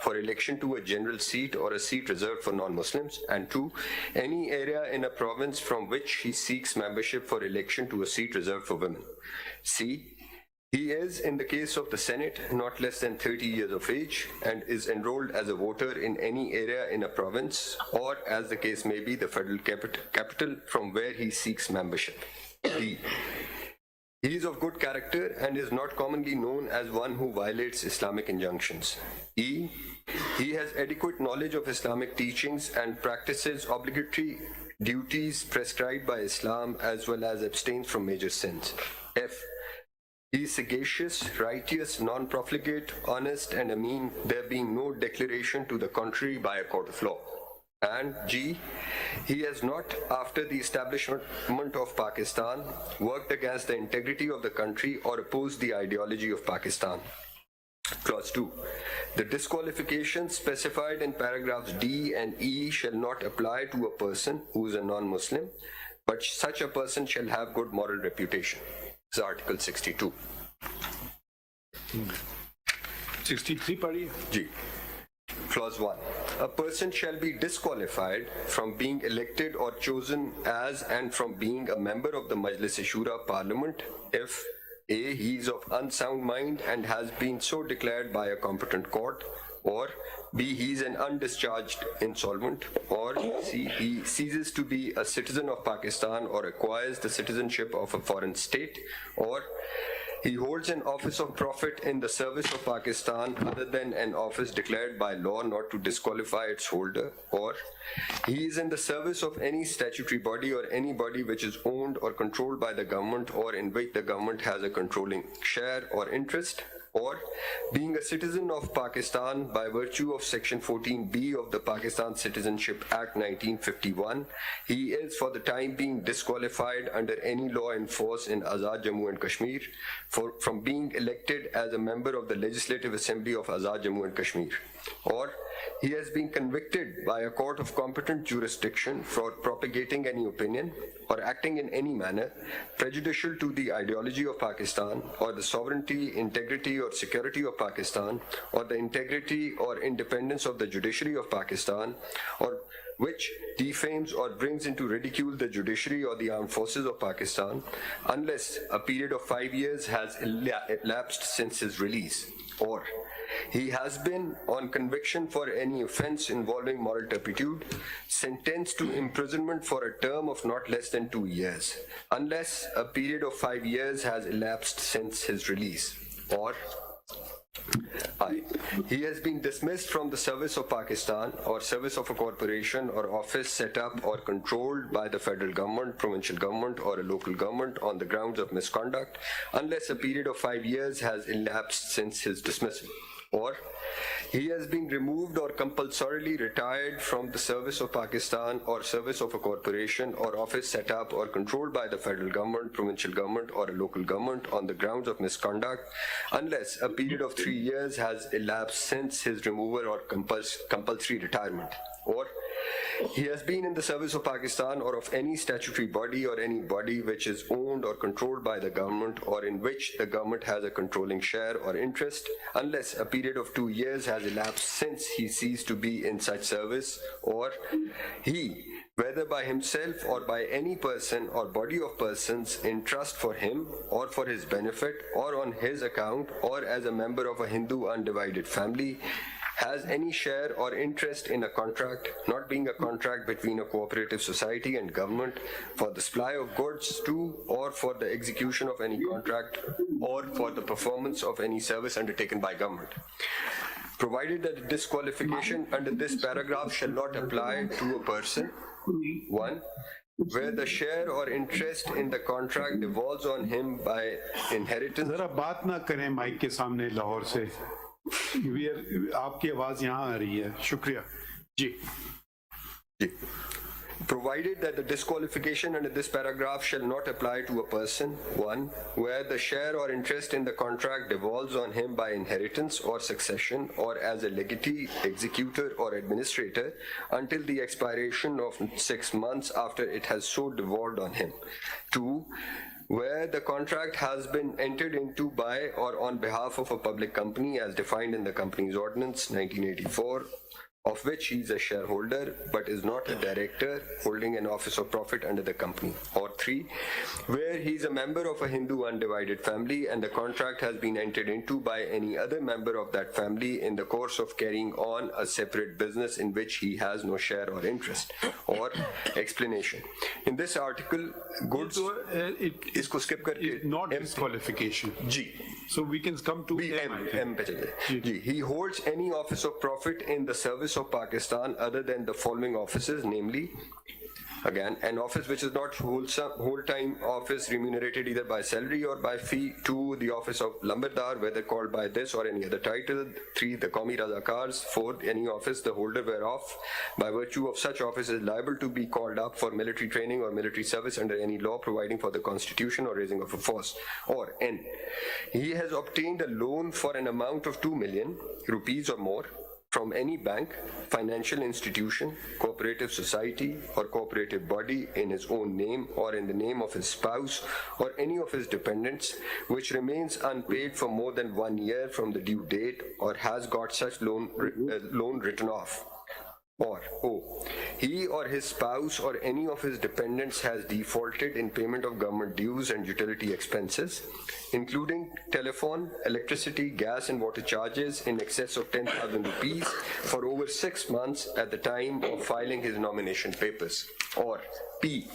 for election to a general seat or a seat reserved for non-Muslims, and 2, any area in a province from which he seeks membership for election to a seat reserved for women. C, he is, in the case of the Senate, not less than 30 years of age and is enrolled as a voter in any area in a province or, as the case may be, the federal capital from where he seeks membership. D, he is of good character and is not commonly known as one who violates Islamic injunctions. E, he has adequate knowledge of Islamic teachings and practices obligatory duties prescribed by Islam as well as abstains from major sins. F, he is sagacious, righteous, non-profligate, honest, and ameen, there being no declaration to the contrary by a court of law. And G, he has not, after the establishment of Pakistan, worked against the integrity of the country or opposed the ideology of Pakistan. Clause 2. The disqualifications specified in paragraphs D and E shall not apply to a person who is a non-Muslim, but such a person shall have good moral reputation. This is Article 62. 63 padi? G. Clause 1. A person shall be disqualified from being elected or chosen as and from being a member of the Majlis-e-Shura Parliament if A, he is of unsound mind and has been so declared by a competent court, or B, he is an undischarged insolvent, or C, he ceases to be a citizen of Pakistan or acquires the citizenship of a foreign state, or he holds an office of profit in the service of Pakistan other than an office declared by law not to disqualify its holder, or he is in the service of any statutory body or any body which is owned or controlled by the government or in which the government has a controlling share or interest, or being a citizen of Pakistan by virtue of Section 14B of the Pakistan Citizenship Act 1951, he is for the time being disqualified under any law in force in Azad Jammu and Kashmir from being elected as a member of the Legislative Assembly of Azad Jammu and Kashmir, or he has been convicted by a court of competent jurisdiction for propagating any opinion or acting in any manner prejudicial to the ideology of Pakistan or the sovereignty, integrity or security of Pakistan or the integrity or independence of the judiciary of Pakistan, or which defames or brings into ridicule the judiciary or the armed forces of Pakistan, unless a period of 5 years has elapsed since his release, or he has been, on conviction for any offense involving moral turpitude, sentenced to imprisonment for a term of not less than 2 years, unless a period of 5 years has elapsed since his release, or I, he has been dismissed from the service of Pakistan or service of a corporation or office set up or controlled by the federal government, provincial government or a local government on the grounds of misconduct, unless a period of 5 years has elapsed since his dismissal, or he has been removed or compulsorily retired from the service of Pakistan or service of a corporation or office set up or controlled by the federal government, provincial government or a local government on the grounds of misconduct, unless a period of 3 years has elapsed since his removal or compulsory retirement, or he has been in the service of Pakistan or of any statutory body or any body which is owned or controlled by the government or in which the government has a controlling share or interest, unless a period of 2 years has elapsed since he ceased to be in such service, or he, whether by himself or by any person or body of persons in trust for him or for his benefit or on his account or as a member of a Hindu undivided family, has any share or interest in a contract, not being a contract between a cooperative society and government, for the supply of goods to or for the execution of any contract or for the performance of any service undertaken by government. Provided that the disqualification under this paragraph shall not apply to a person, 1, where the share or interest in the contract devolves on him by inheritance. जरा बात ना करें mic के सामने लाहौर से आपकी आवाज यहाँ आ रही है शुक्रिया जी Provided that the disqualification under this paragraph shall not apply to a person, 1, where the share or interest in the contract devolves on him by inheritance or succession or as a legatee, executor or administrator until the expiration of 6 months after it has so devolved on him. 2, where the contract has been entered into by or on behalf of a public company as defined in the Companies Ordinance 1984, of which he is a shareholder but is not a director holding an office of profit under the company. Or 3, where he is a member of a Hindu undivided family and the contract has been entered into by any other member of that family in the course of carrying on a separate business in which he has no share or interest. Or explanation. In this article, goods isko skip karke not disqualification. G. So we can come to M. I think. M pe chahiye. G. He holds any office of profit in the service of Pakistan other than the following offices, namely, again, an office which is not whole-time office remunerated either by salary or by fee. 2, the office of Lambardar, whether called by this or any other title. 3, the Qawmi Razakars. 4, any office the holder whereof by virtue of such office is liable to be called up for military training or military service under any law providing for the constitution or raising of a force. Or N, he has obtained a loan for an amount of 2 million rupees or more from any bank, financial institution, cooperative society, or cooperative body in his own name or in the name of his spouse or any of his dependents, which remains unpaid for more than 1 year from the due date or has got such loan written off. Or O, he or his spouse or any of his dependents has defaulted in payment of government dues and utility expenses, including telephone, electricity, gas and water charges in excess of 10,000 rupees for over 6 months at the time of filing his nomination papers. Or P,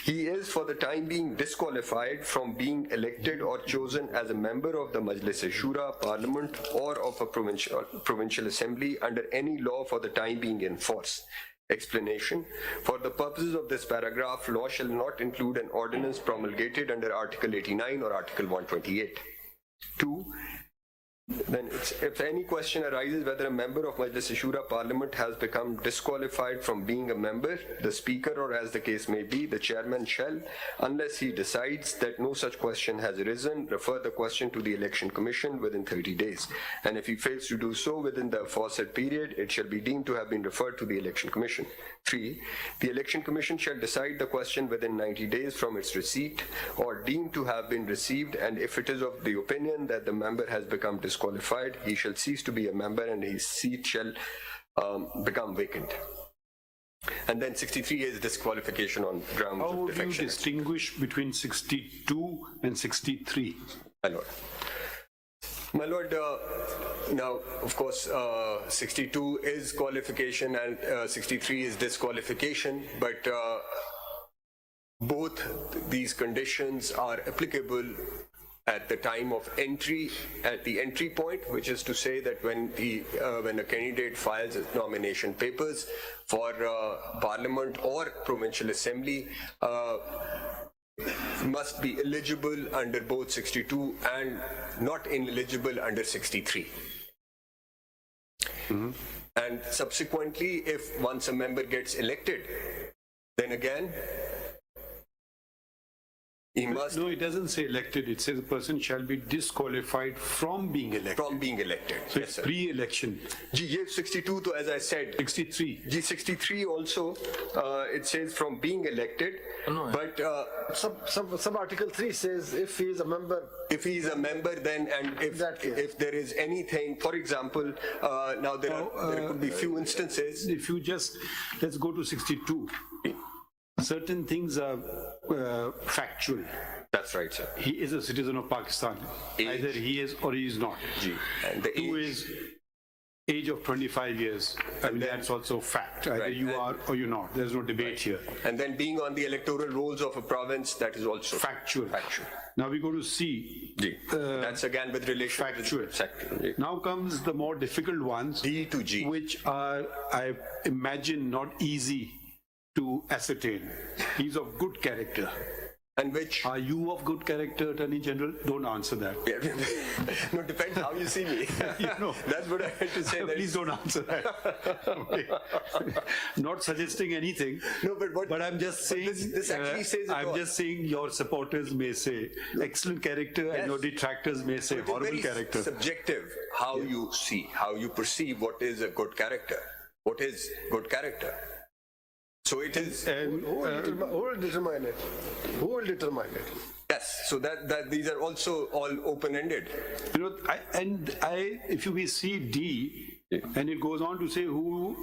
he is for the time being disqualified from being elected or chosen as a member of the Majlis-e-Shura, Parliament or of a provincial assembly under any law for the time being in force. Explanation. For the purposes of this paragraph, law shall not include an ordinance promulgated under Article 89 or Article 128. 2. Then if any question arises whether a member of Majlis-e-Shura Parliament has become disqualified from being a member, the Speaker or as the case may be, the Chairman shall, unless he decides that no such question has arisen, refer the question to the Election Commission within 30 days. And if he fails to do so within the aforesaid period, it shall be deemed to have been referred to the Election Commission. 3. The Election Commission shall decide the question within 90 days from its receipt or deemed to have been received, and if it is of the opinion that the member has become disqualified, he shall cease to be a member and his seat shall become vacant. And then 63 is disqualification on grounds How of would you defection. distinguish between 62 and 63? My Lord. My Lord, now, of course, 62 is qualification and 63 is disqualification, but both these conditions are applicable at the time of entry, at the entry point, which is to say that when a candidate files his nomination papers for Parliament or Provincial Assembly, must be eligible under both 62 and not ineligible under 63. And subsequently, if once a member gets elected, then again, he must... No, it doesn't say elected. It says a person shall be disqualified from being elected. From being elected. So Yes, it's sir. pre-election. Ji, 62, to, as I said, 63. G63 also, it says from being elected, No, but Some Article 3 says if he is a member. if he is a member, then, and if there is anything, for example, now there could be few instances. If you just, let's go to 62. Certain things are factual. That's right, sir. He is a citizen of Pakistan. Age. Either he is or he is not. And the 2 age. is age of 25 years. I mean, that's also fact. Either Right, you and- are or you're not. There's no debate here. And then being on the electoral rolls of a province, that is also Factual. Factual. Now we go to C. That's again with relation Factual. to sector. Now comes the more difficult ones, D to G. which are, I imagine, not easy to ascertain. He's of good character. And which, Are you of good character, Attorney General? Don't answer that. no, depends how you see me. know. That's what I had to say. Please don't answer that. Okay. Not suggesting anything. No, but what- I'm just saying. this actually says it I'm all. just saying your supporters may say excellent character, and your detractors may say It is horrible very character. subjective how you see, how you perceive what is a good character. What is good character? So it is, Who will determine it? Who will determine it? yes, so that these are also all open-ended. You know, if we see D, and it goes on to say who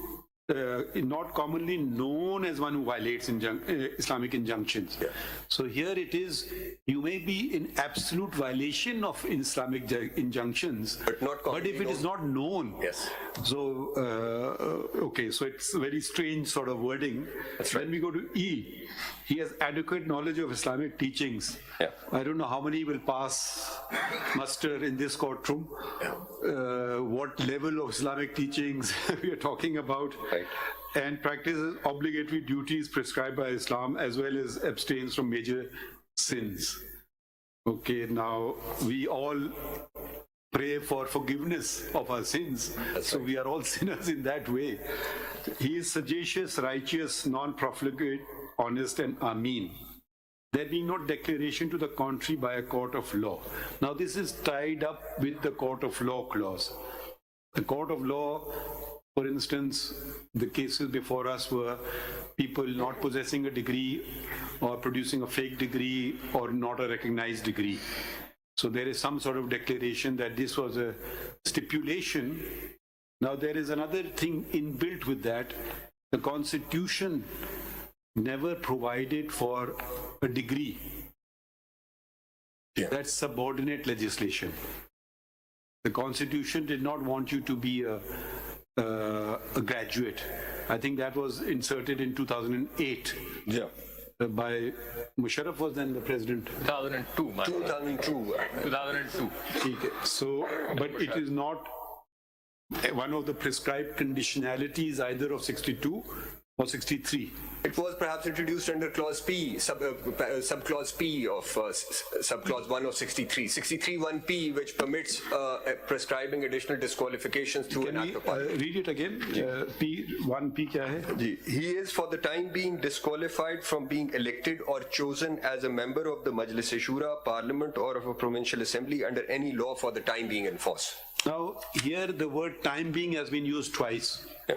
is not commonly known as one who violates Islamic injunctions. Yeah. So here it is, you may be in absolute violation of Islamic injunctions, But not but commonly if it is not known. Yes. So, okay, so it's very strange sort of wording. That's right. Then we go to E. He has adequate knowledge of Islamic teachings. Yeah. I don't know how many will pass muster in this courtroom. What level of Islamic teachings we are talking about. Right. And practices obligatory duties prescribed by Islam as well as abstains from major sins. Okay, now we all pray for forgiveness of our sins. So we are all sinners in that way. He is sagacious, righteous, non-profligate, honest, and ameen. There being no declaration to the contrary by a court of law. Now this is tied up with the court of law clause. The court of law, for instance, the cases before us were people not possessing a degree or producing a fake degree or not a recognized degree. So there is some sort of declaration that this was a stipulation. Now there is another thing inbuilt with that. The Constitution never provided for a degree. Yeah. That's subordinate legislation. The Constitution did not want you to be a graduate. I think that was inserted in 2008. Yeah. By Musharraf was then the president. 2002, man. 2002. 2002. Okay. So, but it is not one of the prescribed conditionalities either of 62 or 63. It was perhaps introduced under Clause P, subclause P of subclause 1 of 63. 63(1)P, which permits prescribing additional disqualifications through an act of parliament. Read it again. P1P क्या है? He is for the time being disqualified from being elected or chosen as a member of the Majlis-e-Shura, Parliament, or of a provincial assembly under any law for the time being in force. Now, here the word time being has been used twice. Yeah.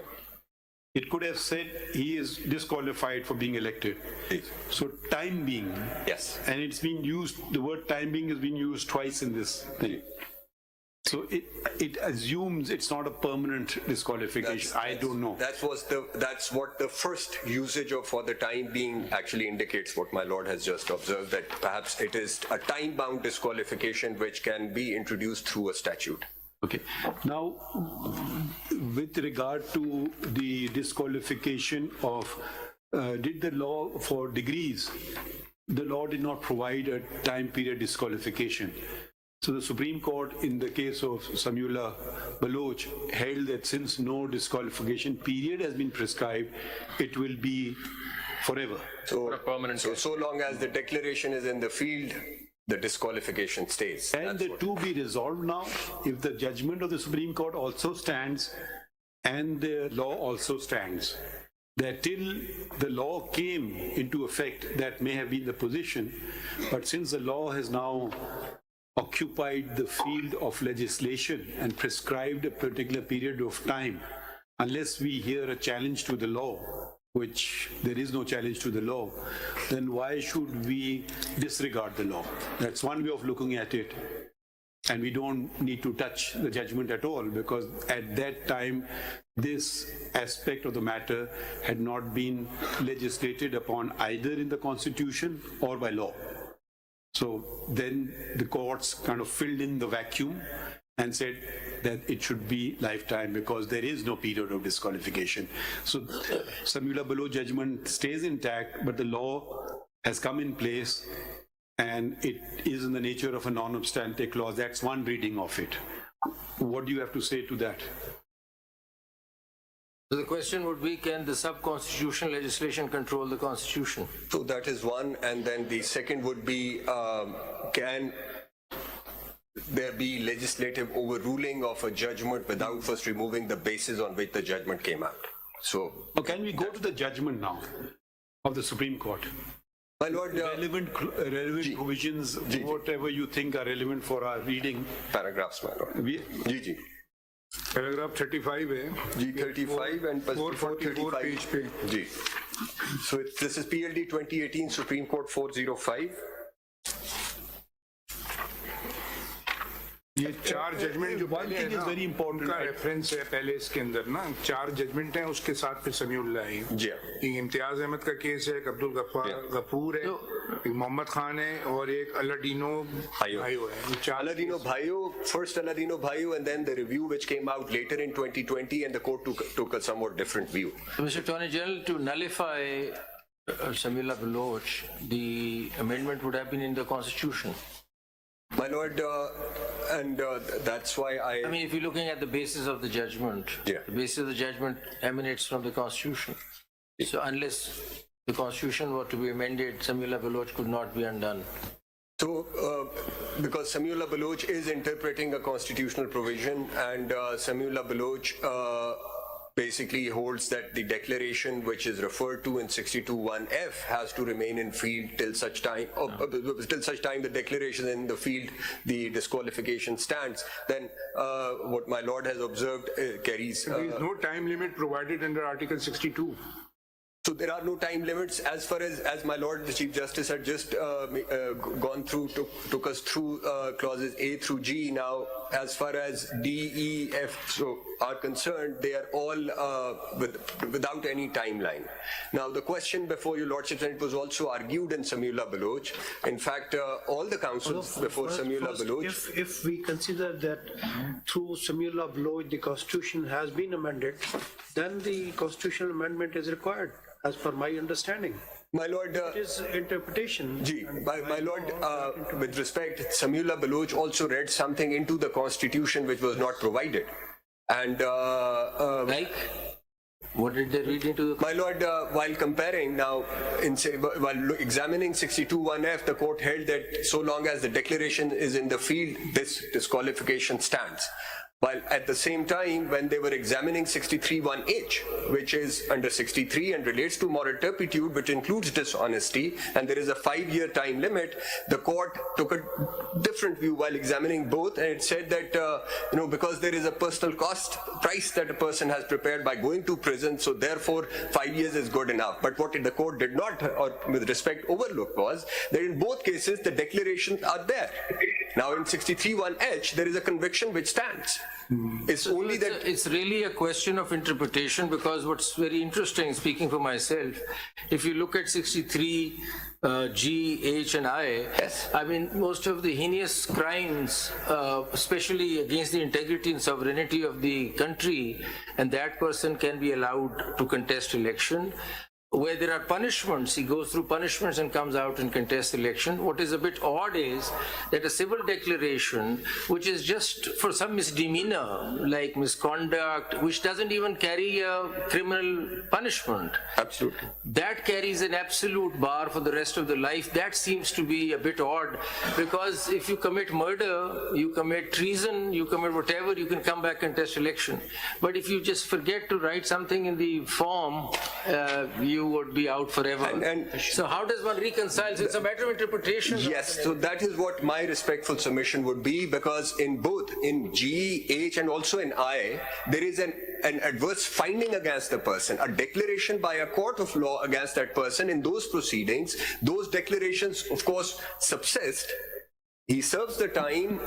It could have said he is disqualified for being elected. So time being. Yes. And it's been used, the word time being has been used twice in this thing. So it assumes it's not a permanent disqualification. I don't know. That's what the first usage of for the time being actually indicates, what my lord has just observed, that perhaps it is a time-bound disqualification which can be introduced through a statute. Okay. Now, with regard to the disqualification of, did the law for degrees, the law did not provide a time period disqualification. So the Supreme Court, in the case of Samiullah Baloch, held that since no disqualification period has been prescribed, it will be forever. So, a permanent so long as the declaration is in the field, the disqualification stays. And the two be resolved now, if the judgment of the Supreme Court also stands and the law also stands, that till the law came into effect, that may have been the position, but since the law has now occupied the field of legislation and prescribed a particular period of time, unless we hear a challenge to the law, which there is no challenge to the law, then why should we disregard the law? That's one way of looking at it. And we don't need to touch the judgment at all, because at that time, this aspect of the matter had not been legislated upon either in the Constitution or by law. So then the courts kind of filled in the vacuum and said that it should be lifetime because there is no period of disqualification. So Samiullah Baloch judgment stays intact, but the law has come in place and it is in the nature of a non-obstante clause. That's one reading of it. What do you have to say to that? So the question would be, can the sub-constitutional legislation control the Constitution? So that is one, and then the second would be, can there be legislative overruling of a judgment without first removing the basis on which the judgment came out? So, Can we go to the judgment now of the Supreme Court? my lord, Relevant provisions, whatever you think are relevant for our reading. paragraphs, my lord. Ji. Paragraph 35 है G 35 and 444 35. Page पे Ji. So this is PLD 2018 Supreme Court 405. ये चार judgement जो One thing is very important. उनका reference है पहले इसके अंदर ना, चार जजमेंट हैं, उसके साथ फिर समीउल्लाह आई। जी। एक इम्तियाज अहमद का केस है, एक अब्दुल गफूर है, एक मोहम्मद खान है और एक अलादीनो भाइयो है। Aladino Bhayo, first Aladino Bhayo, and then the review which came out later in 2020, and the court took a somewhat different view. Mr. Attorney General, to nullify Samiullah Baloch, the amendment would have been in the Constitution. My lord, and that's why I mean, if you're looking at the basis of the judgment, Yeah. the basis of the judgment emanates from the Constitution. So unless the Constitution were to be amended, Samiullah Baloch could not be undone. So, because Samiullah Baloch is interpreting a constitutional provision, and Samiullah Baloch basically holds that the declaration which is referred to in 62(1)(f) has to remain in field till such time, the declaration in the field, the disqualification stands. Then what my lord has observed carries. There is no time limit provided under Article 62. So there are no time limits as far as my lord the Chief Justice had just gone through, took us through clauses A through G. Now, as far as D, E, F are concerned, they are all without any timeline. Now, the question before your lordships, and it was also argued in Samiullah Baloch. In fact, all the counsels before Samiullah Baloch. If we consider that through Samiullah Baloch the Constitution has been amended, then the constitutional amendment is required, as per my understanding. My lord, It is interpretation. my lord, with respect, Samiullah Baloch also read something into the Constitution which was not provided. And Like, what did they read into the my lord, while comparing now, while examining 62(1)(f), the court held that so long as the declaration is in the field, this disqualification stands. While at the same time, when they were examining 63(1)(h), which is under 63 and relates to moral turpitude, which includes dishonesty, and there is a 5-year time limit, the court took a different view while examining both, and it said that, because there is a personal cost price that a person has prepared by going to prison, so therefore 5 years is good enough. But what the court did not, or with respect, overlook was that in both cases, the declarations are there. Now in 63(1)(h), there is a conviction which stands. It's only that it's really a question of interpretation, because what's very interesting, speaking for myself, if you look at 63 G, H and I, Yes. I mean, most of the heinous crimes, especially against the integrity and sovereignty of the country, and that person can be allowed to contest election. Where there are punishments, he goes through punishments and comes out and contests election. What is a bit odd is that a civil declaration, which is just for some misdemeanor, like misconduct, which doesn't even carry a criminal punishment. absolutely. That carries an absolute bar for the rest of the life. That seems to be a bit odd, because if you commit murder, you commit treason, you commit whatever, you can come back and test election. But if you just forget to write something in the form, you would be out forever. So how does one reconcile? So it's a matter of interpretation. Yes, so that is what my respectful submission would be, because in both, in G, H, and also in I, there is an adverse finding against the person, a declaration by a court of law against that person. In those proceedings, those declarations, of course, subsist. He serves the time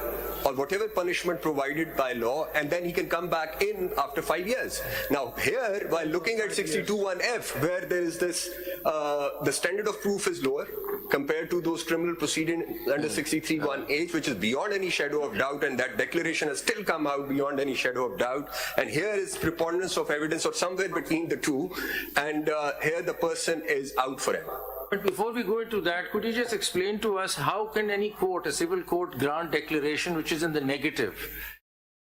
or whatever punishment provided by law, and then he can come back in after 5 years. Now here, while looking at 62(1)(f), where there is this, the standard of proof is lower compared to those criminal proceedings under 63(1)(h), which is beyond any shadow of doubt, and that declaration has still come out beyond any shadow of doubt. And here is preponderance of evidence, or somewhere between the two, and here the person is out forever. But before we go into that, could you just explain to us how can any court, a civil court, grant declaration which is in the negative?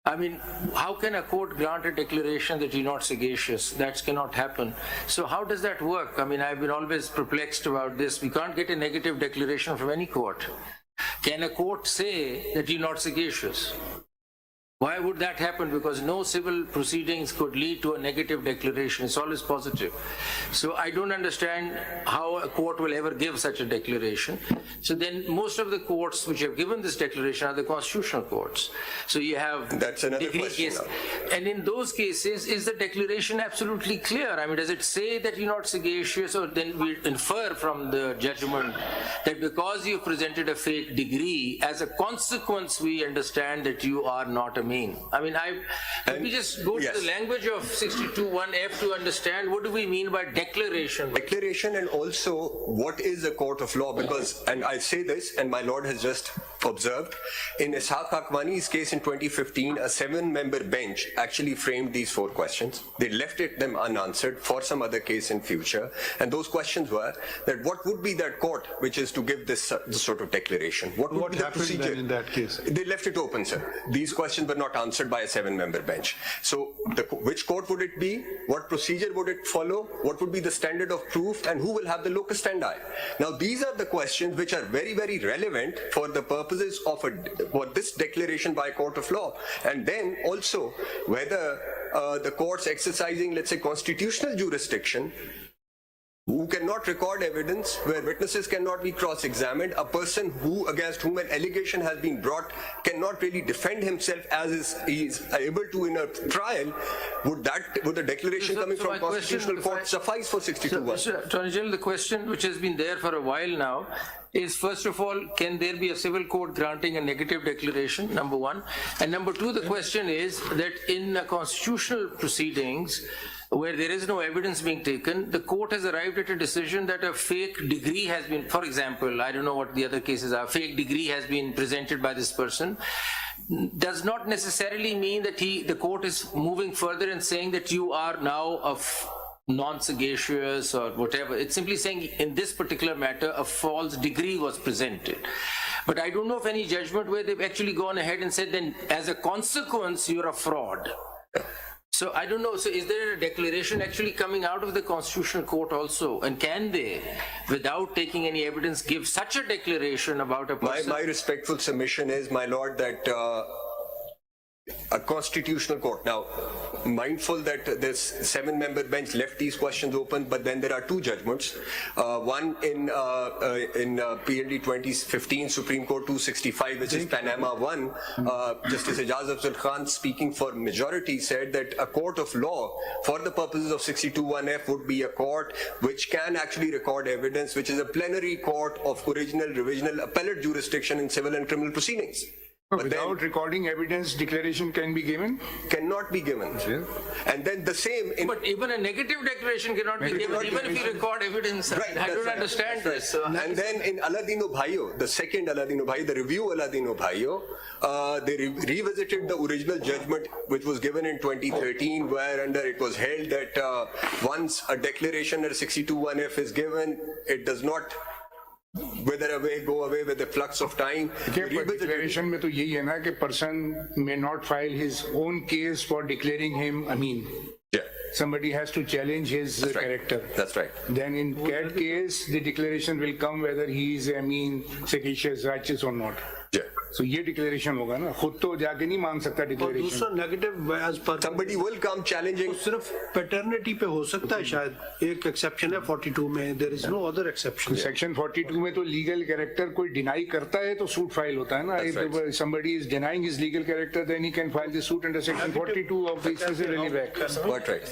I mean, how can a court grant a declaration that you're not sagacious? That cannot happen. So how does that work? I mean, I've been always perplexed about this. We can't get a negative declaration from any court. Can a court say that you're not sagacious? Why would that happen? Because no civil proceedings could lead to a negative declaration. It's always positive. So I don't understand how a court will ever give such a declaration. So then most of the courts which have given this declaration are the constitutional courts. So you have That's another degree question case. now. And in those cases, is the declaration absolutely clear? I mean, does it say that you're not sagacious, or then we infer from the judgment that because you presented a fake degree, as a consequence, we understand that you are not a mean? I mean, let me just go yes. to the language of 62(1)(f) to understand what do we mean by declaration. Declaration, and also what is a court of law, because, and I say this, and my lord has just observed, in Ishaq Akwani's case in 2015, a 7-member bench actually framed these 4 questions. They left them unanswered for some other case in future, and those questions were that what would be that court which is to give this sort of declaration? What would be the happened procedure? then in that case? They left it open, sir. These questions were not answered by a 7-member bench. So which court would it be? What procedure would it follow? What would be the standard of proof? And who will have the locus standi? Now, these are the questions which are very, very relevant for the purposes of for this declaration by a court of law. And then also whether the courts exercising, let's say, constitutional jurisdiction, who cannot record evidence, where witnesses cannot be cross-examined, a person against whom an allegation has been brought cannot really defend himself as he is able to in a trial, would the declaration So- coming so from my question, constitutional if court I- suffice for 62(1)? Mr. Attorney General, the question which has been there for a while now is, first of all, can there be a civil court granting a negative declaration, number one? And number two, the question is that in constitutional proceedings, where there is no evidence being taken, the court has arrived at a decision that a fake degree has been, for example, I don't know what the other cases are, fake degree has been presented by this person, does not necessarily mean that the court is moving further and saying that you are now non-sagacious or whatever. It's simply saying in this particular matter, a false degree was presented. But I don't know of any judgment where they've actually gone ahead and said, then as a consequence, you're a fraud. So I don't know, so is there a declaration actually coming out of the Constitutional Court also? And can they, without taking any evidence, give such a declaration about a person? My respectful submission is, my lord, that a constitutional court, now mindful that this 7-member bench left these questions open, but then there are 2 judgments, one in PLD 2015 Supreme Court 265, which is Panama 1, Justice Ijaz Afzal Khan, speaking for majority, said that a court of law for the purposes of 62(1)(f) would be a court which can actually record evidence, which is a plenary court of original, revisional, appellate jurisdiction in civil and criminal proceedings. But Without recording evidence, declaration can be given? Cannot be given. And then the same in But even a negative declaration cannot be given, even if you record evidence. Right, I that's don't right, understand that's this. So and then in Aladino Bhayo, the second Aladino Bhayo, the review Aladino Bhayo, they revisited the original judgment which was given in 2013, where under it was held that once a declaration under 62(1)(f) is given, it does not wither away, go away with the flux of time. Declaration में तो यही है ना कि person may not file his own case for declaring him Amin. Yeah, Somebody has to challenge his right. character. That's right. Then in that case, the declaration will come whether he is Amin, sagacious, righteous or not. Yeah. So ये declaration होगा ना, खुद तो जाके नहीं मांग सकता और declaration. दूसरा नेगेटिव एज पर Somebody will come challenging. सिर्फ पैटर्निटी पे हो सकता है शायद, एक एक्सेप्शन है 42 में, there is no other exception. Section 42 में तो legal character कोई deny करता है तो suit file होता है ना. If somebody is denying his legal character, then he can file the suit under section 42 of the Special Act. What right?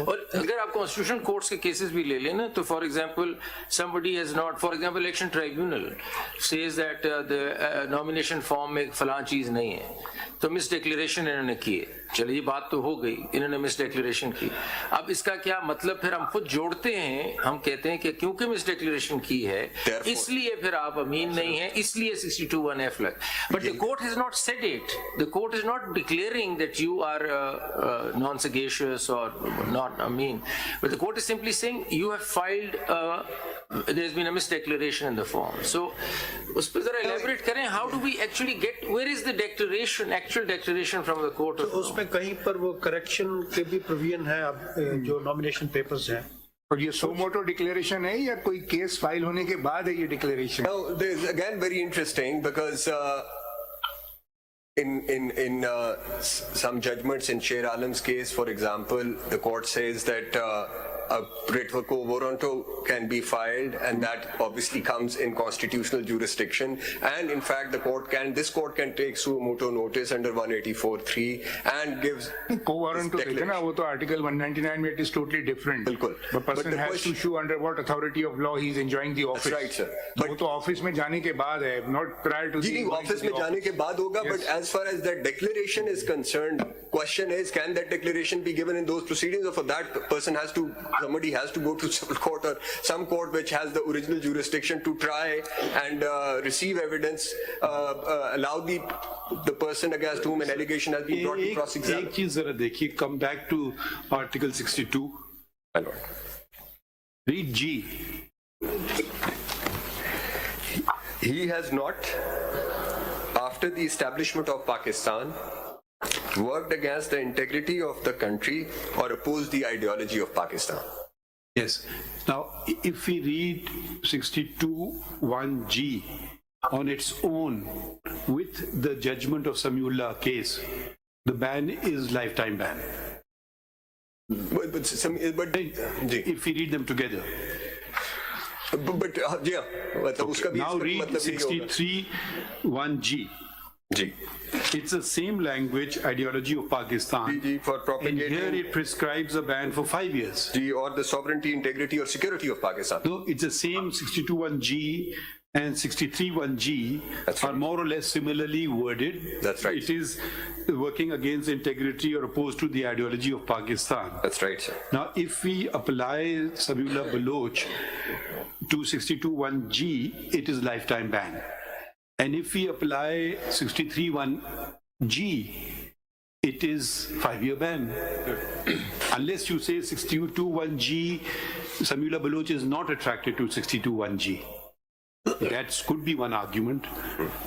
और अगर आप कॉन्स्टिट्यूशन कोर्ट्स के केसेस भी ले लें ना, तो for example somebody has not, for example, election tribunal says that the nomination form में फलां चीज नहीं है, तो मिस डिक्लेरेशन इन्होंने की है. चलो ये बात तो हो गई, इन्होंने मिस डिक्लेरेशन की. अब इसका क्या मतलब, फिर हम खुद जोड़ते हैं, हम कहते हैं कि क्योंकि मिस डिक्लेरेशन की है इसलिए फिर आप अमीन नहीं है, इसलिए 62(1)(f) लग. But the court has not said it. The court is not declaring that you are non-sagacious or not Amin. But the court is simply saying you have filed, there's been a misdeclaration in the form. So, उस पर जरा elaborate करें, how do we actually get, where is the declaration, actual declaration from the court of law? उसमें कहीं पर वो correction के भी प्रोविजन है, अब जो नॉमिनेशन पेपर्स हैं. और ये सो मोटो डिक्लेरेशन है या कोई केस फाइल होने के बाद है ये declaration? Now, this is again very interesting because In some judgments in Sher Alam's case, for example, the court says that a writ for quo warranto can be filed, and that obviously comes in constitutional jurisdiction. And in fact, this court can take suo motu notice under 184(3) and gives quo warranto देखना वो तो Article 199 में it is totally different. बिल्कुल. The person the has question- to show under what authority of law he is enjoying the office. right, sir. वो तो office में जाने के बाद है, not prior to जी the ऑफिस में जाने के बाद होगा, Yes. but as far as that declaration is concerned, question is, can that declaration be given in those proceedings, or for that somebody has to go to civil court or some court which has the original jurisdiction to try and receive evidence, allow the person against whom an allegation has been brought to cross-examine. एक चीज जरा देखिए, come back to Article 62. My lord. Read G. He has not, after the establishment of Pakistan, worked against the integrity of the country or opposed the ideology of Pakistan. Yes. Now, if we read 62(1)G on its own with the judgment of Samiullah case, the ban is lifetime ban. But ji. If we read them together. जी हाँ, मतलब उसका भी Now read मतलब यही होगा. 63(1)G. Ji. It's the same language, ideology of Pakistan. Ji, for And propagating. here it prescribes a ban for 5 years. Ji, or the sovereignty, integrity, or security of Pakistan. So it's the same 62(1)G and 63(1)G That's are right. more or less similarly worded. That's right. It is working against integrity or opposed to the ideology of Pakistan. That's right, sir. Now, if we apply Sabiullah Baloch to 62(1)G, it is lifetime ban. And if we apply 63(1)G, it is 5-year ban. Unless you say 62(1)G, Sabiullah Baloch is not attracted to 62(1)G. That could be one argument.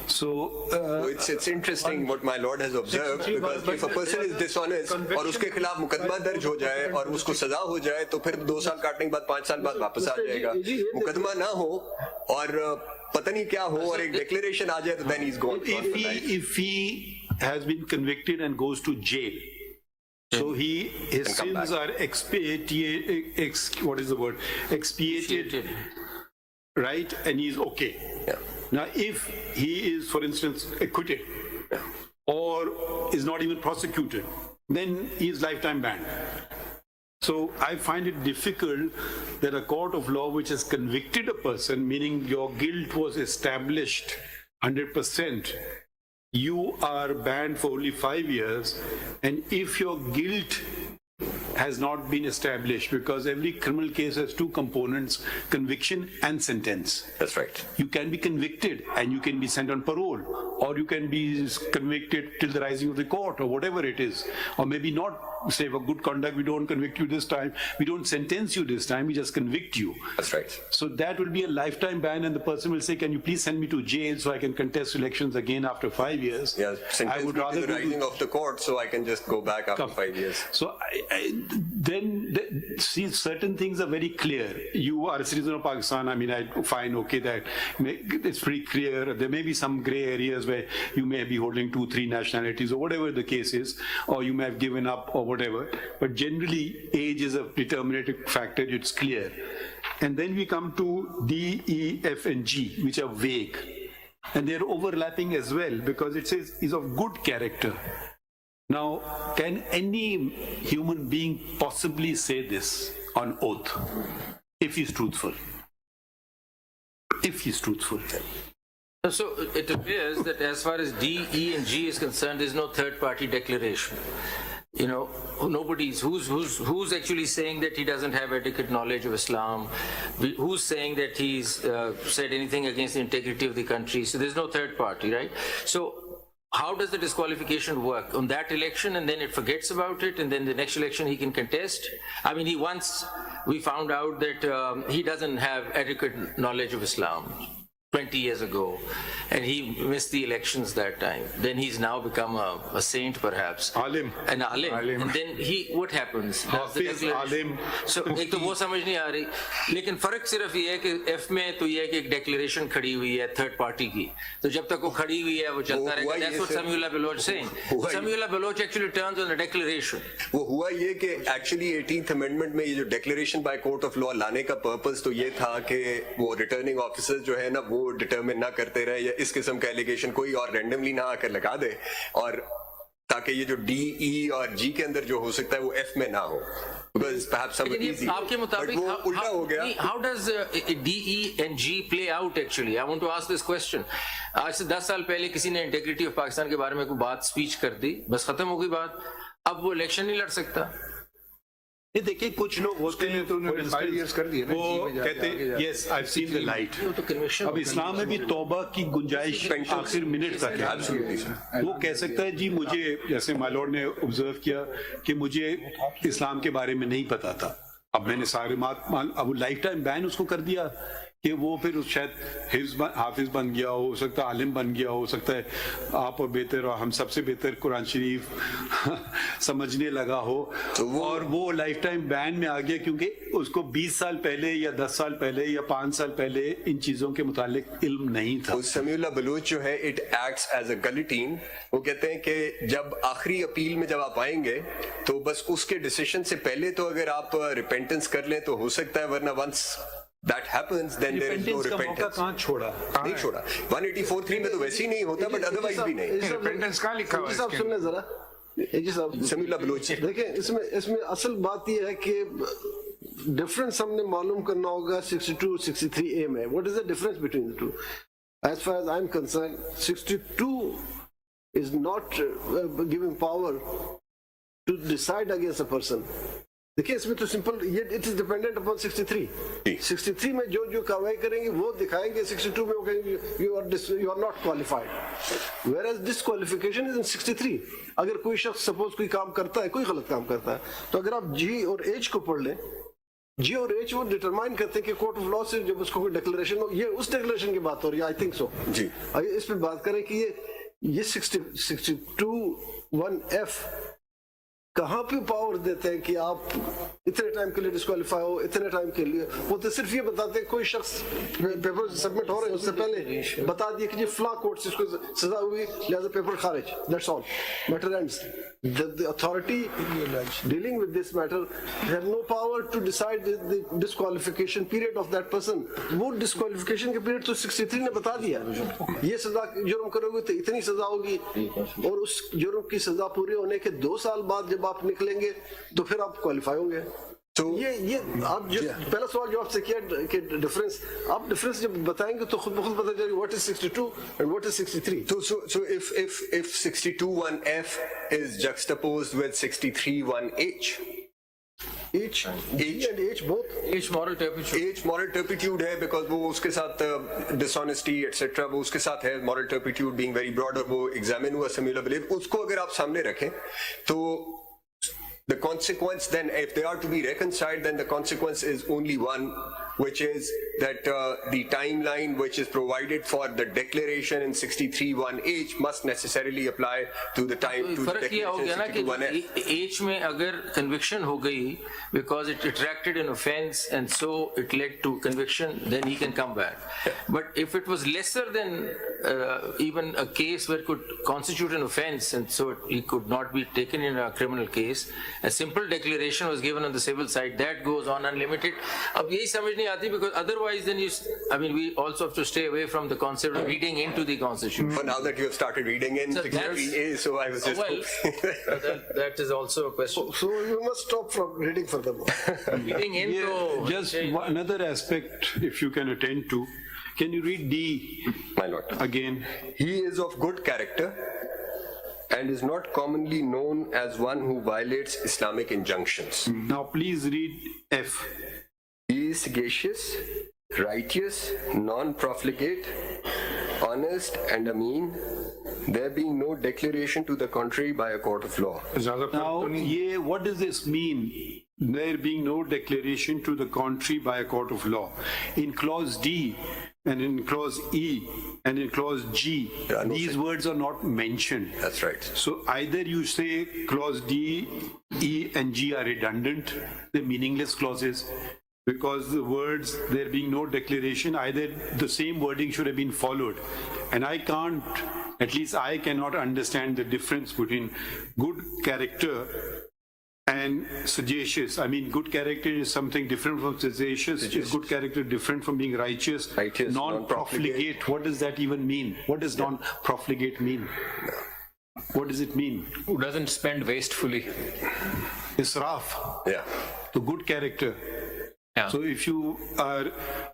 So, It's interesting what my lord has observed, because if a person is dishonest और उसके खिलाफ मुकदमा दर्ज हो जाए और उसको सजा हो जाए, तो फिर 2 साल काटने के बाद 5 साल बाद वापस आ जाएगा. मुकदमा ना हो और पता नहीं क्या हो और एक declaration आ जाए, तो then he's gone. if he has been convicted and goes to jail, so his Can come sins back. are expiated, right? And he's okay. Yeah. Now, if he is, for instance, acquitted or is not even prosecuted, then he is lifetime banned. So I find it difficult that a court of law which has convicted a person, meaning your guilt was established 100%, you are banned for only 5 years, and if your guilt has not been established, because every criminal case has 2 components, conviction and sentence. That's right. You can be convicted and you can be sent on parole, or you can be convicted till the rising of the court, or whatever it is, or maybe not. Say for good conduct, we don't convict you this time, we don't sentence you this time, we just convict you. That's right. So that will be a lifetime ban, and the person will say, can you please send me to jail so I can contest elections again after 5 years? Yeah, I sentence would me to rather the go to- rising of the court, so I can just go back after 5 years. So see, certain things are very clear. You are a citizen of Pakistan. I mean, I find okay that it's pretty clear. There may be some gray areas where you may be holding 2-3 nationalities or whatever the case is, or you may have given up or whatever. But generally, age is a determinative factor. It's clear. And then we come to D, E, F, and G, which are vague. And they're overlapping as well, because it says is of good character. Now, can any human being possibly say this on oath if he's truthful? If he's truthful. So it appears that as far as D, E, and G is concerned, there's no third-party declaration. You know, who's actually saying that he doesn't have adequate knowledge of Islam? Who's saying that he's said anything against the integrity of the country? So there's no third party, right? So how does the disqualification work? On that election, and then it forgets about it, and then the next election he can contest? I mean, we found out that he doesn't have adequate knowledge of Islam. 20 years ago, and he missed the elections that time. Then he's now become a saint, perhaps. Alim. An alim. And then what happens? Does the Hafiz, declaration- alim, So एक तो वो समझ नहीं आ रही, लेकिन फर्क सिर्फ ये है कि F में तो ये है कि एक declaration खड़ी हुई है थर्ड पार्टी की, तो जब तक वो खड़ी हुई है वो चलता रहेगा. हुआ That's ये what sir- Samuel Baloch saying. हुआ ये- Samuel Baloch actually turns on the declaration. वो हुआ ये कि एक्चुअली 18th अमेंडमेंट में ये जो declaration by court of law लाने का पर्पस तो ये था कि वो रिटर्निंग ऑफिसर जो है ना वो डिटरमिन ना करते रहे या इस किस्म का एलिगेशन कोई और रैंडमली ना आकर लगा दे, और ताकि ये जो डी ई और जी के अंदर जो हो सकता है वो एफ में ना हो. Because perhaps some लेकिन ये easy. आपके But मुताबिक वो उल्टा हो गया. how does D, E and G play out actually? I want to ask this question. आज से 10 साल पहले किसी ने इंटेग्रिटी ऑफ पाकिस्तान के बारे में कोई बात स्पीच कर दी, बस खत्म हो गई बात. अब वो इलेक्शन नहीं लड़ सकता. ये देखिए कुछ लोग होते हैं तो उन्होंने for 5 instance, years कर दिए ना, वो जी में जाके कहते आगे हैं जाके। Yes I have seen the light. वो तो conviction अब इस्लाम में भी तौबा की गुंजाइश आखिर मिनट तक है. Absolutely, sir. वो कह सकता है जी मुझे, जैसे माय लॉर्ड ने ऑब्जर्व किया कि मुझे इस्लाम के बारे में नहीं पता था, अब मैंने सारे अब लाइफ टाइम बैन उसको कर दिया कि वो फिर शायद हाफिज बन गया हो सकता है, आलिम बन गया हो सकता है, आप और बेहतर और हम सबसे बेहतर कुरान शरीफ समझने लगा हो, और वो लाइफ टाइम बैन में आ गया क्योंकि उसको 20 साल पहले या 10 साल पहले या 5 साल पहले इन चीजों के मुतालिक इल्म नहीं था. समीउल्लाह बलूच जो है इट एक्ट्स एज अ गलिटीन. वो कहते हैं कि जब आखिरी अपील में जब आप आएंगे तो बस उसके डिसीजन से पहले तो अगर आप रिपेंटेंस कर लें तो हो सकता है, वरना once that happens then there is no repentance का मौका repentance. कहाँ छोड़ा? नहीं छोड़ा. 184(3 में तो वैसे ही नहीं होता, बट अदरवाइज भी नहीं. रिपेंटेंस कहाँ लिखा हुआ है साहब इसके सुनने जरा, जी साहब समीउल्लाह बलूच देखें, इसमें असल बात यह है कि डिफरेंस हमने मालूम करना होगा 62 63 ए में. What is the difference between the two? As far as I am concerned, 62 is not giving power to decide against a person. देखिए इसमें तो सिंपल ये इट इज डिपेंडेंट अपॉन 63. 63 में जो कार्रवाई करेंगे वो दिखाएंगे, 62 में वो कहेंगे you are not qualified. Whereas disqualification is in 63. अगर कोई शख्स सपोज कोई काम करता है, कोई गलत काम करता है, तो अगर आप जी और एच को पढ़ लें, जी और एच वो डिटरमाइन करते हैं कि कोर्ट ऑफ लॉ से जब उसको कोई डिक्लेरेशन हो, ये उस डिक्लेरेशन की बात हो रही है, आई थिंक सो जी. अगर इस पे बात करें कि ये 62(1)(f कहाँ पे पावर देते हैं कि आप इतने टाइम के लिए डिस्क्वालीफाई हो, इतने टाइम के लिए. वो तो सिर्फ ये बताते हैं कोई शख्स पेपर सबमिट हो रहे हैं उससे पहले बता दिए कि ये फ्ला कोर्ट से इसको सजा हुई, लिहाजा पेपर खारिज. That's all, matter ends. The authority dealing with this matter have no power to decide the disqualification period of that person. वो disqualification के period तो 63 ने बता दिया. ये सजा जुर्म करोगे तो इतनी सजा होगी, और उस जुर्म की सजा पूरी होने के 2 साल बाद जब आप निकलेंगे तो फिर आप क्वालिफाई होंगे. तो ये आप जो पहला सवाल जो आपसे किया कि डिफरेंस, आप डिफरेंस जब बताएंगे तो खुद ब खुद पता चलेगा what is 62 and what is 63. So if 62(1)(f is juxtaposed with 63(1)(h, H and H both. H moral turpitude. H moral turpitude है because वो उसके साथ dishonesty etc. वो उसके साथ है moral turpitude being very broad, और वो examine हुआ Samuel believe, उसको अगर आप सामने रखें तो the consequence then, if they are to be reconciled, then the consequence is only one, which is that the timeline which is provided for the declaration in 63(1)(h must necessarily apply to the time to the फर्क ये हो गया ना declaration in कि 62(1)(f. As में अगर conviction हो गई because it attracted an offense and so it led to conviction, then he can come back. But if it was lesser than even a case where it could constitute an offense and so he could not be taken in a criminal case, a simple declaration was given on the civil side, that goes on unlimited. अब यही समझ नहीं आती because otherwise then you, I mean, we also have to stay away from the concept of reading into the constitution. But now that you have started reading in So that's- 63A, so I was just Well, that is also a question. So you must stop from reading furthermore. Reading in Yeah, to just another aspect, if you can attend to. Can you read D my lord. again? He is of good character and is not commonly known as one who violates Islamic injunctions. Now please read F. He is sagacious, righteous, non-profligate, honest and ameen, there being no declaration to the contrary by a court of law. ज्यादा फर्क Now, तो नहीं. yeah, what does this mean? There being no declaration to the contrary by a court of law. In clause D, and in clause E, and in clause G, Yeah, no these sense. words are not mentioned. That's right. So either you say clause D, E, and G are redundant, they're meaningless clauses, because the words, there being no declaration, either the same wording should have been followed. And I can't, at least I cannot understand the difference between good character and sagacious. I mean, good character is something different from sagacious. Is good character different from being righteous? Righteous, non-profligate. What does that even mean? What does non-profligate mean? What does it mean? Who doesn't spend wastefully? Israf. Yeah. So good character. Yeah. So if you are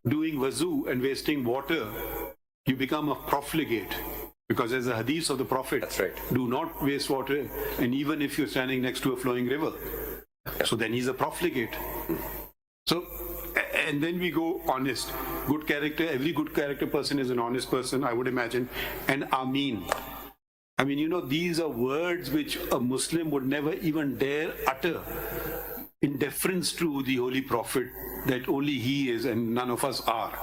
doing wuzu and wasting water, you become a profligate. Because there's a hadith of the Prophet, That's right. do not waste water, and even if you're standing next to a flowing river. So then he's a profligate. So, and then we go honest. Good character, every good character person is an honest person, I would imagine. And Ameen. I mean, you know, these are words which a Muslim would never even dare utter in deference to the Holy Prophet, that only he is and none of us are.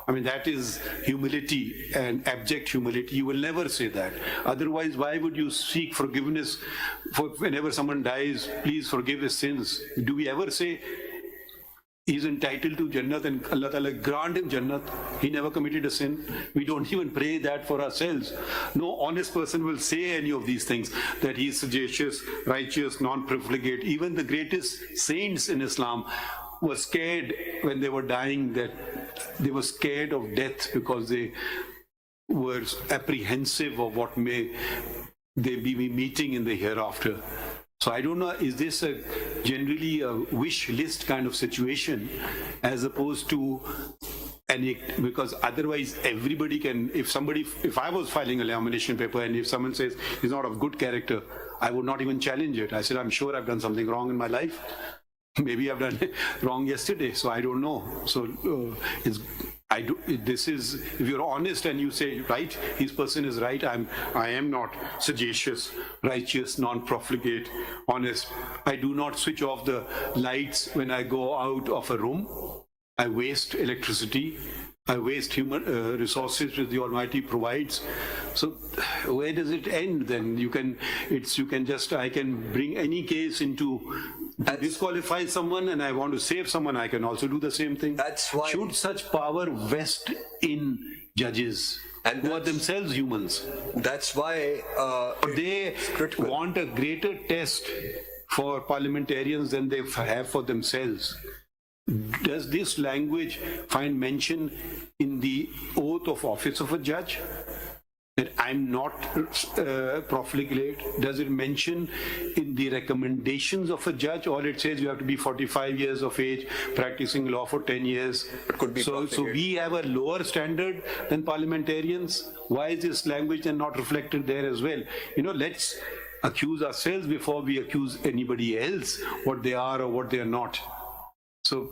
I mean, that is humility and abject humility. You will never say that. Otherwise, why would you seek forgiveness for whenever someone dies, please forgive his sins? Do we ever say he's entitled to Jannat and Allah Ta'ala grant him Jannat? He never committed a sin. We don't even pray that for ourselves. No honest person will say any of these things, that he's sagacious, righteous, non-profligate. Even the greatest saints in Islam were scared when they were dying, that they were scared of death because they were apprehensive of what may they be meeting in the hereafter. So I don't know, is this generally a wish list kind of situation as opposed to because otherwise everybody can, if I was filing a lamination paper and if someone says he's not of good character, I would not even challenge it. I said, I'm sure I've done something wrong in my life. Maybe I've done it wrong yesterday, so I don't know. So if you're honest and you say, right, this person is right, I am not sagacious, righteous, non-profligate, honest. I do not switch off the lights when I go out of a room. I waste electricity. I waste human resources which the Almighty provides. So where does it end then? I can bring any case into disqualify someone, and I want to save someone, I can also do the same thing. That's why- Should such power vest in judges And who are that's- themselves humans? That's why They critical. want a greater test for parliamentarians than they have for themselves. Does this language find mention in the oath of office of a judge? That I'm not profligate? Does it mention in the recommendations of a judge? All it says you have to be 45 years of age, practicing law for 10 years. It could be So profligate. we have a lower standard than parliamentarians. Why is this language then not reflected there as well? You know, let's accuse ourselves before we accuse anybody else what they are or what they are not. So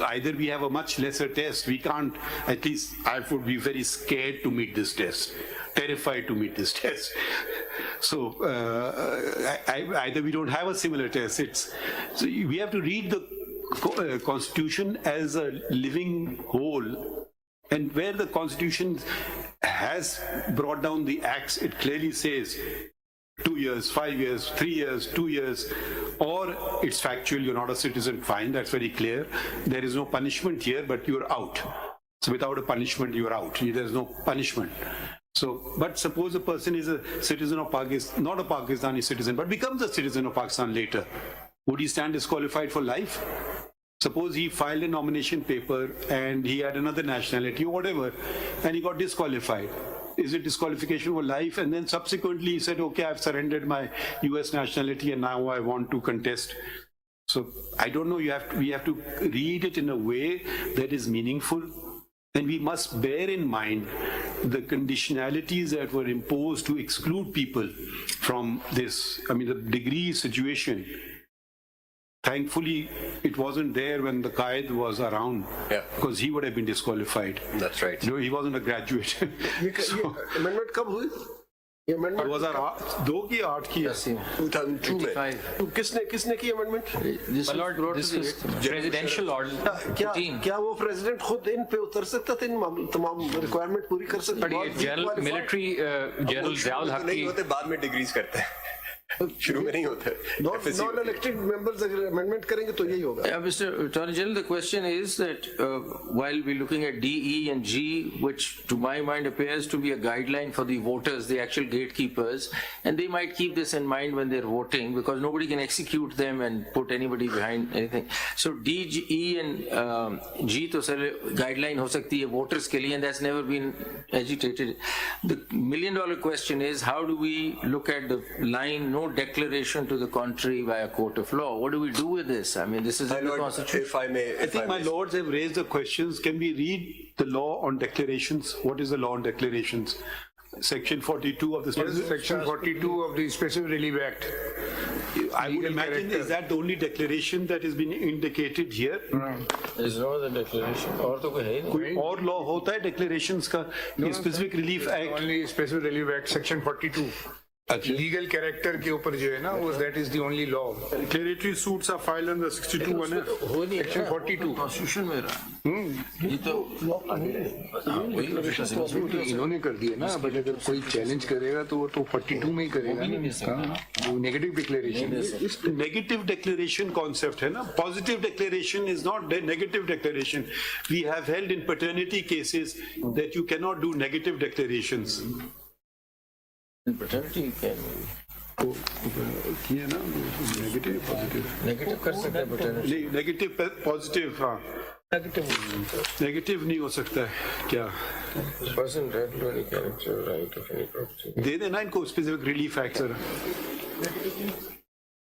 either we have a much lesser test, we can't, at least I would be very scared to meet this test, terrified to meet this test. So either we don't have a similar test, so we have to read the Constitution as a living whole, and where the Constitution has brought down the acts, it clearly says 2 years, 5 years, 3 years, 2 years, or it's factual, you're not a citizen, fine, that's very clear. There is no punishment here, but you're out. So without a punishment, you're out. There's no punishment. So, but suppose a person is a citizen of Pakistan, not a Pakistani citizen, but becomes a citizen of Pakistan later. Would he stand disqualified for life? Suppose he filed a nomination paper and he had another nationality or whatever, and he got disqualified. Is it disqualification for life? And then subsequently he said, okay, I've surrendered my US nationality and now I want to contest. So I don't know, we have to read it in a way that is meaningful. And we must bear in mind the conditionalities that were imposed to exclude people from this, the degree situation. Thankfully, it wasn't there when the Qaid was around, because he would have been disqualified. That's right. No, he wasn't a graduate. ये amendment कब हुई? ये amendment 2002 की 8 की है। 2002 में 85. किसने की amendment? This My was lord, brought this to the was eighth. presidential order. क्या वो प्रेसिडेंट खुद इन पे उतर सकता था, इन तमाम रिक्वायरमेंट पूरी कर सकता But ये general military general ज़ियाउल हक नहीं की होते, बाद में डिग्रीज करते हैं, शुरू में नहीं होते। FSC नॉन इलेक्टेड मेंबर्स अगर अमेंडमेंट करेंगे तो यही होगा। Yeah, Mr. Attorney General, the question is that while we're looking at D, E, and G, which to my mind appears to be a guideline for the voters, the actual gatekeepers, and they might keep this in mind when they're voting because nobody can execute them and put anybody behind anything. So D, E, and G to sir guideline ho sakti hai voters ke liye, and that's never been agitated. The $1 million question is how do we look at the line no declaration to the contrary by a court of law? What do we do with this? I mean, this is My in the lord, Constitution. if I may, I think my lords have raised the questions. Can we read the law on declarations? What is the law on declarations? Section 42 of the Section 42 of the Specific Relief Act. I would Legal imagine, character. is that the only declaration that has been indicated here? There is no other declaration. और तो कोई है ही नहीं. कोई और law होता है declarations का? ये Specific Relief Act. Only Specific Relief Act, Section 42. Legal character के ऊपर जो है ना, वो that is the only law. Declaratory suits are filed under 62(1). हो नहीं Section 42. Constitution में रहा. ये तो इन्होंने कर दिया ना, बट अगर कोई चैलेंज करेगा तो वो तो 42 में ही करेगा ना, negative declaration. Negative declaration concept है ना? Positive declaration is not negative declaration. We have held in paternity cases that you cannot do negative declarations. paternity can किया ना negative positive. negative कर सकते हैं paternity. नहीं negative positive हाँ. Negative नहीं हो सकता है क्या? Person right to any character right of any property. दे देना इनको specific relief act सर.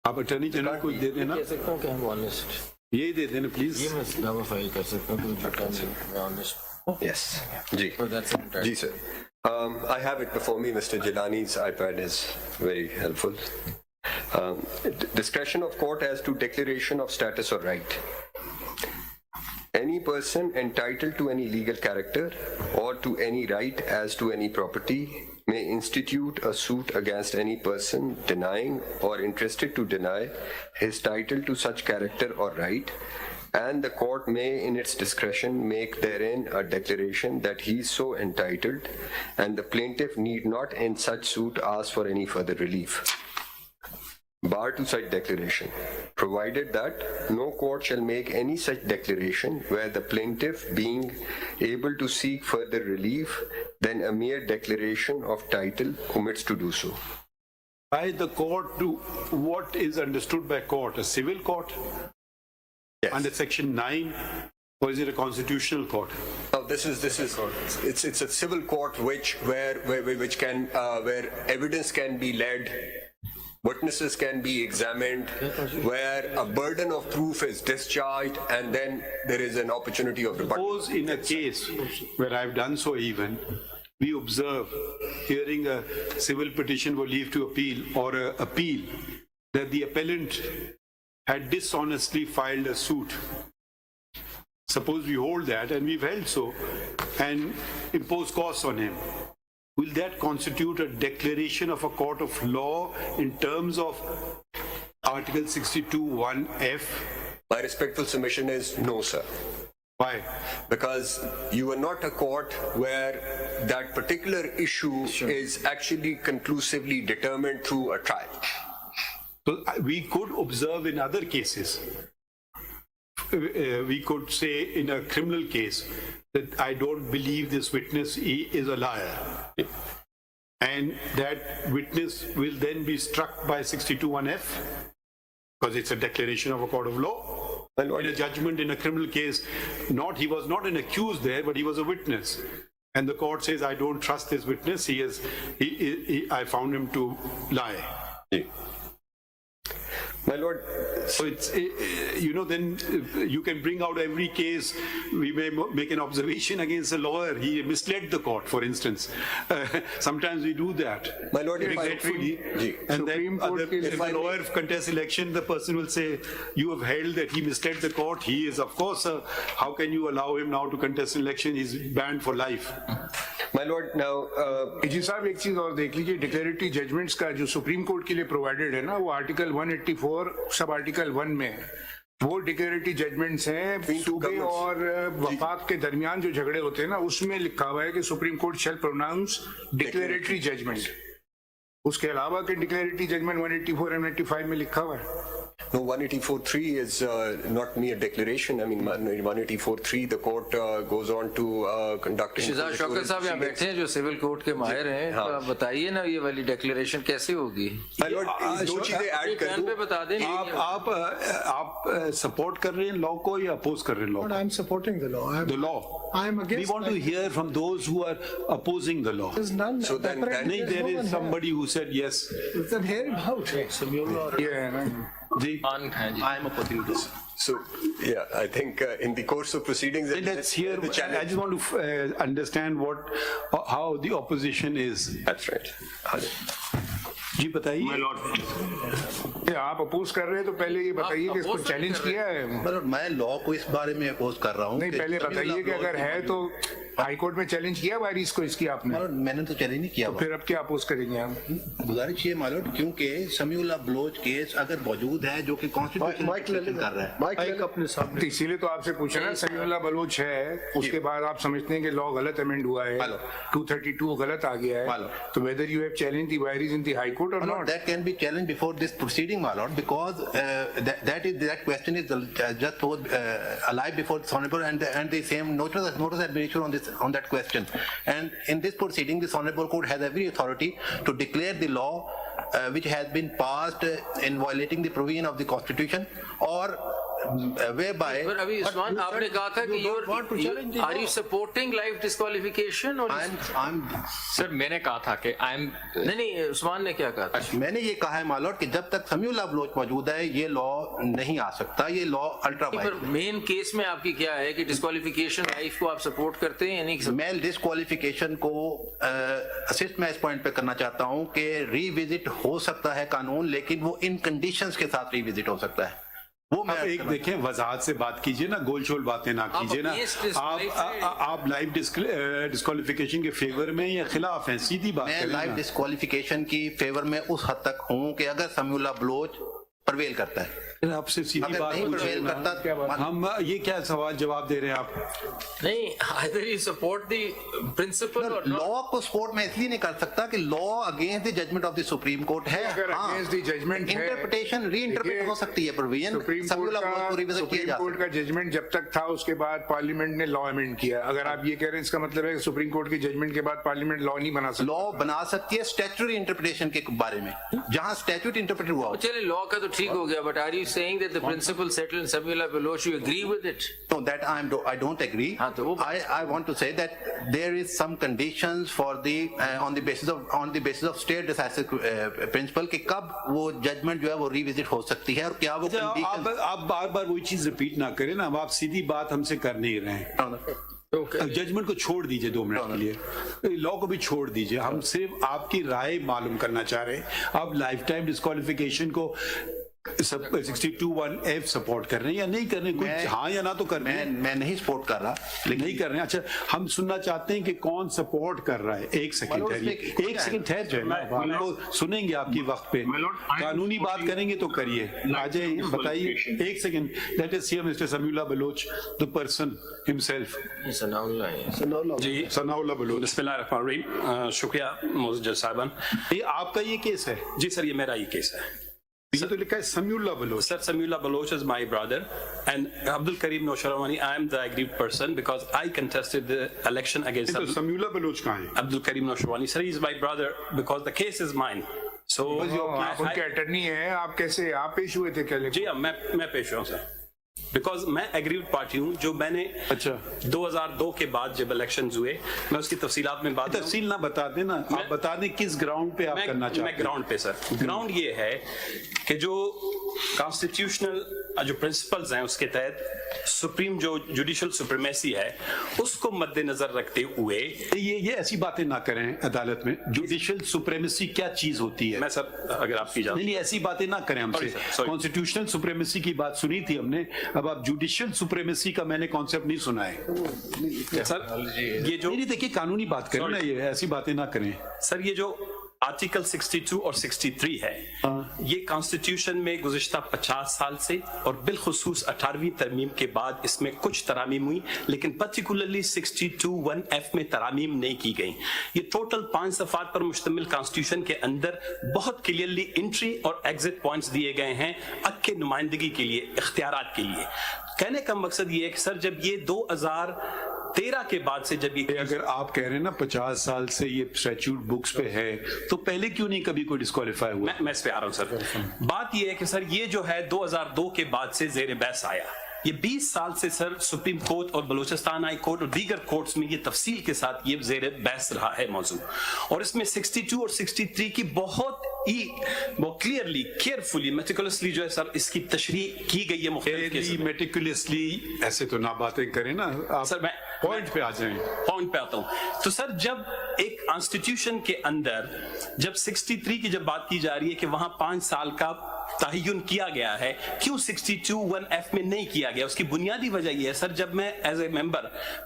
आप अटर्नी जनरल को दे देना. कह सकता हूँ कि हम honest. यही दे देना प्लीज. ये मैं दावा फाइल कर सकता हूँ कि मैं honest. Yes, Ji. So that's it. Ji, sir. I have it before me. Mr. Jilani's iPad is very helpful. Discretion of court as to declaration of status or right. Any person entitled to any legal character or to any right as to any property may institute a suit against any person denying or interested to deny his title to such character or right, and the court may in its discretion make therein a declaration that he is so entitled, and the plaintiff need not in such suit ask for any further relief. Bar to such declaration, provided that no court shall make any such declaration where the plaintiff, being able to seek further relief than a mere declaration of title, omits to do so. By the court, to what is understood by court? A civil court? Yes. Under section 9, or is it a constitutional court? Now this is it's a civil court where evidence can be led, witnesses can be examined, where a burden of proof is discharged, and then there is an opportunity of rebuttal. Suppose in a case where I've done so even, we observe hearing a civil petition for leave to appeal or an appeal that the appellant had dishonestly filed a suit. Suppose we hold that, and we've held so, and impose costs on him. Will that constitute a declaration of a court of law in terms of Article 62(1)(f)? My respectful submission is no, sir. Why? Because you are not a court where that particular issue is actually conclusively determined through a trial. So we could observe in other cases. We could say in a criminal case that I don't believe this witness is a liar. And that witness will then be struck by 62(1)(f) because it's a declaration of a court of law. In a judgment in a criminal case, he was not an accused there, but he was a witness. And the court says, I don't trust this witness, I found him to lie. Yeah. My lord, So it's, then you can bring out every case. We may make an observation against a lawyer. He misled the court, for instance. Sometimes we do that. My lord, if I- Regretfully. Ji. And then if if I a lawyer contests election, the person will say, you have held that he misled the court. He is, of course, how can you allow him now to contest election? He's banned for life. My lord, now, जी साहब एक चीज और देख लीजिए, declaratory judgements का जो supreme court के लिए प्रोवाइडेड है ना, वो आर्टिकल 184 सब आर्टिकल 1 में है। वो डिक्लेरेटरी जजमेंट्स हैं सूबे और वफाक के दरमियान जो झगड़े होते हैं ना, उसमें लिखा हुआ है कि Supreme Court shall pronounce declaratory judgment. उसके अलावा के डिक्लेरेटरी जजमेंट 184 और 185 में लिखा हुआ है। no, 184.3 is not mere declaration. I mean, 184.3, the court goes on to conduct. शिजाज Shaukat साहब यहाँ बैठे हैं जो सिविल कोर्ट के माहिर हैं, तो आप बताइए ना ये वाली डिक्लेरेशन कैसे होगी? My lord, दो चीजें ऐड कर पे दूं। बता दें। आप सपोर्ट कर रहे हैं लॉ को या अपोज कर रहे हैं law? I'm supporting the law. The law. I'm against. We want to hear from those who are opposing the law. There's none. So then- apparently नहीं, there's there no is one somebody who said yes. here. Then hear him out. ये है ना, जी, I am opposing this. So, yeah, I think in the course of proceedings, let's hear. the I challenge. just want to understand how the opposition is. That's right. जी बताइए। ये आप oppose कर रहे हैं तो पहले ये बताइए कि इसको oppose चैलेंज कर रहे किया है? मतलब मैं लॉ को इस बारे में अपोज कर रहा हूँ। नहीं, पहले बताइए कि अगर है तो हाई कोर्ट में चैलेंज किया वायरिस को इसकी आपने? मैंने तो चैलेंज नहीं किया। फिर अब क्या अपोज करेंगे हम? गुजारिश ये मालूम, क्योंकि समीउल्लाह बलोच केस अगर मौजूद है जो कि कॉन्स्टिट्यूशन माइक ले लें, कर रहा है। माइक ले अपने सामने। तो इसीलिए तो आपसे पूछा ना, समीउल्लाह बलोच है, उसके बाद आप समझते हैं कि लॉ गलत अमेंड हुआ है, हेलो। 232 गलत आ गया हेलो। है, तो whether you have challenge the virus in the high court और not? That can be challenged before this proceeding, my lord, because that question is just posed alive before the honorable, and the same notice has been issued on that question. And in this proceeding, this honorable court has every authority to declare the law which has been passed in violating the provision of the constitution or whereby. पर अभी उस्मान आपने कहा था कि are you supporting life disqualification or? I'm sir मैंने कहा था कि आई एम नहीं, उस्मान ने क्या कहा था? मैंने ये कहा है मालूम कि जब तक समीउल्लाह बलोच मौजूद है ये लॉ नहीं आ सकता, ये लॉ अल्ट्रा पर वाइड। मेन केस में आपकी क्या है कि डिस्क्वालिफिकेशन लाइफ को आप सपोर्ट करते हैं या नहीं? मैं डिस्क्वालिफिकेशन को असिस्ट मैं इस पॉइंट पे करना चाहता हूं कि रीविजिट हो सकता है कानून, लेकिन वो इन कंडीशंस के साथ रीविजिट हो सकता है। वो मैं आप एक देखें, वजाहत से बात कीजिए ना, गोलछोल बातें ना कीजिए ना। आप लाइव डिस्क्वालिफिकेशन के फेवर में या खिलाफ हैं? सीधी बात मैं करें लाइव ना। डिस्क्वालिफिकेशन की फेवर में उस हद तक हूं कि अगर समीउल्लाह बलोच प्रवेल करता है। आपसे सीधी अगर बात नहीं पूछ रहे प्रवेल हैं करता ना। हम ये क्या सवाल जवाब दे रहे हैं आप? नहीं, either you support the principle or not. Law को सपोर्ट मैं इसलिए नहीं कर सकता कि law against the judgment of the Supreme Court है। अगर against the judgment है, इंटरप्रिटेशन रीइंटरप्रेट हो सकती है प्रोविजन। सुप्रीम कोर्ट का जजमेंट जब तक था उसके बाद पार्लियामेंट ने लॉ अमेंड किया। अगर आप ये कह रहे हैं इसका मतलब है कि सुप्रीम कोर्ट के जजमेंट के बाद पार्लियामेंट लॉ नहीं बना सकती। लॉ बना सकती है स्टैट्यूटरी इंटरप्रिटेशन के बारे में, जहां स्टैट्यूट इंटरप्रेट हुआ हो। चलिए लॉ का तो ठीक हो गया, but are you saying that the principle settled in Samiullah Baloch, you agree with it? No, that I don't agree. हाँ, तो वो I want to say that there is some conditions for the on the basis of state decisive principle कि कब वो judgement जो है वो revisit हो सकती है और क्या वो conditions। आप बार बार वही चीज रिपीट ना करें ना, अब आप सीधी बात हमसे कर नहीं रहे हैं। जजमेंट को छोड़ दीजिए 2 मिनट के लिए, लॉ को भी छोड़ दीजिए। हम सिर्फ आपकी राय मालूम करना चाह रहे हैं। आप लाइफ टाइम डिस्क्वालिफिकेशन को 62(1)(f सपोर्ट कर रहे हैं या नहीं कर रहे हैं? कुछ हाँ या ना तो कर रहे हैं। मैं नहीं सपोर्ट कर रहा, लेकिन नहीं कर रहे हैं। अच्छा, हम सुनना चाहते हैं कि कौन सपोर्ट कर रहा है। एक सेकंड ठहरिए, एक सेकंड ठहर जाए ना, आपको सुनेंगे आपकी वक्त पे। कानूनी बात करेंगे तो करिए, आ जाइए, बताइए। एक second, let us hear mister Samiullah Baloch, the person himself. जी सनाउल्लाह बलोच। बिस्मिल्लाहिर्रहमानिर्रहीम। शुक्रिया मोअज़्ज़ज़ साहिबान। ये आपका ये केस है? जी सर, ये मेरा ही केस है। ये तो लिखा है Samiullah Baloch. Sir, Samiullah Baloch is my brother, and Abdul Karim Nosharawani, I am the aggrieved person because I contested the election against तो समीउल्लाह बलोच कहाँ है? Abdul Karim Nosharawani. Sir, he is my brother because the case is mine. So, आप उनके attorney हैं, आप कैसे आप पेश हुए थे? क्या जी हाँ, मैं पेश हुआ सर, बिकॉज मैं एग्रीव्ड पार्टी हूँ। जो मैंने अच्छा 2002 के बाद जब इलेक्शन हुए, मैं उसकी तफसीलात में बात तफसील ना बता देना, आप बता दें किस ग्राउंड पे आप करना चाहते हैं। मैं ग्राउंड पे सर, ग्राउंड ये है कि जो कॉन्स्टिट्यूशनल जो प्रिंसिपल्स हैं उसके तहत सुप्रीम जो जुडिशल सुप्रीमेसी है उसको मद्देनजर रखते हुए ये ऐसी बातें ना करें अदालत में। जुडिशियल सुप्रीमेसी क्या चीज होती है? मैं सर अगर आपकी इजाजत नहीं ऐसी बातें ना करें हमसे। sorry. कॉन्स्टिट्यूशनल सुप्रीमेसी की बात सुनी थी हमने, अब आप जुडिशियल सुप्रीमेसी का मैंने कॉन्सेप्ट नहीं सुना है। सर ये जो नहीं देखिए कानूनी बात करें ना, ये ऐसी बातें ना करें। सर ये जो आर्टिकल 62 और 63 है ये कॉन्स्टिट्यूशन में गुज़िश्ता 50 साल से और बिलखुसूस 18वीं तरमीम के बाद इसमें कुछ तरामीम हुई, लेकिन पर्टिकुलरली 62(1)(f) में तरामीम नहीं की गई। ये टोटल 5 सफ़ात पर मुश्तमिल कॉन्स्टिट्यूशन के अंदर बहुत क्लियरली एंट्री और एग्जिट पॉइंट्स दिए गए हैं हक के नुमाइंदगी के लिए, इख्तियारात के लिए। कहने का मकसद ये है कि सर जब ये 2013 के बाद से जब ये अगर आप कह रहे हैं ना 50 साल से ये स्टैट्यूट बुक्स पे है तो पहले क्यों नहीं कभी कोई डिस्क्वालीफाई हुआ? मैं इस पे आ रहा हूं सर। बात ये है कि सर ये जो है 2002 के बाद से ज़ेर बहस आया। ये 20 साल से सर सुप्रीम कोर्ट और बलूचिस्तान हाई कोर्ट और दीगर कोर्ट्स में ये तफसील के साथ ये ज़ेर बहस रहा है मौजू, और इसमें 62 और 63 की बहुत क्लियरली केयरफुली मेटिकुलसली जो है सर इसकी तशरीह की गई है मुख्तलिफ केसेस में। मेटिकुलसली ऐसे तो ना बातें करें ना आप, सर मैं पॉइंट पे आ जाएं। पॉइंट पे आता हूं। तो सर जब एक कॉन्स्टिट्यूशन के अंदर जब 63 की जब बात की जा रही है कि वहां 5 साल का तयन किया गया है, क्यों 62(1)(f) में नहीं किया गया? उसकी बुनियादी वजह यह है सर, जब मैं एज ए मेंबर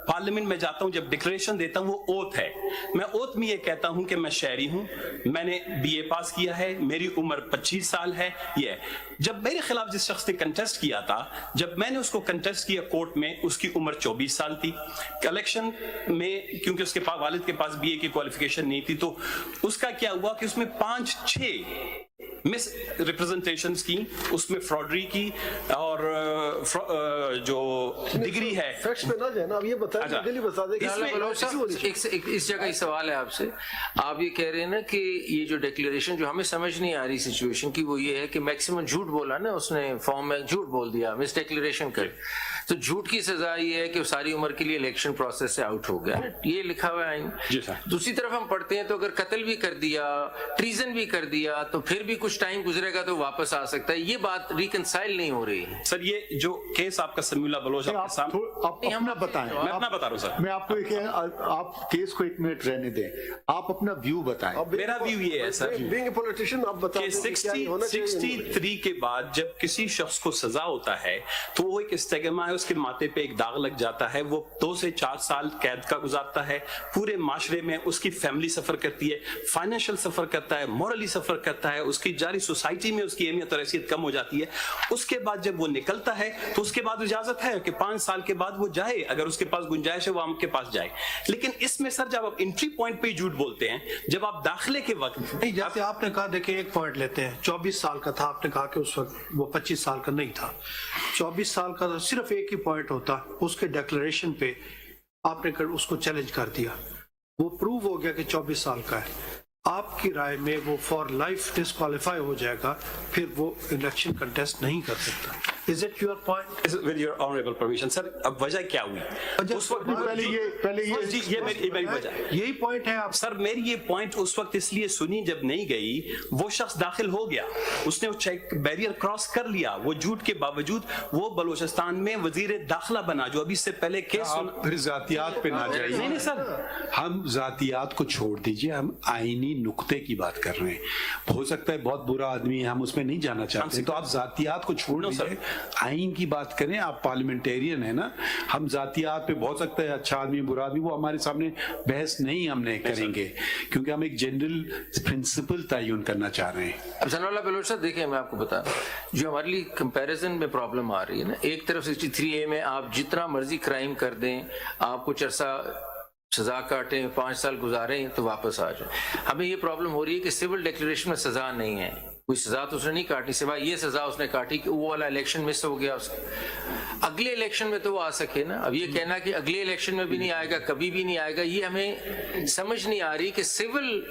पार्लियामेंट में जाता हूं, जब डिक्लेरेशन देता हूं, वो ओथ है। मैं ओथ में ये कहता हूं कि मैं शहरी हूं, मैंने BA पास किया है, मेरी उम्र 25 साल है। ये जब मेरे खिलाफ जिस शख्स ने कंटेस्ट किया था, जब मैंने उसको कंटेस्ट किया कोर्ट में, उसकी उम्र 24 साल थी। कलेक्शन में क्योंकि उसके पास वालिद के पास BA की क्वालिफिकेशन नहीं थी, तो उसका क्या हुआ कि उसमें 5-6 मिस रिप्रेजेंटेशंस की, उसमें फ्रॉडरी की, और जो डिग्री है फैक्ट्स पे ना जाए ना, अब ये बताएं, जल्दी बता दें। इस जगह ही सवाल है आपसे। आप ये कह रहे हैं ना कि ये जो डिक्लेरेशन जो हमें समझ नहीं आ रही सिचुएशन की, वो ये है कि मैक्सिमम झूठ बोला ना उसने, फॉर्म में झूठ बोल दिया, मिस डिक्लेरेशन कर, तो झूठ की सजा ये है कि सारी उम्र के लिए इलेक्शन प्रोसेस से आउट हो गया। ये लिखा हुआ है आइन। दूसरी तरफ हम पढ़ते हैं तो अगर कत्ल भी कर दिया, ट्रीजन भी कर दिया, तो फिर भी कुछ टाइम गुजरेगा तो वापस आ सकता है। ये बात रिकंसाइल नहीं हो रही है। सर ये जो केस आपका समीउल्लाह बलोच आपके सामने, आप अपना बताएं। मैं अपना बता रहा हूं सर। मैं आपको एक, आप केस को 1 मिनट रहने दें, आप अपना व्यू बताएं। मेरा व्यू ये है सर, बीइंग ए पॉलिटिशियन आप बताएं 63 के बाद जब किसी शख्स को सजा होता है तो वो एक स्टिग्मा है, उसके माथे पे एक दाग लग जाता है, वो 2 से 4 साल कैद का गुजारता है, पूरे माशरे में उसकी फैमिली सफर करती है, फाइनेंशियल सफर करता है, मॉरली सफर करता है, उसकी जारी सोसाइटी में उसकी अहमियत और हैसियत कम हो जाती है। उसके बाद जब वो निकलता है तो उसके बाद इजाजत है कि 5 साल के बाद वो जाए, अगर उसके पास गुंजाइश है वो आपके पास जाए। लेकिन इसमें सर जब आप एंट्री पॉइंट पे झूठ बोलते हैं, जब आप दाखिले के वक्त नहीं, जैसे आपने कहा, देखिए एक पॉइंट लेते हैं, 24 साल का था, आपने कहा कि उस वक्त वो 25 साल का नहीं था। 24 साल का तो सिर्फ एक ही पॉइंट होता, उसके डिक्लेरेशन पे आपने उसको चैलेंज कर दिया, वो प्रूव हो गया कि 24 साल का है। आपकी राय में वो फॉर लाइफ डिस्क्वालीफाई हो जाएगा, फिर वो इलेक्शन कंटेस्ट नहीं कर सकता। Is it your point? With your honourable permission sir, अब वजह क्या हुई उस वक्त? पहले ये मेरी वजह, यही पॉइंट है आप सर। मेरी ये पॉइंट उस वक्त इसलिए सुनी जब नहीं गई, वो शख्स दाखिल हो गया, उसने चेक बैरियर क्रॉस कर लिया, वो झूठ के बावजूद वो बलूचिस्तान में वजीर दाखिला बना, जो अभी से पहले केस। फिर जातियात पे ना जाइए। नहीं सर, हम जातियात को छोड़ दीजिए, हम आईनी नुक्ते की बात कर रहे हैं। हो सकता है बहुत बुरा आदमी है, हम उसमें नहीं जाना चाहते, तो आप जातियात को छोड़ दीजिए, आइन की बात करें। आप पार्लियामेंटेरियन है ना, हम जातियात पे बहुत सकता है अच्छा आदमी बुरा आदमी, वो हमारे सामने बहस नहीं हमने करेंगे, क्योंकि हम एक जनरल प्रिंसिपल तयन करना चाह रहे हैं। अब सनाउल्लाह बलोच साहब देखिए, मैं आपको बता रहा हूं, जो हमारे लिए कंपैरिजन में प्रॉब्लम आ रही है ना, एक तरफ 63A में आप जितना मर्जी क्राइम कर दें, आप कुछ अरसा सजा काटें, 5 साल गुजारें तो वापस आ जाए। हमें ये प्रॉब्लम हो रही है कि सिविल डिक्लेरेशन में सजा नहीं है, कोई सजा तो उसने नहीं काटी, सिवाय ये सजा उसने काटी कि वो वाला इलेक्शन मिस हो गया उसका, अगले इलेक्शन में तो वो आ सके ना। अब ये कहना कि अगले इलेक्शन में भी नहीं आएगा, कभी भी नहीं आएगा, ये हमें समझ नहीं आ रही कि सिविल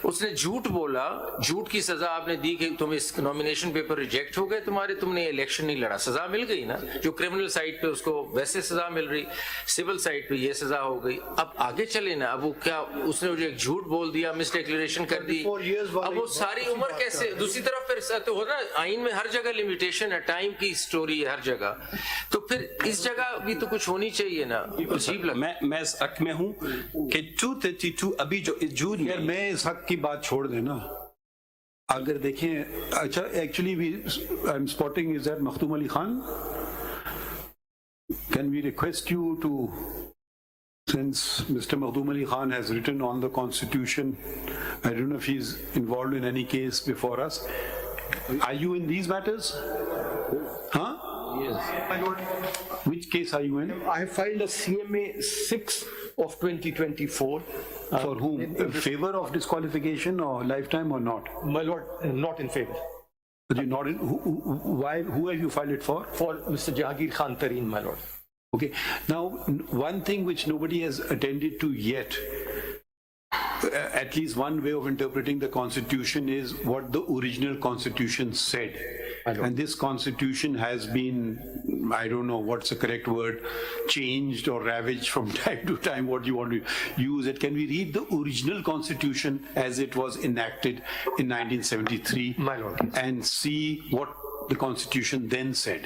उसने झूठ बोला, झूठ की सजा आपने दी कि तुम इस नॉमिनेशन पेपर रिजेक्ट हो गए तुम्हारे, तुमने इलेक्शन नहीं लड़ा, सजा मिल गई ना। जो क्रिमिनल साइड पे उसको वैसे सजा मिल रही, सिविल साइड पे ये सजा हो गई। अब आगे चले ना, अब वो क्या, उसने जो एक झूठ बोल दिया, मिस डिक्लेरेशन कर दी, अब वो सारी उम्र कैसे, दूसरी दूसरी तरफ फिर तो हो ना, आइन में हर जगह लिमिटेशन है, टाइम की स्टोरी है हर जगह, तो फिर इस जगह भी तो कुछ होनी चाहिए ना। अजीब लगता है। मैं इस हक में हूं कि 232 अभी जो जून यार मैं इस हक की बात छोड़ देना, अगर देखें, अच्छा actually I am spotting is that Makhdoom Ali Khan, can we request you to, since Mr. Makhdoom Ali Khan has written on the Constitution, I don't know if he's involved in any case before us. Are you in these matters? Huh? Yes. My lord, Which case are you in? I have filed a CMA 6 of 2024. For whom? In favor of disqualification or lifetime or not? My lord, not in favor. But you're not in, why, who have you filed it for? For Mr. Jahangir Khan Tareen, my lord. Okay. Now, one thing which nobody has attended to yet, at least one way of interpreting the Constitution is what the original Constitution said. And this Constitution has been, I don't know what's the correct word, changed or ravaged from time to time, what you want to use it. Can we read the original Constitution as it was enacted in 1973? My lord. And see what the Constitution then said?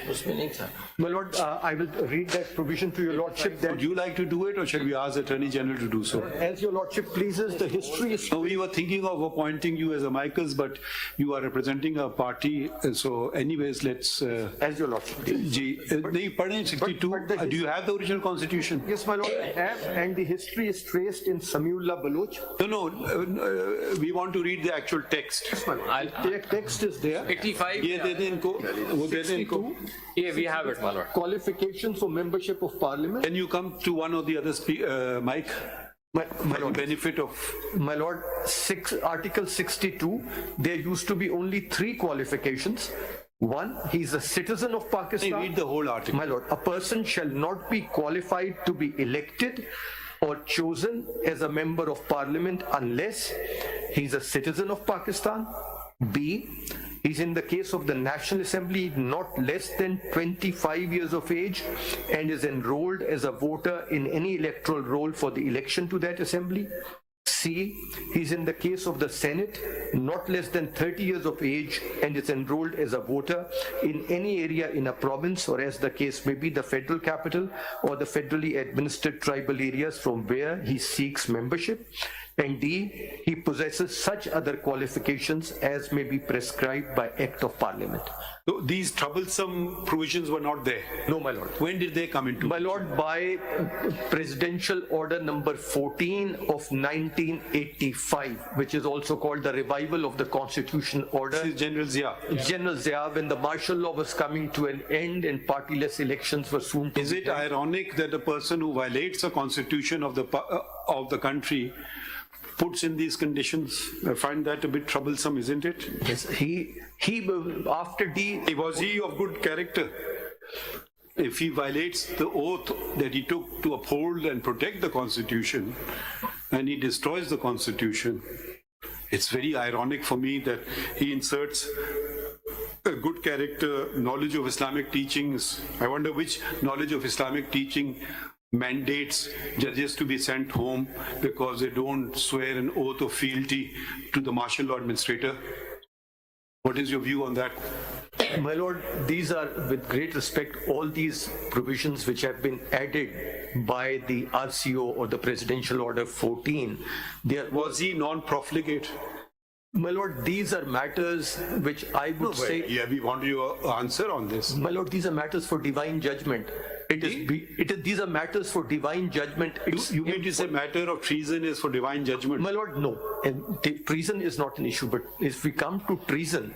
My lord, I will read that provision to your lordship. That Would you like to do it, or shall we ask the Attorney General to do so? as your lordship pleases, the history is... No, we were thinking of appointing you as amicus, but you are representing a party, so anyways, let's... As your lordship pleases. जी, नहीं पढ़ें 62. Do you have the original Constitution? Yes, my lord, I have, and the history is traced in Samiullah Baloch. No, we want to read the actual text. The text is there. 85 ये दे दें इनको, वो दे दें इनको. Yeah, we have it, my lord. Qualifications for membership of parliament. Can you come to one or the other mic? My For the lord, benefit of... my lord, Article 62, there used to be only 3 qualifications. One, he's a citizen of Pakistan. Read the whole article. My lord, a person shall not be qualified to be elected or chosen as a member of parliament unless he's a citizen of Pakistan. B, he's in the case of the National Assembly not less than 25 years of age and is enrolled as a voter in any electoral roll for the election to that assembly. C, he's in the case of the Senate not less than 30 years of age and is enrolled as a voter in any area in a province, or as the case may be, the federal capital or the federally administered tribal areas from where he seeks membership. And D, he possesses such other qualifications as may be prescribed by Act of Parliament. So these troublesome provisions were not there. No, my lord. When did they come into? My lord, by Presidential Order number 14 of 1985, which is also called the Revival of the Constitution Order. This is General Zia. General Zia, when the martial law was coming to an end and partyless elections were soon to Is be it held. ironic that a person who violates the constitution of the country puts in these conditions? I find that a bit troublesome, isn't it? Yes, he after D. Was he of good character? If he violates the oath that he took to uphold and protect the constitution, and he destroys the constitution, it's very ironic for me that he inserts a good character, knowledge of Islamic teachings. I wonder which knowledge of Islamic teaching mandates judges to be sent home because they don't swear an oath of fealty to the martial law administrator. What is your view on that? My lord, these are, with great respect, all these provisions which have been added by the RCO or the Presidential Order 14. Was he non-profligate? My lord, these are matters which I would say. Yeah, we want your answer on this. My lord, these are matters for divine judgment. These are matters for divine judgment. You mean to say matter of treason is for divine judgment? My lord, no. And treason is not an issue, but if we come to treason,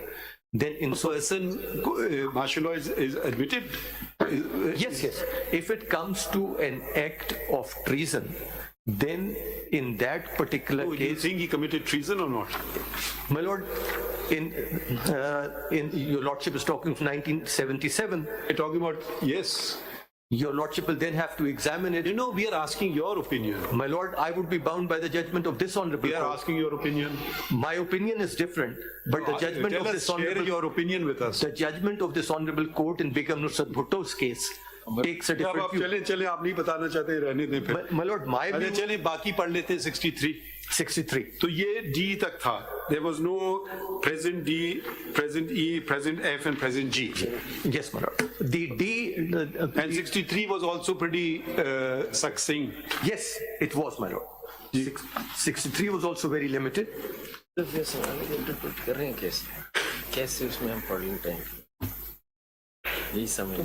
then in martial law is admitted? Yes. If it comes to an act of treason, then in that particular case... Do you think he committed treason or not? My lord, in your lordship is talking of 1977. You're talking about, yes. Your lordship will then have to examine it. You know, we are asking your opinion. My lord, I would be bound by the judgment of this honorable court. We are asking your opinion. My opinion is different, but the judgment of this honorable... Share your opinion with us. The judgment of this honorable court in Begum Nusrat Bhutto's case takes a अब different आप view. चले आप नहीं बताना चाहते रहने दें फिर My lord, my अरे view, चले बाकी पढ़ लेते हैं 63 63. तो ये D तक था there was no present D present E present F and present G Yes, my lord. The D, and 63 was also pretty succinct. yes, it was, my lord. 63 was also very limited. Interpret कर रहे हैं कैसे कैसे उसमें हम पढ़ लेते हैं यही समझ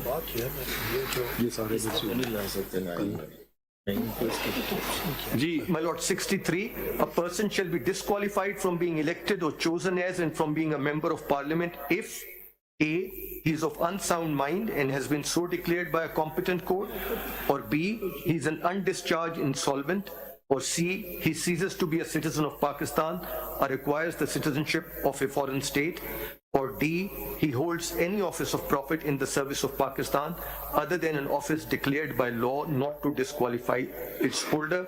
ये सारे नहीं ला सकते ना जी My lord, 63, a person shall be disqualified from being elected or chosen as and from being a member of parliament if A, he is of unsound mind and has been so declared by a competent court, or B, he is an undischarged insolvent, or C, he ceases to be a citizen of Pakistan or requires the citizenship of a foreign state, or D, he holds any office of profit in the service of Pakistan other than an office declared by law not to disqualify its holder,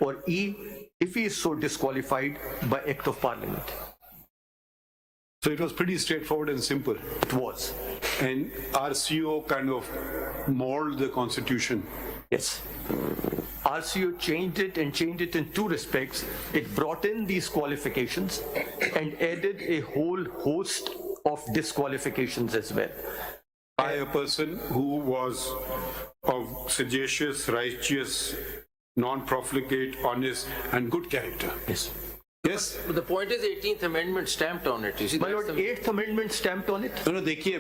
or E, if he is so disqualified by act of parliament. so it was pretty straightforward and simple It was. and RCO kind of molded the constitution. Yes. RCO changed it and changed it in two respects. It brought in these qualifications and added a whole host of disqualifications as well. By a person who was of sagacious, righteous, non-profligate, honest and good character. Yes. Yes? But the point is 18th Amendment stamped on it. You see, My that's lord, the- 8th Amendment stamped on it. No, देखिए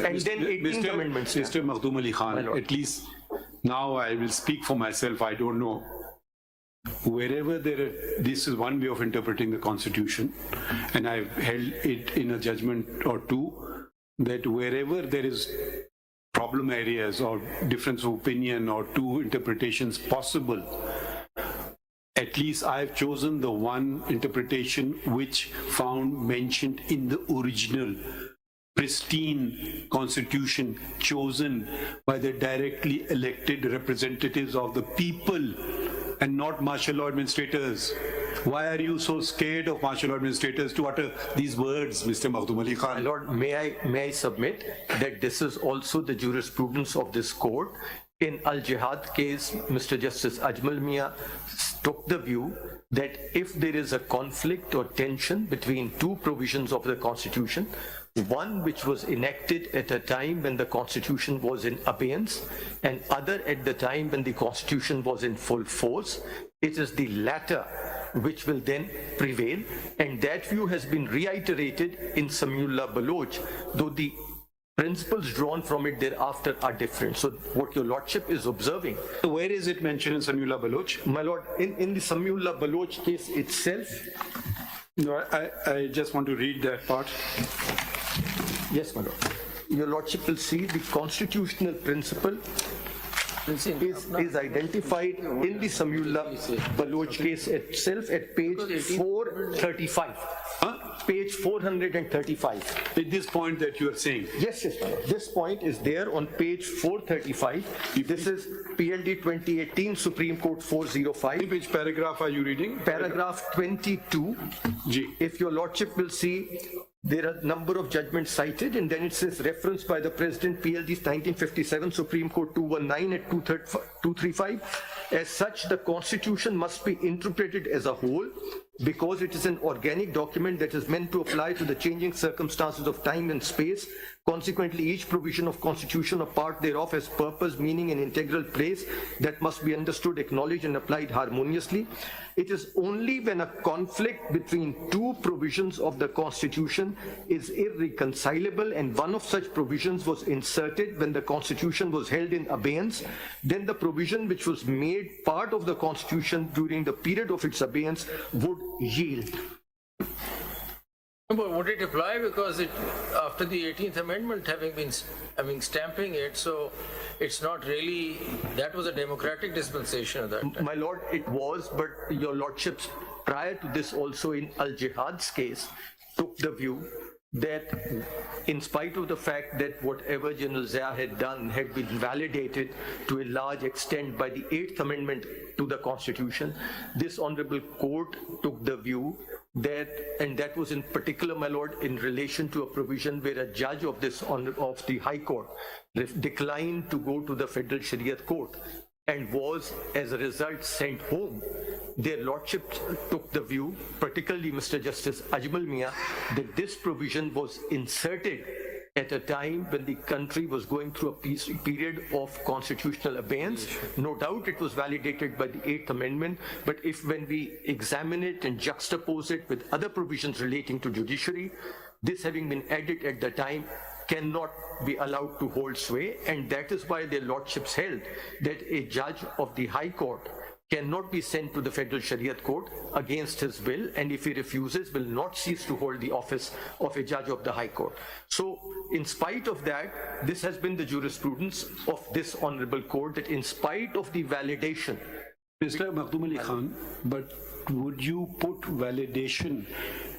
And then 18th Amendment stamped. Mr. Makhdoom Ali My Khan, lord. at least now I will speak for myself, I don't know. Wherever there are, this is one way of interpreting the Constitution, and I've held it in a judgment or two, that wherever there is problem areas or difference of opinion or two interpretations possible, at least I've chosen the one interpretation which found mentioned in the original pristine constitution chosen by the directly elected representatives of the people and not martial law administrators. Why are you so scared of martial law administrators to utter these words, Mr. Makhdoom Ali My Khan? lord, may I submit that this is also the jurisprudence of this court. In Al-Jihad case, Mr. Justice Ajmal Mia took the view that if there is a conflict or tension between two provisions of the Constitution, one which was enacted at a time when the Constitution was in abeyance and other at the time when the Constitution was in full force, it is the latter which will then prevail, and that view has been reiterated in Samiullah Baloch, though the principles drawn from it thereafter are different. So what your lordship is observing, Where is it mentioned in Samiullah Baloch? my lord, in the Samiullah Baloch case itself, No, I just want to read that part. yes, my lord, your lordship will see the constitutional principle is identified in the Samiullah Baloch case itself at page 435. Page 435. At this point that you are saying. Yes, my lord. This point is there on page 435. This is PLD 2018 Supreme Court 405. Which paragraph are you reading? Paragraph 22. G. If your lordship will see, there are a number of judgments cited, and then it says reference by the President, PLD's 1957 Supreme Court 219 at 235. As such, the Constitution must be interpreted as a whole because it is an organic document that is meant to apply to the changing circumstances of time and space. Consequently, each provision of Constitution or part thereof has purpose, meaning, and integral place that must be understood, acknowledged, and applied harmoniously. It is only when a conflict between two provisions of the Constitution is irreconcilable and one of such provisions was inserted when the Constitution was held in abeyance, then the provision which was made part of the Constitution during the period of its abeyance would yield. But would it apply because it, after the 18th Amendment having stamping it, so it's not really, that was a democratic dispensation of that time. My lord, it was, but your lordships prior to this also in Al-Jihad's case took the view that in spite of the fact that whatever General Zia had done had been validated to a large extent by the 8th Amendment to the Constitution, this honorable court took the view and that was in particular, my lord, in relation to a provision where a judge of the High Court declined to go to the Federal Shariat Court and was, as a result, sent home. Their lordships took the view, particularly Mr. Justice Ajmal Mian, that this provision was inserted at a time when the country was going through a period of constitutional abeyance. No doubt it was validated by the 8th Amendment, but when we examine it and juxtapose it with other provisions relating to judiciary, this having been added at the time cannot be allowed to hold sway, and that is why their lordships held that a judge of the High Court cannot be sent to the Federal Shariat Court against his will, and if he refuses, will not cease to hold the office of a judge of the High Court. So, in spite of that, this has been the jurisprudence of this Honorable Court, that in spite of the validation. Mr. Makhdoom Ali Khan, but would you put validation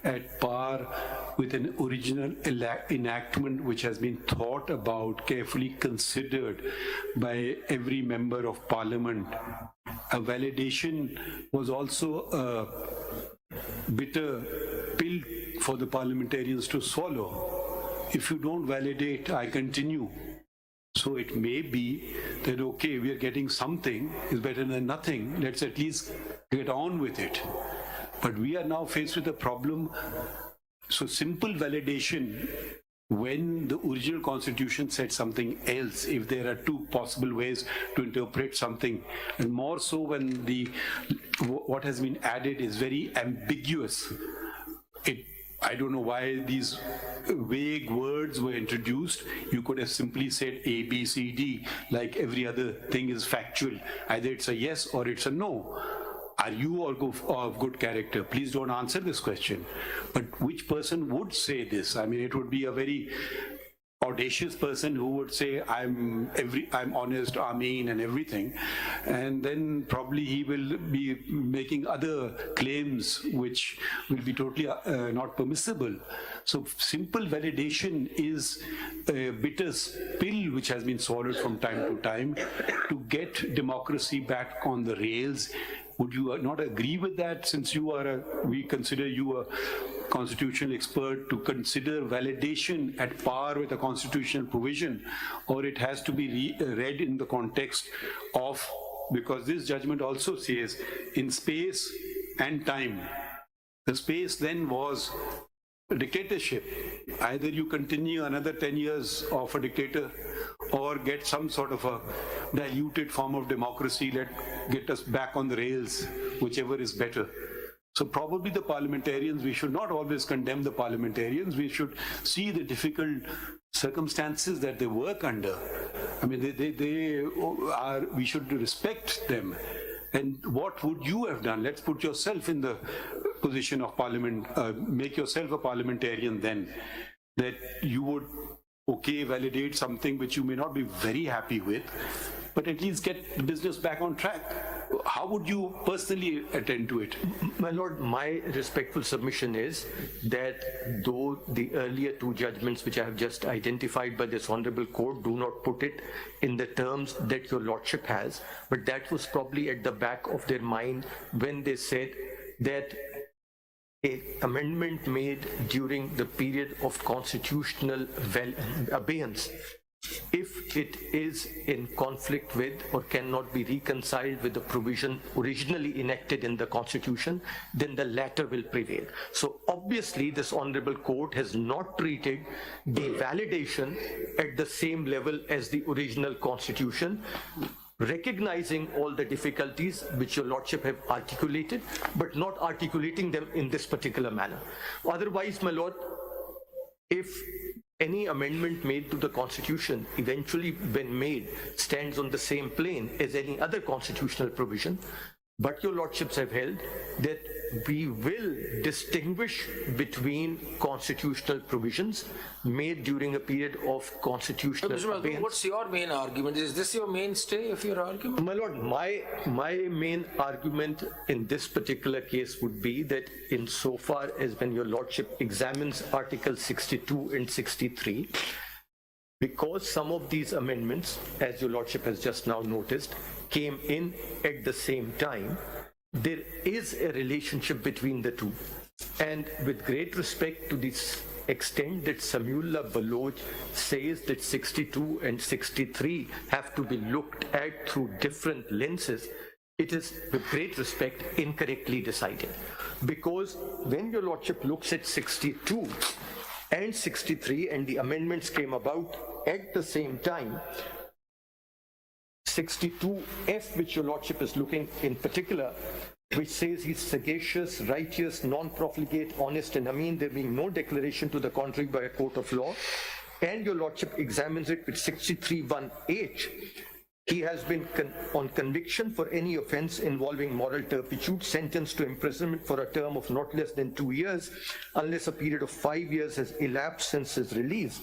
at par with an original enactment which has been thought about, carefully considered by every member of parliament? A validation was also a bitter pill for the parliamentarians to swallow. If you don't validate, I continue. So it may be that, okay, we are getting something, is better than nothing. Let's at least get on with it. But we are now faced with a problem. So simple validation, when the original constitution said something else, if there are two possible ways to interpret something, and more so when what has been added is very ambiguous. I don't know why these vague words were introduced. You could have simply said A, B, C, D, like every other thing is factual. Either it's a yes or it's a no. Are you of good character? Please don't answer this question. But which person would say this? I mean, it would be a very audacious person who would say, I'm honest, Ameen, and everything. And then probably he will be making other claims which will be totally not permissible. So simple validation is a bitter pill which has been swallowed from time to time to get democracy back on the rails. Would you not agree with that, since we consider you a constitutional expert, to consider validation at par with a constitutional provision, or it has to be read in the context of, because this judgment also says in space and time. The space then was a dictatorship. Either you continue another 10 years of a dictator or get some sort of a diluted form of democracy, get us back on the rails, whichever is better. So probably the parliamentarians, we should not always condemn the parliamentarians. We should see the difficult circumstances that they work under. I mean, we should respect them. And what would you have done? Let's put yourself in the position of parliament, make yourself a parliamentarian then, that you would, okay, validate something which you may not be very happy with, but at least get the business back on track. How would you personally attend to it? My lord, my respectful submission is that though the earlier two judgments which I have just identified by this Honorable Court do not put it in the terms that your lordship has, but that was probably at the back of their mind when they said that an amendment made during the period of constitutional abeyance, if it is in conflict with or cannot be reconciled with the provision originally enacted in the Constitution, then the latter will prevail. So obviously this Honorable Court has not treated the validation at the same level as the original Constitution, recognizing all the difficulties which your lordship have articulated, but not articulating them in this particular manner. Otherwise, my lord, if any amendment made to the Constitution, eventually when made, stands on the same plane as any other constitutional provision, but your lordships have held that we will distinguish between constitutional provisions made during a period of constitutional abeyance. What's your main argument? Is this your mainstay of your argument? My lord, my main argument in this particular case would be that insofar as when your lordship examines Article 62 and 63, because some of these amendments, as your lordship has just now noticed, came in at the same time, there is a relationship between the two. And with great respect to this extent that Samiullah Baloch says that 62 and 63 have to be looked at through different lenses, it is, with great respect, incorrectly decided. Because when your Lordship looks at 62 and 63, and the amendments came about at the same time, 62F, which your Lordship is looking in particular, which says he's sagacious, righteous, non-profligate, honest, and Amin, there being no declaration to the contrary by a court of law, and your Lordship examines it with 63(1)H, he has been on conviction for any offence involving moral turpitude, sentenced to imprisonment for a term of not less than 2 years, unless a period of 5 years has elapsed since his release.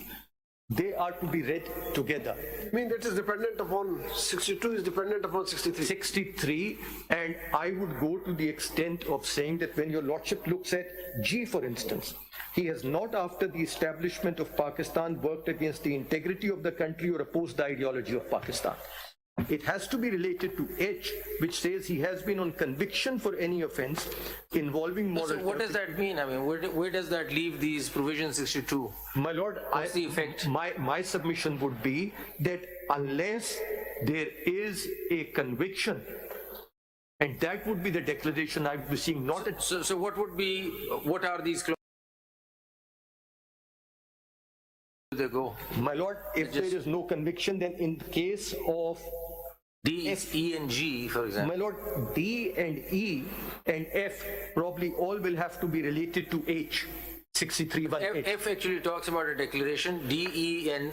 They are to be read together. I mean, that is dependent upon 62 is dependent upon 63. 63, and I would go to the extent of saying that when your Lordship looks at G, for instance, he has not, after the establishment of Pakistan, worked against the integrity of the country or opposed the ideology of Pakistan. It has to be related to H, which says he has been on conviction for any offence involving moral. So what does that mean? I mean, where does that leave these provisions 62? My Lord, What's the effect? My submission would be that unless there is a conviction, and that would be the declaration I would be seeing, not at... So what are these clauses? They go? My Lord, if there is no conviction, then in the case of D, E, and G, for example. My Lord, D and E and F probably all will have to be related to H, 63(1)H. F actually talks about a declaration. D, E, and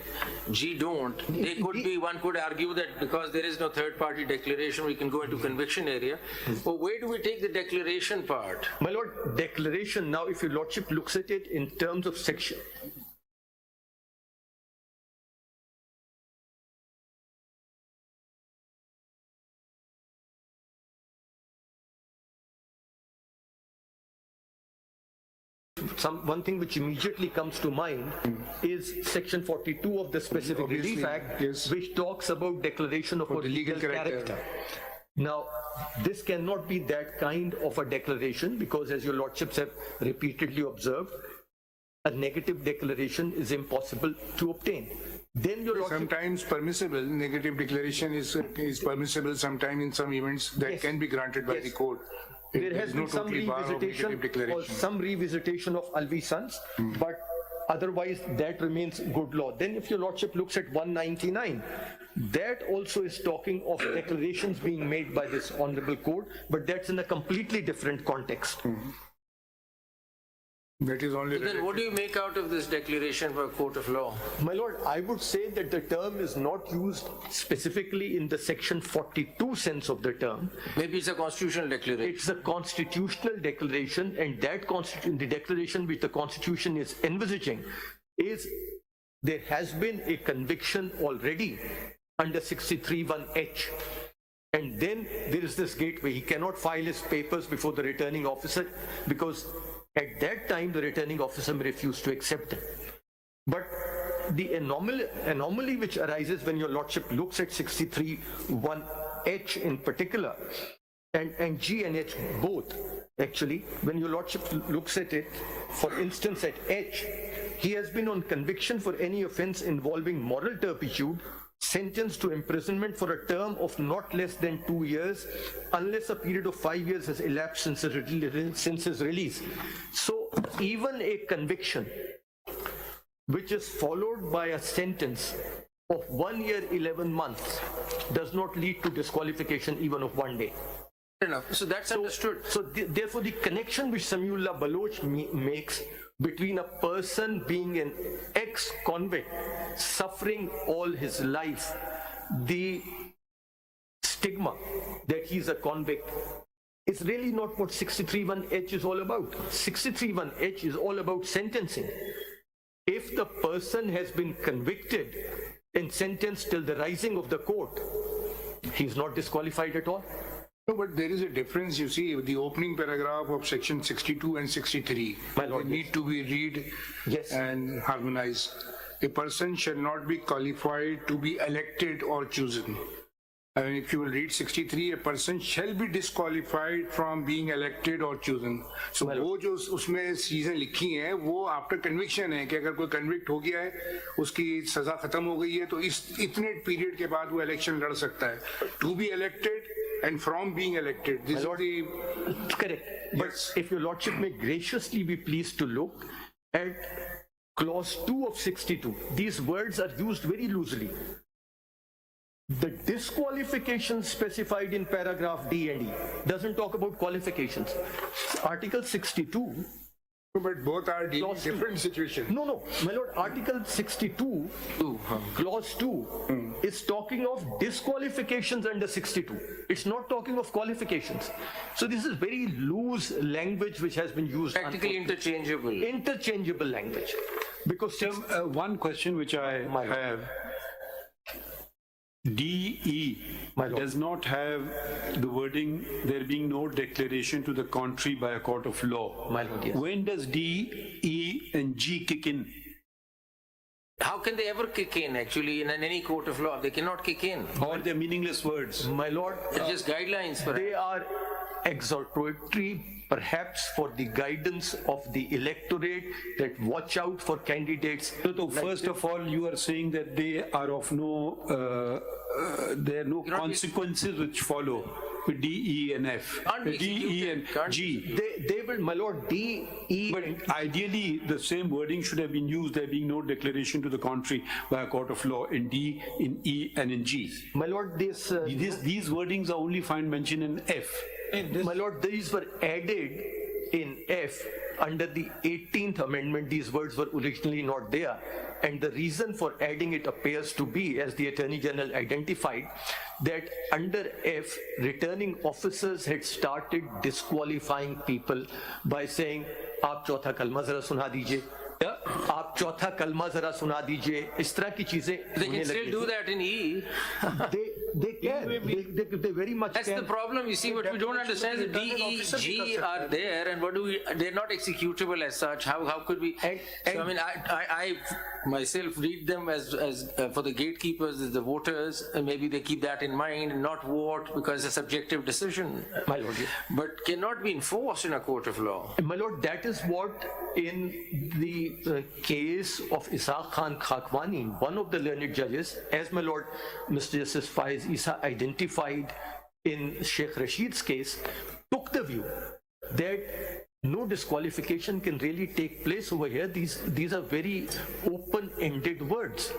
G don't. They could be, one could argue that because there is no third-party declaration, we can go into conviction area. But where do we take the declaration part? My Lord, declaration, now if your Lordship looks at it in terms of section, one thing which immediately comes to mind is section 42 of the Specific Relief Act, yes, which talks about declaration of a legal character. Now, this cannot be that kind of a declaration because, as your Lordships have repeatedly observed, a negative declaration is impossible to obtain. Then your Lordship, sometimes permissible, negative declaration is permissible sometimes in some events that Yes. can be granted by Yes. the court. there has been some revisitation or some revisitation of Alvi Sons, but otherwise that remains good law. Then if your Lordship looks at 199, that also is talking of declarations being made by this honorable court, but that's in a completely different context. That is only Then what do you make out of this declaration for a court of law? My Lord, I would say that the term is not used specifically in the section 42 sense of the term. Maybe it's a constitutional declaration. It's a constitutional declaration, and that the declaration which the Constitution is envisaging is there has been a conviction already under 63(1)H. And then there is this gateway. He cannot file his papers before the returning officer because at that time the returning officer may refuse to accept them. But the anomaly which arises when your Lordship looks at 63(1)H in particular, and G and H both, actually, when your Lordship looks at it, for instance at H, he has been on conviction for any offence involving moral turpitude, sentenced to imprisonment for a term of not less than 2 years, unless a period of 5 years has elapsed since his release. So even a conviction which is followed by a sentence of 1 year, 11 months does not lead to disqualification even of 1 day. Fair enough. So that's understood. So therefore the connection which Samiullah Baloch makes between a person being an ex-convict suffering all his life the stigma that he's a convict is really not what 63(1)H is all about. 63(1)H is all about sentencing. If the person has been convicted and sentenced till the rising of the court, he's not disqualified at all. No, but there is a difference, you see, the opening paragraph of section 62 and 63. My Lord, they need to be read Yes. and harmonized. A person shall not be qualified to be elected or chosen. I mean, if you will read 63, a person shall be disqualified from being elected or chosen. So वो जो उसमें चीजें लिखी हैं वो after conviction है कि अगर कोई कन्विक्ट हो गया है उसकी सजा खत्म हो गई है तो इस इतने पीरियड के बाद वो इलेक्शन लड़ सकता है to be elected and from being elected. This is the correct. But if your lordship may graciously be pleased to look at clause 2 of 62, these words are used very loosely. The disqualifications specified in paragraph D and E doesn't talk about qualifications. Article 62. But both are dealing different situations. No, my lord, Article 62, clause 2, is talking of disqualifications under 62. It's not talking of qualifications. So this is very loose language which has been used. Practically interchangeable. Interchangeable language. Because one question which I have. DE does not have the wording there being no declaration to the contrary by a court of law. My lord, yes. When does D, E and G kick in? How can they ever kick in actually in any court of law? They cannot kick in. Or they're meaningless words? My lord, It's just guidelines for they are exhortatory perhaps for the guidance of the electorate that watch out for candidates. So first of all, you are saying that they are of no, there are no consequences which follow with D, E and F. D, E and G. They will, my lord, D, E. But ideally, the same wording should have been used, there being no declaration to the contrary by a court of law in D, in E and in G. My lord, These wordings are only found mentioned in F. My lord, these were added in F under the 18th amendment. These words were originally not there. And the reason for adding it appears to be, as the Attorney General identified, that under F, returning officers had started disqualifying people by saying, "Aap chautha kalma zara suna dijiye." आप चौथा कलमा जरा सुना दीजिए इस तरह की चीजें They can still do that in E. they can they very much That's can. the problem. You see, what we don't understand is D, E, G are there, and they're not executable as such. How could we? So I mean, I myself read them as for the gatekeepers, as the voters, and maybe they keep that in mind and not vote because it's a subjective decision. My lord, yes. But cannot be enforced in a court of law. My lord, that is what in the case of Ishaq Khan Khakwani, one of the learned judges, as my lord Mr. Justice Faiz Isa identified in Sheikh Rashid's case, took the view that no disqualification can really take place over here. These are very open-ended words.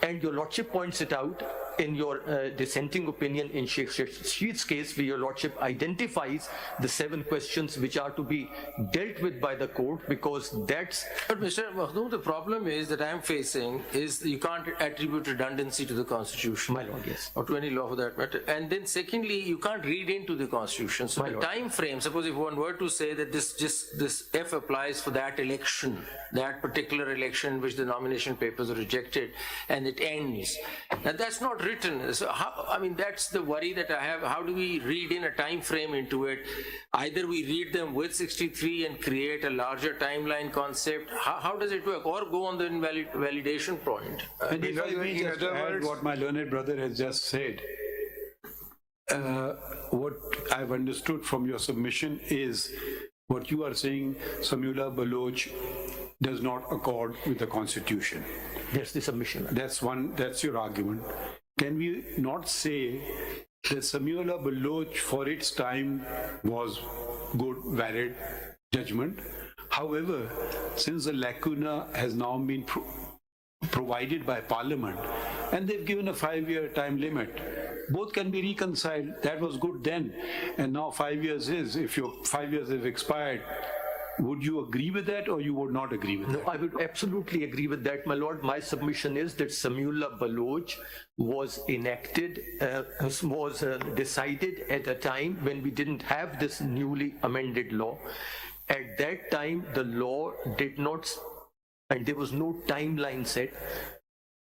And your lordship points it out in your dissenting opinion in Sheikh Rashid's case, where your lordship identifies the 7 questions which are to be dealt with by the court, because that's... But Mr. Makhdoom, the problem is that I'm facing is you can't attribute redundancy to the Constitution. My lord, yes. Or to any law for that matter. And then secondly, you can't read into the Constitution. So the time frame, suppose if one were to say that this F applies for that election, that particular election which the nomination papers are rejected, and it ends. Now that's not written. So how, I mean, that's the worry that I have. How do we read in a time frame into it? Either we read them with 63 and create a larger timeline concept. How does it work? Or go on the validation point. And if I may just add what my learned brother has just said, what I've understood from your submission is what you are saying, Samiullah Baloch does not accord with the Constitution. That's the submission. That's your argument. Can we not say that Samiullah Baloch for its time was good, valid judgment? However, since the lacuna has now been provided by Parliament, and they've given a 5-year time limit, both can be reconciled. That was good then, and now 5 years is. If your 5 years have expired, would you agree with that, or you would not agree with that? No, I would absolutely agree with that, my lord. My submission is that Samiullah Baloch was enacted, was decided at a time when we didn't have this newly amended law. At that time, the law did not, and there was no timeline set.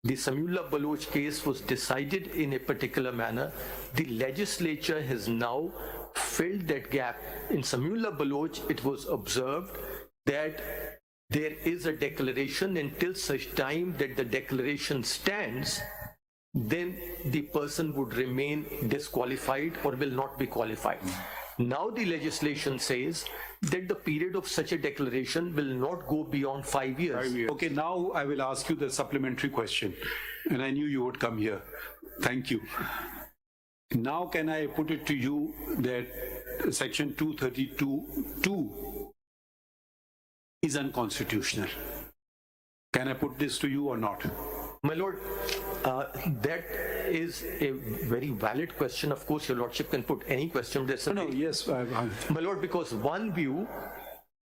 The Samiullah Baloch case was decided in a particular manner. The legislature has now filled that gap. In Samiullah Baloch, it was observed that there is a declaration until such time that the declaration stands. then the person would remain disqualified or will not be qualified. Now the legislation says that the period of such a declaration will not go beyond 5 years. Okay, now I will ask you the supplementary question, and I knew you would come here. Thank you. Now can I put it to you that section 232(2) is unconstitutional? Can I put this to you or not? My Lord, that is a very valid question. Of course, Your Lordship can put any question. Yes. My Lord, because one view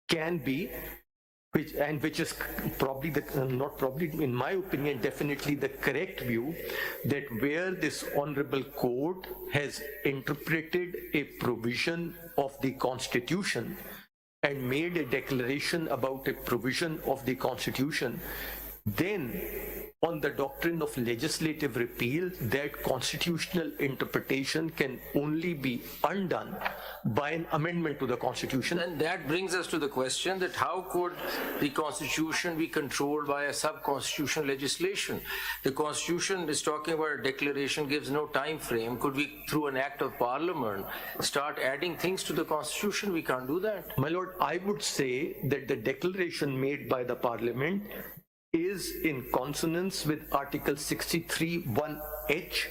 can be, which is probably not probably, in my opinion, definitely the correct view, that where this honorable court has interpreted a provision of the Constitution and made a declaration about a provision of the Constitution, then on the doctrine of legislative repeal, that constitutional interpretation can only be undone by an amendment to the Constitution. And that brings us to the question that how could the Constitution be controlled by a sub-constitutional legislation? The Constitution is talking about a declaration, gives no time frame. Could we, through an act of Parliament, start adding things to the Constitution? We can't do that. My Lord, I would say that the declaration made by the Parliament is in consonance with Article 63(1)(h)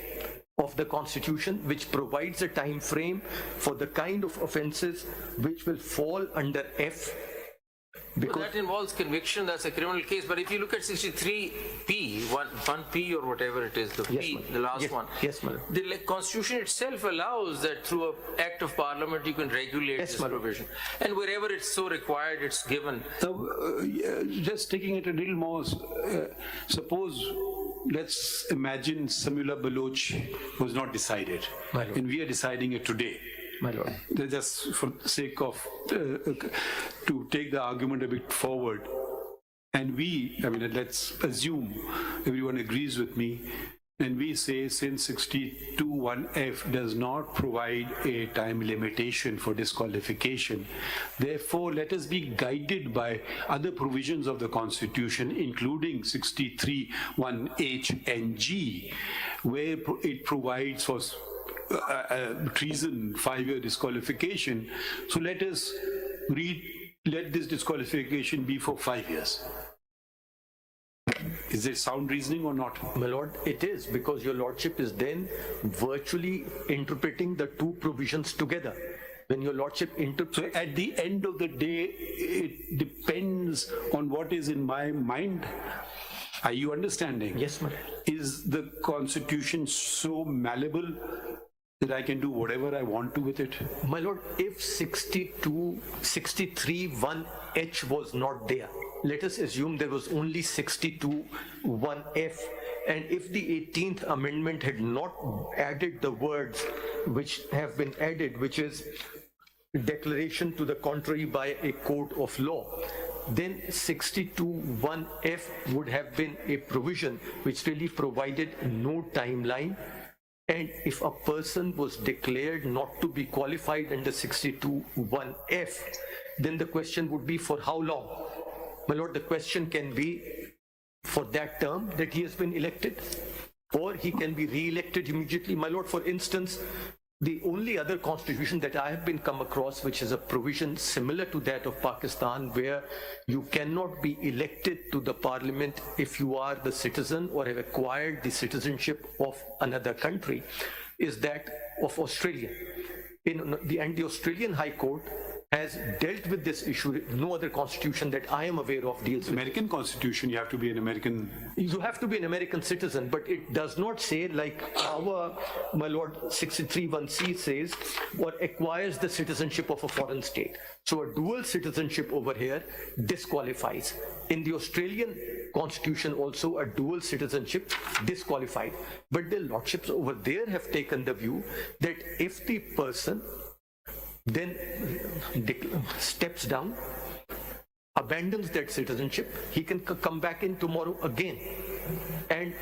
of the Constitution, which provides a time frame for the kind of offences which will fall under F. But that involves conviction, that's a criminal case. But if you look at 63P, 1P or whatever it is, the P, the last one. Yes, madam. The Constitution itself allows that through an act of Parliament you can regulate this provision. And wherever it's so required, it's given. So, just taking it a little more, suppose, let's imagine Samula Baloch was not decided, and we are deciding it today. My Lord. Just for the sake of, to take the argument a bit forward, and let's assume everyone agrees with me, and we say since 62(1)(f) does not provide a time limitation for disqualification, therefore let us be guided by other provisions of the Constitution, including 63(1)(h) and (g), where it provides for treason, 5-year disqualification. So let us let this disqualification be for 5 years. Is it sound reasoning or not? My Lord, it is, because Your Lordship is then virtually interpreting the two provisions together. When Your Lordship interprets... So at the end of the day, it depends on what is in my mind. Are you understanding? Yes, madam. Is the Constitution so malleable that I can do whatever I want to with it? My Lord, if 63(1)(h) was not there, let us assume there was only 62(1)(f), and if the 18th Amendment had not added the words which have been added, which is declaration to the contrary by a court of law, then 62(1)(f) would have been a provision which really provided no timeline. And if a person was declared not to be qualified under 62(1)(f), then the question would be for how long? My Lord, the question can be for that term that he has been elected, or he can be re-elected immediately. My Lord, for instance, the only other constitution that I have been come across which is a provision similar to that of Pakistan, where you cannot be elected to the parliament if you are the citizen or have acquired the citizenship of another country, is that of Australia. And the Australian High Court has dealt with this issue. No other constitution that I am aware of deals with. American Constitution, you have to be an American... You have to be an American citizen, but it does not say like our, my Lord, 63(1)(c) says, or acquires the citizenship of a foreign state. So a dual citizenship over here disqualifies. In the Australian Constitution also, a dual citizenship disqualified. But the lordships over there have taken the view that if the person then steps down, abandons that citizenship, he can come back in tomorrow again. And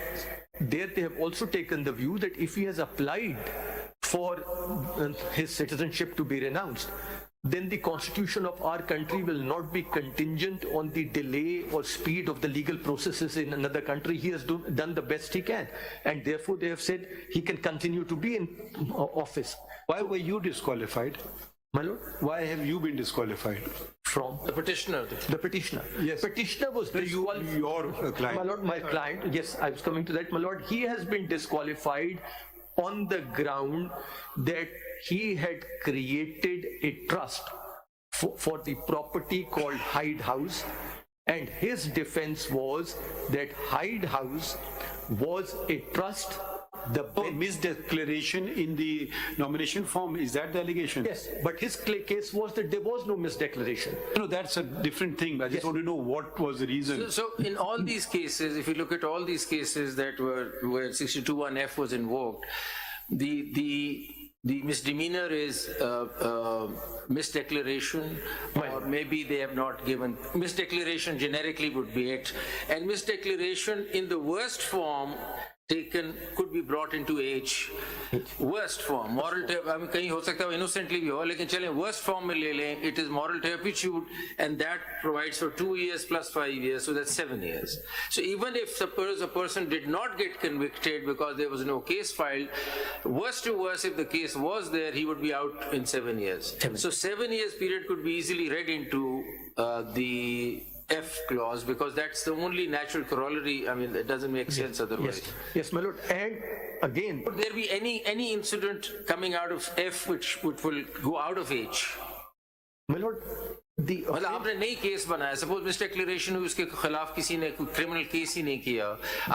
there they have also taken the view that if he has applied for his citizenship to be renounced, then the constitution of our country will not be contingent on the delay or speed of the legal processes in another country. He has done the best he can, and therefore they have said he can continue to be in office. Why were you disqualified? My lord, Why have you been disqualified? from The petitioner. the petitioner. Yes. Petitioner was disqualified. Your client. My lord, my client, yes, I was coming to that. My lord, he has been disqualified on the ground that he had created a trust for the property called Hyde House, and his defense was that Hyde House was a trust. The Misdeclaration in the nomination form, is that the allegation? Yes, but his case was that there was no misdeclaration. No, that's a different thing. I just want to know what was the reason. So in all these cases, if you look at all these cases that where 62(1)(f) was invoked, the misdemeanor is misdeclaration, or maybe they have not given. Misdeclaration generically would be it, and misdeclaration in the worst form taken could be brought into H. Worst form, moral I mean, कहीं हो सकता है innocently भी हो, लेकिन चलें worst form में ले लें, it is moral turpitude, and that provides for 2 years plus 5 years, so that's 7 years. So even if suppose a person did not get convicted because there was no case filed, worst to worst, if the case was there, he would be out in 7 years. So 7 years period could be easily read into the F clause, because that's the only natural corollary. I mean, it doesn't make sense otherwise. Yes, my lord. And again, Would there be any incident coming out of F which will go out of H? my lord, the मतलब आपने नई case बनाया, suppose मिसडिक्लेरेशन हुई, उसके खिलाफ किसी ने कोई क्रिमिनल केस ही नहीं किया,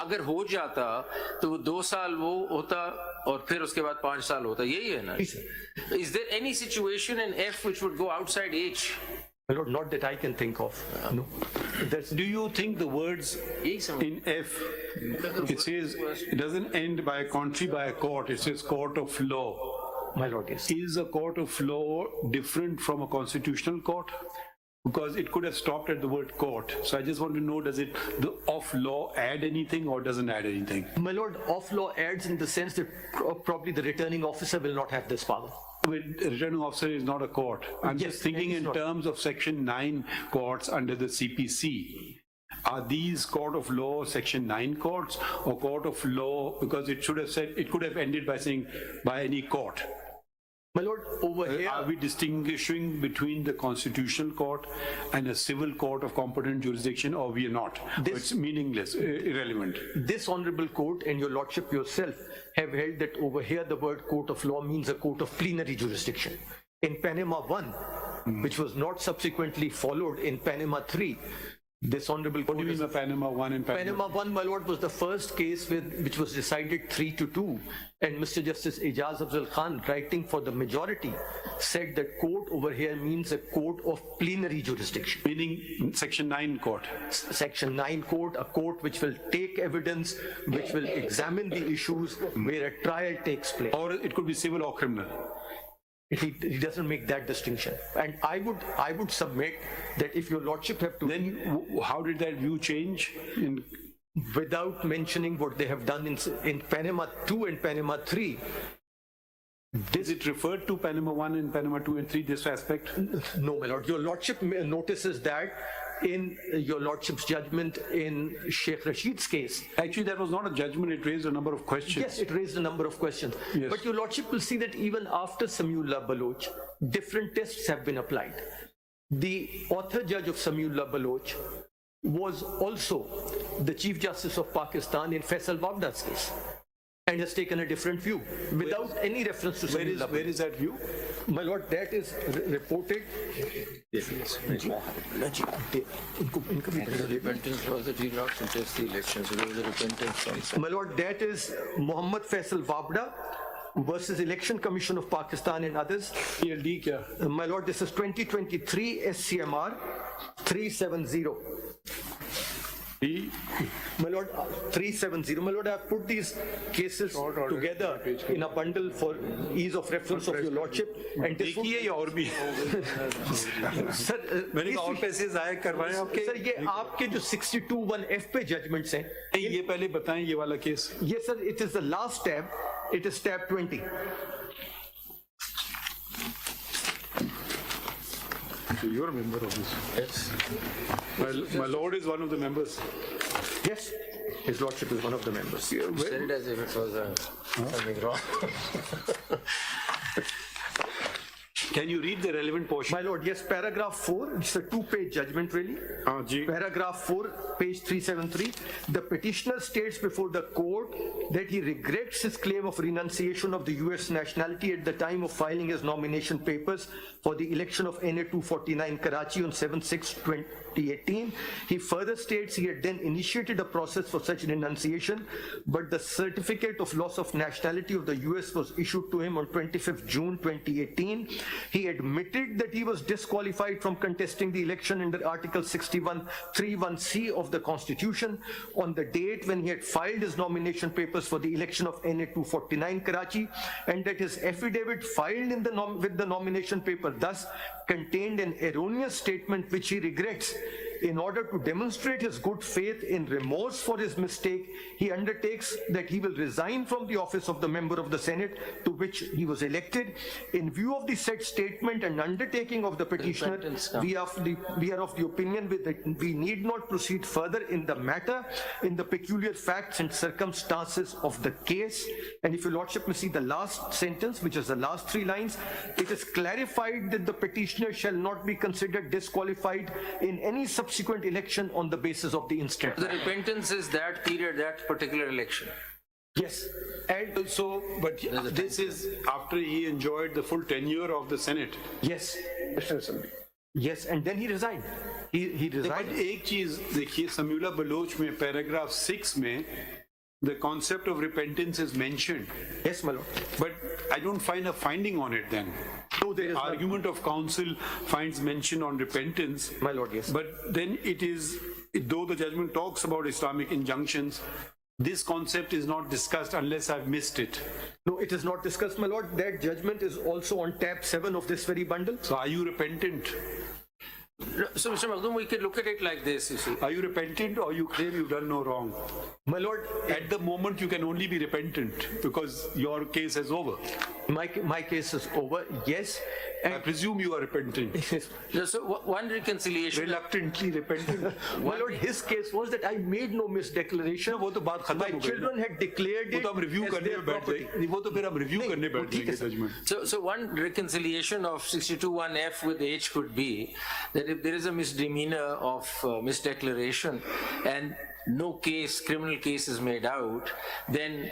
अगर हो जाता तो वो 2 साल वो होता और फिर उसके बाद 5 साल होता, यही है ना? Is there any situation in F which would go outside H? my lord, not that I can think of. No. Do you think the words in F, it says, it doesn't end by a country, by a court, it says court of law. My lord, yes. Is a court of law different from a constitutional court? Because it could have stopped at the word court. So I just want to know, does it, the of law add anything or doesn't add anything? My lord, of law adds in the sense that probably the returning officer will not have this power. The returning officer is not a court. I'm Yes, just thinking it's in not. terms of Section 9 courts under the CPC. Are these court of law Section 9 courts or court of law? Because it should have said, it could have ended by saying by any court. My lord, over here, Are we distinguishing between the constitutional court and a civil court of competent jurisdiction, or we are not? It's meaningless, irrelevant. this honorable court and your lordship yourself have held that over here the word court of law means a court of plenary jurisdiction. In Panama 1, which was not subsequently followed in Panama 3, this honorable What court do you mean by Panama 1 and Panama 1, my lord, was the first case which was decided 3-2, and Mr. Justice Ijaz Afzal Khan, writing for the majority, said that court over here means a court of plenary jurisdiction. Meaning Section 9 court. Section 9 court, a court which will take evidence, which will examine the issues where a trial takes place. Or it could be civil or criminal. He doesn't make that distinction. And I would submit that if your lordship have to, Then how did that view change? without mentioning what they have done in Panama 2 and Panama 3, Is it referred to Panama 1 and Panama 2 and 3, this aspect? no, my lord, your lordship notices that in your lordship's judgment in Sheikh Rashid's case. Actually, that was not a judgment, it raised a number of questions. Yes, it raised a number of questions. Yes. But your lordship will see that even after Samiullah Baloch, different tests have been applied. The author judge of Samiullah Baloch was also the Chief Justice of Pakistan in Faisal Wabda's case, and has taken a different view without any reference to Samiullah Baloch. Where is that view? My lord, that is reported. Repentance was that he not contest the election, so there was a repentance also. My lord, that is Muhammad Faisal Wabda versus Election Commission of Pakistan and others. PLD kya? My lord, this is 2023 SCMR 370. My lord, 370. My lord, I have put these cases together in a bundle for ease of reference of your lordship. And this देखिए ये और भी sir, मैंने कहा और पैसे जाया करवाएं आपके sir, ये आपके जो 62(1)(f पे judgments हैं, नहीं, ये पहले बताएं ये वाला case yes sir, it is the last tab. It is tab 20. So you're a member of this. Yes. My lord is one of the members. Yes, His Lordship is one of the members. Said it as if it was something wrong. Can you read the relevant portion? My lord, yes, paragraph 4, it's a two-page judgment really. Paragraph 4, page 373. The petitioner states before the court that he regrets his claim of renunciation of the US nationality at the time of filing his nomination papers for the election of NA 249 Karachi on 7/6/2018. He further states he had then initiated a process for such renunciation, but the certificate of loss of nationality of the US was issued to him on 25th June 2018. He admitted that he was disqualified from contesting the election under Article 61(3)(1)(c) of the Constitution on the date when he had filed his nomination papers for the election of NA 249 Karachi, and that his affidavit filed in with the nomination paper thus contained an erroneous statement which he regrets. In order to demonstrate his good faith in remorse for his mistake, he undertakes that he will resign from the office of the member of the Senate to which he was elected. In view of the said statement and undertaking of the petitioner, we are of the opinion that we need not proceed further in the matter in the peculiar facts and circumstances of the case. And if your lordship may see the last sentence, which is the last 3 lines, it is clarified that the petitioner shall not be considered disqualified in any subsequent election on the basis of the instant. The repentance is that period, that particular election. Yes. And so, but this is after he enjoyed the full tenure of the Senate. Yes. Yes, and then he resigned. He resigned. But एक चीज देखिए, Samula Bloch में paragraph 6 में the concept of repentance is mentioned. Yes, my lord. But I don't find a finding on it then. No, there is the argument of counsel finds mention on repentance. My lord, yes. But then it is, though the judgment talks about Islamic injunctions, this concept is not discussed unless I've missed it. No, it is not discussed, my lord. That judgment is also on tab 7 of this very bundle. So are you repentant? So, Mr. Makhdoom, we could look at it like this, you see. Are you repentant or you claim you've done no wrong? My lord, at the moment you can only be repentant because your case is over. My case is over, yes. And I presume you are repentant. So one reconciliation. Reluctantly repentant. My lord, his case was that I made no misdeclaration. No, वो तो बात खत्म हो गई. My children had declared it. वो तो हम review करने में बैठ जाएंगे. वो तो फिर हम review करने बैठ जाएंगे judgment. So one reconciliation of 62(1)(f) with H could be that if there is a misdemeanor of misdeclaration and no case, criminal case is made out, then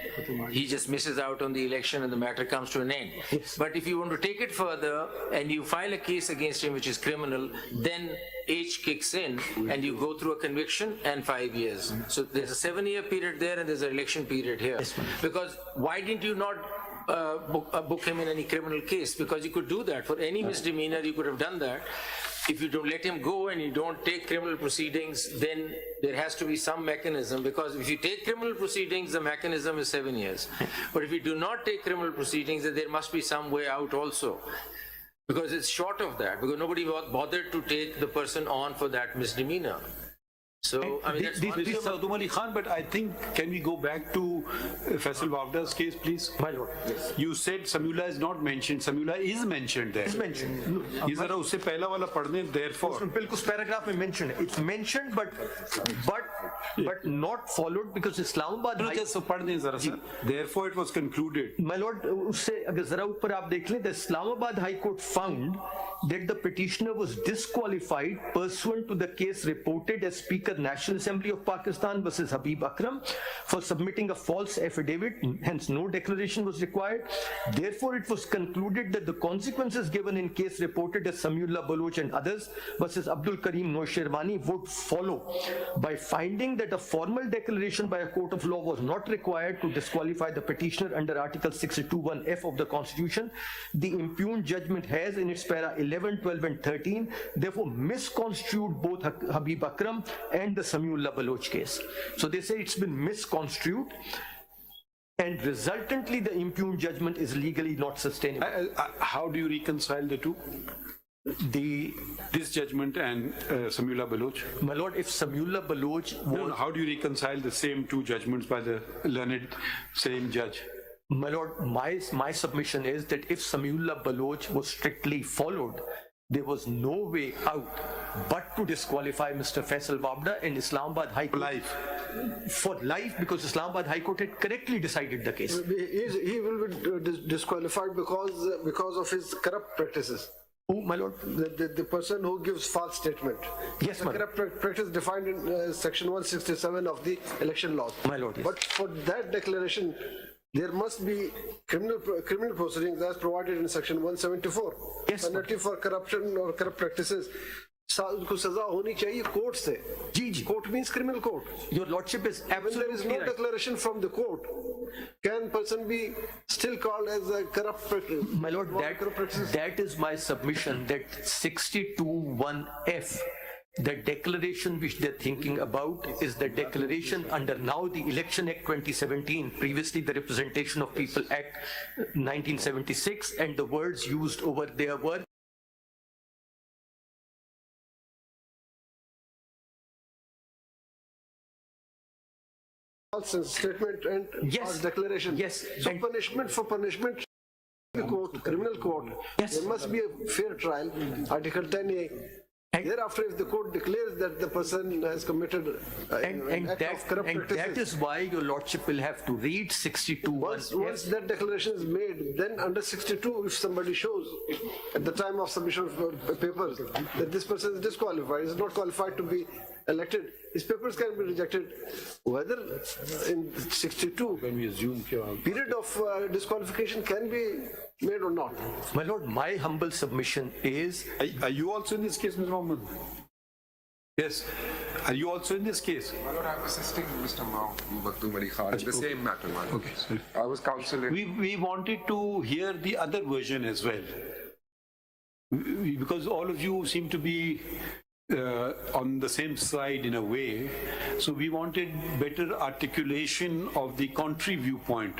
he just misses out on the election and the matter comes to an end. Yes. But if you want to take it further and you file a case against him which is criminal, then H kicks in and you go through a conviction and 5 years. So there's a 7-year period there and there's an election period here. Yes, because why didn't you not book him in any criminal case? Because you could do that. For any misdemeanor, you could have done that. If you don't let him go and you don't take criminal proceedings, then there has to be some mechanism, because if you take criminal proceedings, the mechanism is 7 years. But if you do not take criminal proceedings, then there must be some way out also. Because it's short of that, because nobody bothered to take the person on for that misdemeanor. So, I mean, that's one Mr. Makhdoom Ali Khan, but I think, can we go back to Faisal Wavda's case, please? My lord, yes. You said Samula is not mentioned. Samula is mentioned there. It's mentioned. ये जरा उससे पहला वाला पढ़ने, therefore. बिल्कुल उस paragraph में mentioned है. It's mentioned, but not followed because Islamabad. No, just पढ़ दें जरा सा. Therefore, it was concluded. My lord, उससे अगर जरा ऊपर आप देख लें, the Islamabad High Court found that the petitioner was disqualified pursuant to the case reported as Speaker National Assembly of Pakistan versus Habib Akram for submitting a false affidavit, hence no declaration was required. Therefore, it was concluded that the consequences given in case reported as Samiullah Baloch and others versus Abdul Karim Noshirwani would follow by finding that a formal declaration by a court of law was not required to disqualify the petitioner under Article 62(1)(f) of the Constitution. The impugned judgment has in its para 11, 12 and 13 therefore misconstrued both Habib Akram and the Samiullah Baloch case. So they say it's been misconstrued, and resultantly the impugned judgment is legally not sustainable. How do you reconcile the two? This judgment and Samiullah Baloch? My lord, if Samiullah Baloch was... No, how do you reconcile the same two judgments by the learned same judge? My lord, my submission is that if Samiullah Baloch was strictly followed, there was no way out but to disqualify Mr. Faisal Wabda in Islamabad High Court. Life. For life, because Islamabad High Court had correctly decided the case. He will be disqualified because of his corrupt practices. Oh, my lord. The person who gives false statement. Yes, the my lord. corrupt practice defined in section 167 of the election laws. My lord, yes. But for that declaration, there must be criminal proceedings as provided in section 174. Yes, Penalty for corruption or corrupt practices. उसको सजा होनी चाहिए court से. जी. Court means criminal court. Your lordship is When there absolutely is no right. declaration from the court, can person be still called as a corrupt practice? My lord, that is my submission, that 62(1)(f, the declaration which they're thinking about is the declaration under now the Election Act 2017, previously the Representation of People Act 1976, and the words used over there were false statement and false declaration. Yes. So And- punishment for punishment, the court, criminal court. Yes. There must be a fair trial. Article 10A. Thereafter, if the court declares that the person has committed an act of corrupt and that practices, is why your lordship will have to read 62(1)(f. once that declaration is made, then under 62, if somebody shows at the time of submission of papers that this person is disqualified, is not qualified to be elected, his papers can be rejected. Whether in 62, period of disqualification can be made or not. My lord, my humble submission is Are you also in this case, Mr. Mohammed? Yes. Are you also in this case? My lord, I'm assisting Mr. Maktoum Ali Khan in the same matter, my lord. Okay, sorry. I was counseling. We wanted to hear the other version as well. Because all of you seem to be on the same side in a way. So we wanted better articulation of the contrary viewpoint.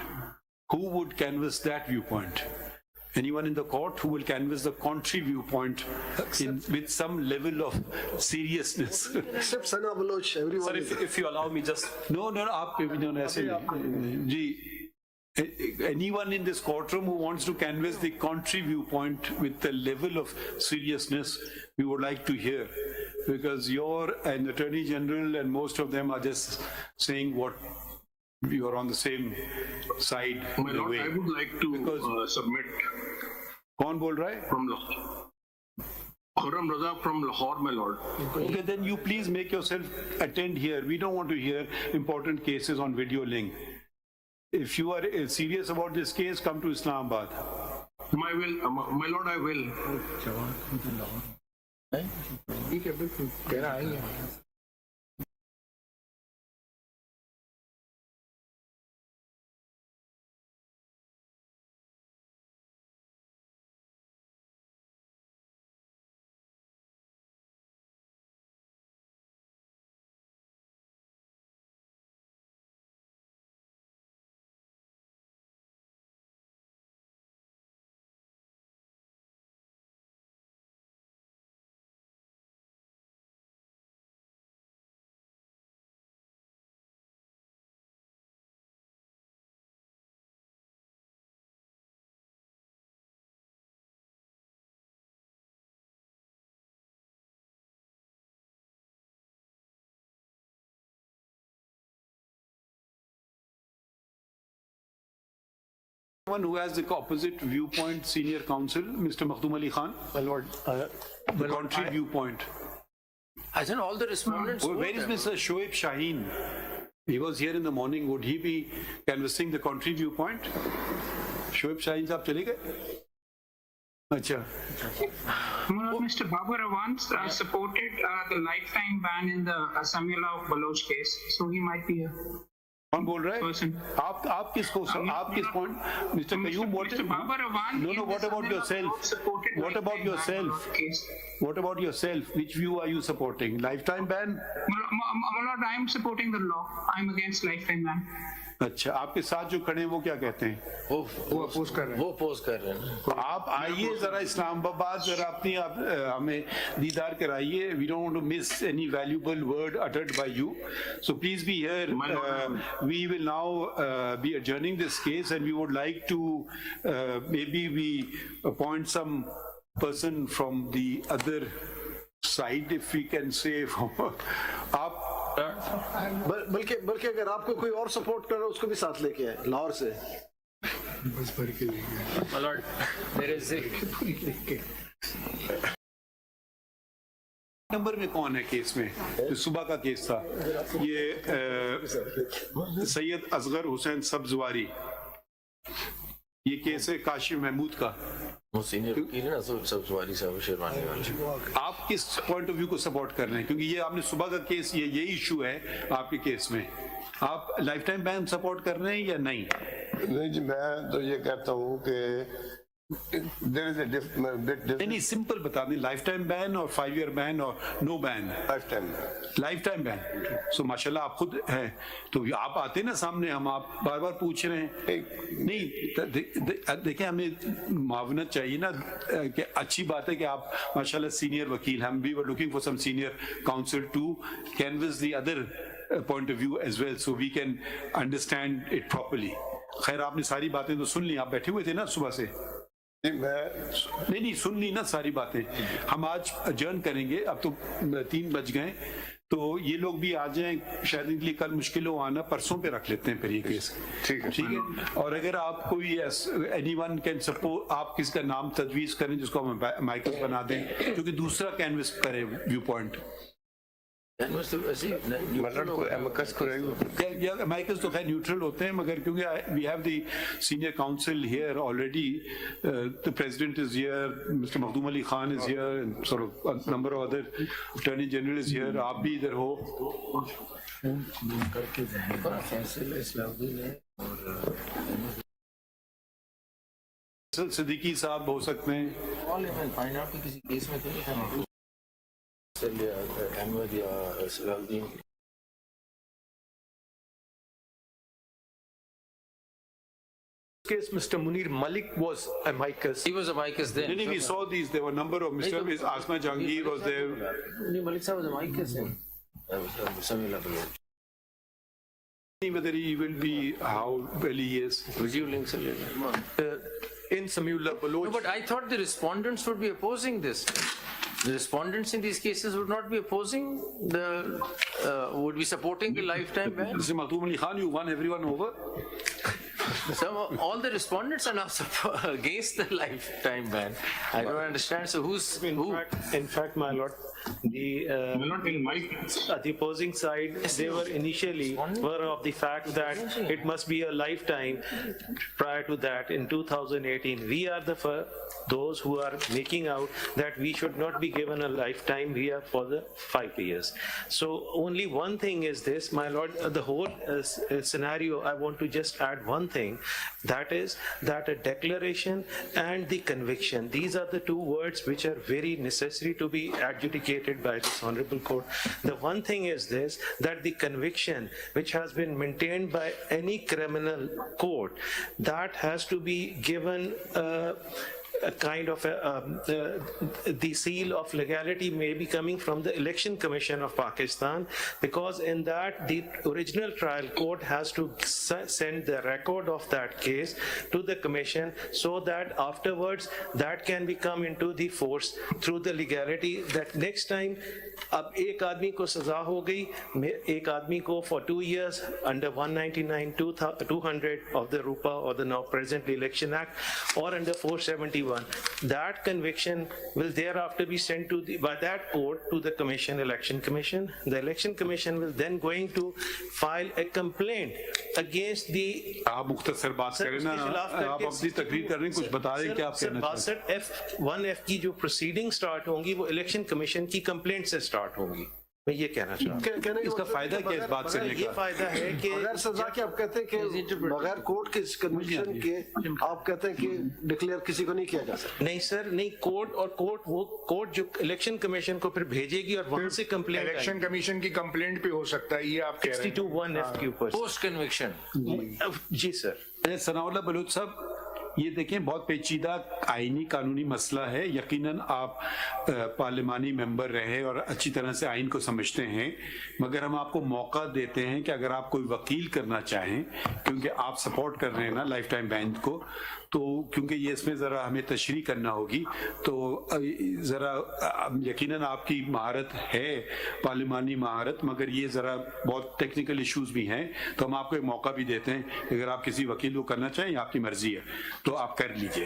Who would canvass that viewpoint? Anyone in the court who will canvass the contrary viewpoint with some level of seriousness? Except Sana Baloch, everyone. Sir, if you allow me just... No, आप ऐसे जी. Anyone in this courtroom who wants to canvass the contrary viewpoint with the level of seriousness, we would like to hear, because you're an Attorney General and most of them are just saying what you are on the same side My in a lord, way. I would like to submit कौन बोल रहा है? from Lahore. Khurram Raza from Lahore, my lord. Okay, then you please make yourself attend here. We don't want to hear important cases on video link. If you are serious about this case, come to Islamabad. My lord, I will. Someone who has the opposite viewpoint, senior counsel, Mr. Maktoum Ali Khan. my lord, The contrary viewpoint. I think all the respondents. Where is Mr. Shoaib Shaheen? He was here in the morning. Would he be canvassing the contrary viewpoint? Shoaib Shaheen साहब चले गए? अच्छा. Mr. Babar Awans supported the lifetime ban in the Samila Baloch case, so he might be a कौन बोल रहा है? आप किस point? Mr. Qayyum, Mr. Babar Awan. No, what about yourself? What about yourself? What about yourself? Which view are you supporting? Lifetime ban? My lord, I am supporting the law. I am against lifetime ban. अच्छा, आपके साथ जो खड़े हैं वो क्या कहते हैं? वो अपोज कर रहे हैं. तो आप आइए जरा इस्लामाबाद, जरा अपनी हमें दीदार कराइए. We don't want to miss any valuable word uttered by you. So please be here. We will now be adjourning this case, and we would like to maybe we appoint some person from the other side, if we can say, आप बल्कि अगर आपको कोई और support कर रहा है उसको भी साथ लेके आए लाहौर से। My lord, there is a number में कौन है केस में? जो सुबह का केस था, ये सैयद असगर हुसैन सब्जवारी, ये केस है काशिफ महमूद का। वो सीनियर वकील है ना, सब्जवारी साहब शेरवानी वाले। आप किस पॉइंट ऑफ व्यू को सपोर्ट कर रहे हैं? क्योंकि ये आपने सुबह का केस, ये इशू है आपके केस में, आप लाइफ टाइम बैन सपोर्ट कर रहे हैं या नहीं? नहीं जी, मैं तो ये कहता हूँ कि there is a bit difference. नहीं, सिंपल बता दें, लाइफ टाइम बैन और 5 year बैन और no ban. Lifetime ban. So माशाल्लाह आप खुद हैं, तो आप आते ना सामने, हम आप बार बार पूछ रहे हैं। नहीं देखिए, हमें मावनत चाहिए ना, कि अच्छी बात है कि आप माशाल्लाह सीनियर वकील हैं। We were looking for some senior counsel to canvass the other point of view as well, so we can understand it properly. खैर, आपने सारी बातें तो सुन ली, आप बैठे हुए थे ना सुबह से? नहीं सुन ली ना सारी बातें। हम आज अजर्न करेंगे, अब तो 3 बज गए, तो ये लोग भी आ जाएं, शायद इनके लिए कल मुश्किल हो आना, परसों पे रख लेते हैं फिर ये केस। ठीक है। और अगर आप कोई एनीवन कैन सपोर्ट, आप किसका नाम तजवीज करें जिसको हम माइकस बना दें, क्योंकि दूसरा कैनवस करे व्यू पॉइंट। माइकस तो खैर न्यूट्रल होते हैं, मगर क्योंकि we have the senior counsel here already, the president is here, mister Makhdoom Ali Khan is here, and sort of number of other attorney general is here, आप भी इधर हो। सिद्दीकी साहब हो सकते हैं। किसी केस में थे अहमद या Salauddin. Case, Mr. Munir Malik was amicus. He was amicus then. No, we saw these. There were a number of Mr. Asma Jahangir was there. Malik Sahib was amicus then. Whether he will be, how well he is. Reviewing In Samiullah Baloch. No, but I thought the respondents would be opposing this. The respondents in these cases would not be opposing would be supporting the lifetime ban. Mr. Maqdoom Ali Khan, you won everyone over. So all the respondents are now against the lifetime ban. I don't understand. So who? In fact, my lord, the opposing side, they were initially were of the fact that it must be a lifetime. Prior to that, in 2018, we are those who are making out that we should not be given a lifetime here for the 5 years. So only one thing is this, my lord, the whole scenario, I want to just add one thing, that is that a declaration and the conviction, these are the 2 words which are very necessary to be adjudicated by this honorable court. The one thing is this, that the conviction which has been maintained by any criminal court, that has to be given a kind of the seal of legality may be coming from the Election Commission of Pakistan, because in that the original trial court has to send the record of that case to the commission, so that afterwards that can become into the force through the legality, that next time अब एक आदमी को सजा हो गई, एक आदमी को for 2 years under 199 200 of the RUPA or the now present Election Act, or under 471, that conviction will thereafter be sent to by that court to the commission, Election Commission. The Election Commission will then going to file a complaint against the. आप मुख्तसर बात करें ना, आप अपनी तकरीर कर रहे हैं, कुछ बता रहे हैं क्या आप कहना चाहते हैं? 62F की जो प्रोसीडिंग स्टार्ट होंगी वो इलेक्शन कमीशन की कंप्लेंट से स्टार्ट होंगी, मैं ये कहना चाहता हूँ। इसका फायदा क्या इस बात करने का? ये फायदा है कि बगैर सजा के आप कहते हैं कि बगैर कोर्ट के कन्विक्शन के आप कहते हैं कि डिक्लेयर किसी को नहीं किया जा सकता। नहीं सर, नहीं, कोर्ट जो इलेक्शन कमीशन को फिर भेजेगी और वहां से कंप्लेंट, इलेक्शन कमीशन की कंप्लेंट पे हो सकता है, ये आप कह रहे हैं 62(1)(f) के ऊपर पोस्ट कन्विक्शन। जी सर। सनाउल्लाह बलूच साहब, ये देखें बहुत पेचीदा आईनी कानूनी मसला है। यकीनन आप पार्लिमानी मेंबर रहे और अच्छी तरह से आइन को समझते हैं, मगर हम आपको मौका देते हैं कि अगर आप कोई वकील करना चाहें, क्योंकि आप सपोर्ट कर रहे हैं ना लाइफ टाइम बैन को, तो क्योंकि ये इसमें ज़रा हमें तशरीह करना होगी, तो ज़रा यकीनन आपकी महारत है पार्लिमानी महारत, मगर ये ज़रा बहुत टेक्निकल इश्यूज भी हैं, तो हम आपको एक मौका भी देते हैं अगर आप किसी वकील को करना चाहें, आपकी मर्जी है तो आप कर लीजिए।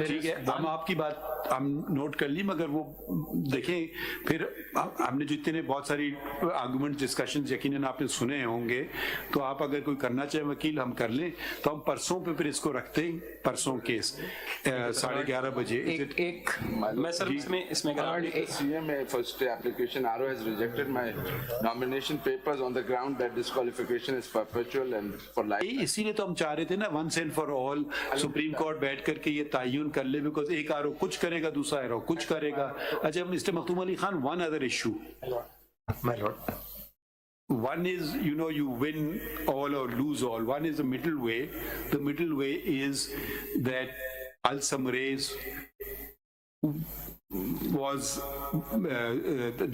ठीक है, हम आपकी बात हम नोट कर ली, मगर वो देखें फिर हमने जितने बहुत सारी आर्गुमेंट डिस्कशन यकीनन आपने सुने होंगे, तो आप अगर कोई करना चाहे वकील हम कर लें, तो हम परसों पे फिर इसको रखते हैं, परसों केस 11:30 बजे। मैं सर इसमें CMA first application RO has rejected my nomination papers on the ground that disqualification is perpetual and for life. इसीलिए तो हम चाह रहे थे ना once and for all supreme court बैठ करके ये तायुन कर ले, बिकॉज एक आरो कुछ करेगा, दूसरा आरो कुछ करेगा। अच्छा mister Makhdoom Ali Khan, one other issue. My lord. One is, you know, you win all or lose all. One is the middle way. The middle way is that Al-Samrez was,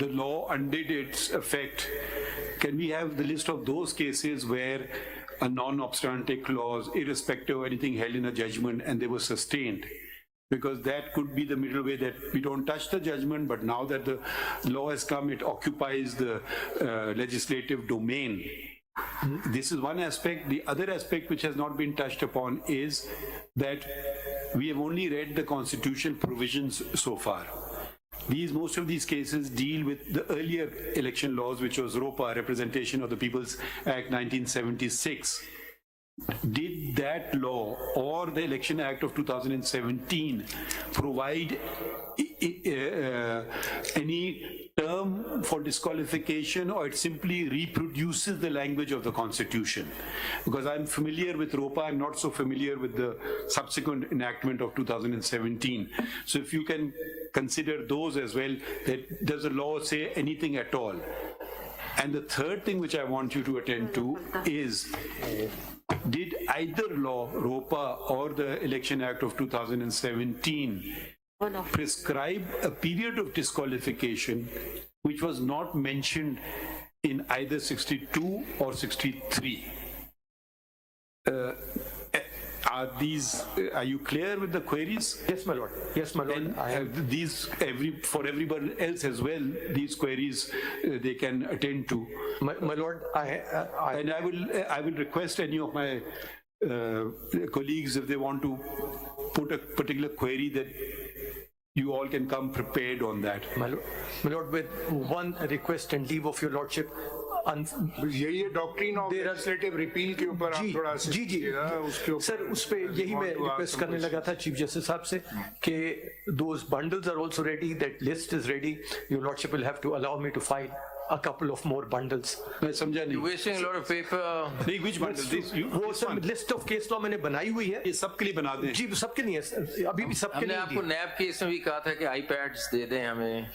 the law undid its effect. Can we have the list of those cases where a non-obstante clause, irrespective of anything held in a judgment, and they were sustained? Because that could be the middle way, that we don't touch the judgment, but now that the law has come, it occupies the legislative domain. This is one aspect. The other aspect which has not been touched upon is that we have only read the constitutional provisions so far. Most of these cases deal with the earlier election laws, which was ROPA, Representation of the People's Act 1976. Did that law or the Election Act of 2017 provide any term for disqualification, or it simply reproduces the language of the Constitution? Because I'm familiar with ROPA, I'm not so familiar with the subsequent enactment of 2017. So if you can consider those as well, that does the law say anything at all? And the third thing which I want you to attend to is, did either law, ROPA or the Election Act of 2017, prescribe a period of disqualification which was not mentioned in either 62 or 63? Are you clear with the queries? Yes, my lord. Yes, my lord. And for everybody else as well, these queries they can attend to. My lord, and I will request any of my colleagues, if they want to put a particular query, that you all can come prepared on that. My lord, with one request and leave of your lordship. ये doctrine of legislative repeal के ऊपर आप थोड़ा जी sir, उस पे यही मैं request करने लगा था चीफ जस्टिस साहब से कि those bundles are also ready, that list is ready. Your lordship will have to allow me to file a couple of more bundles. मैं समझा नहीं. You're wasting a lot of paper. नहीं, which bundle? वो सब list of case law मैंने बनाई हुई है. ये सबके लिए बना दें. जी सबके नहीं है, अभी भी सबके लिए. हमने आपको नैब केस में भी कहा था कि iPads दे दें हमें.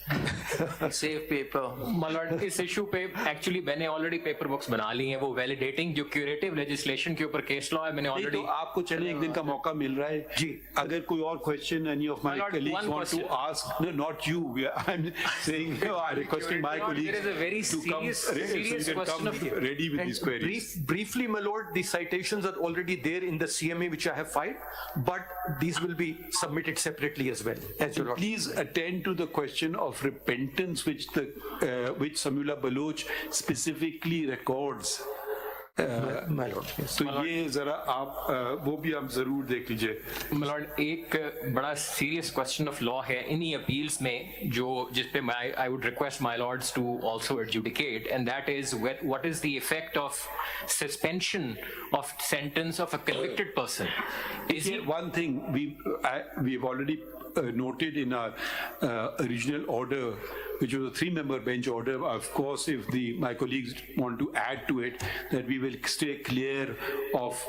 Save paper. मालॉर्ड, इस इशू पे एक्चुअली मैंने ऑलरेडी पेपर बुक्स बना ली हैं. वो वैलिडेटिंग जो क्यूरेटिव लेजिस्लेशन के ऊपर केस लॉ है, मैंने ऑलरेडी. तो आपको चले एक दिन का मौका मिल रहा है जी. अगर कोई और question any of my colleagues want to ask, no, not you, I'm saying, I'm requesting my colleagues to come ready with these queries. Briefly, my lord, the citations are already there in the CMA which I have filed, but these will be submitted separately as well. Please attend to the question of repentance, which Samula Baloch specifically records. My lord, yes. तो ये जरा आप वो भी आप जरूर देख लीजिए. My lord, एक बड़ा serious question of law है इन्हीं appeals में, जो जिस पे I would request my lords to also adjudicate, and that is what is the effect of suspension of sentence of a convicted person. Is one thing we've already noted in our original order, which was a 3-member bench order. Of course, if my colleagues want to add to it, that we will stay clear of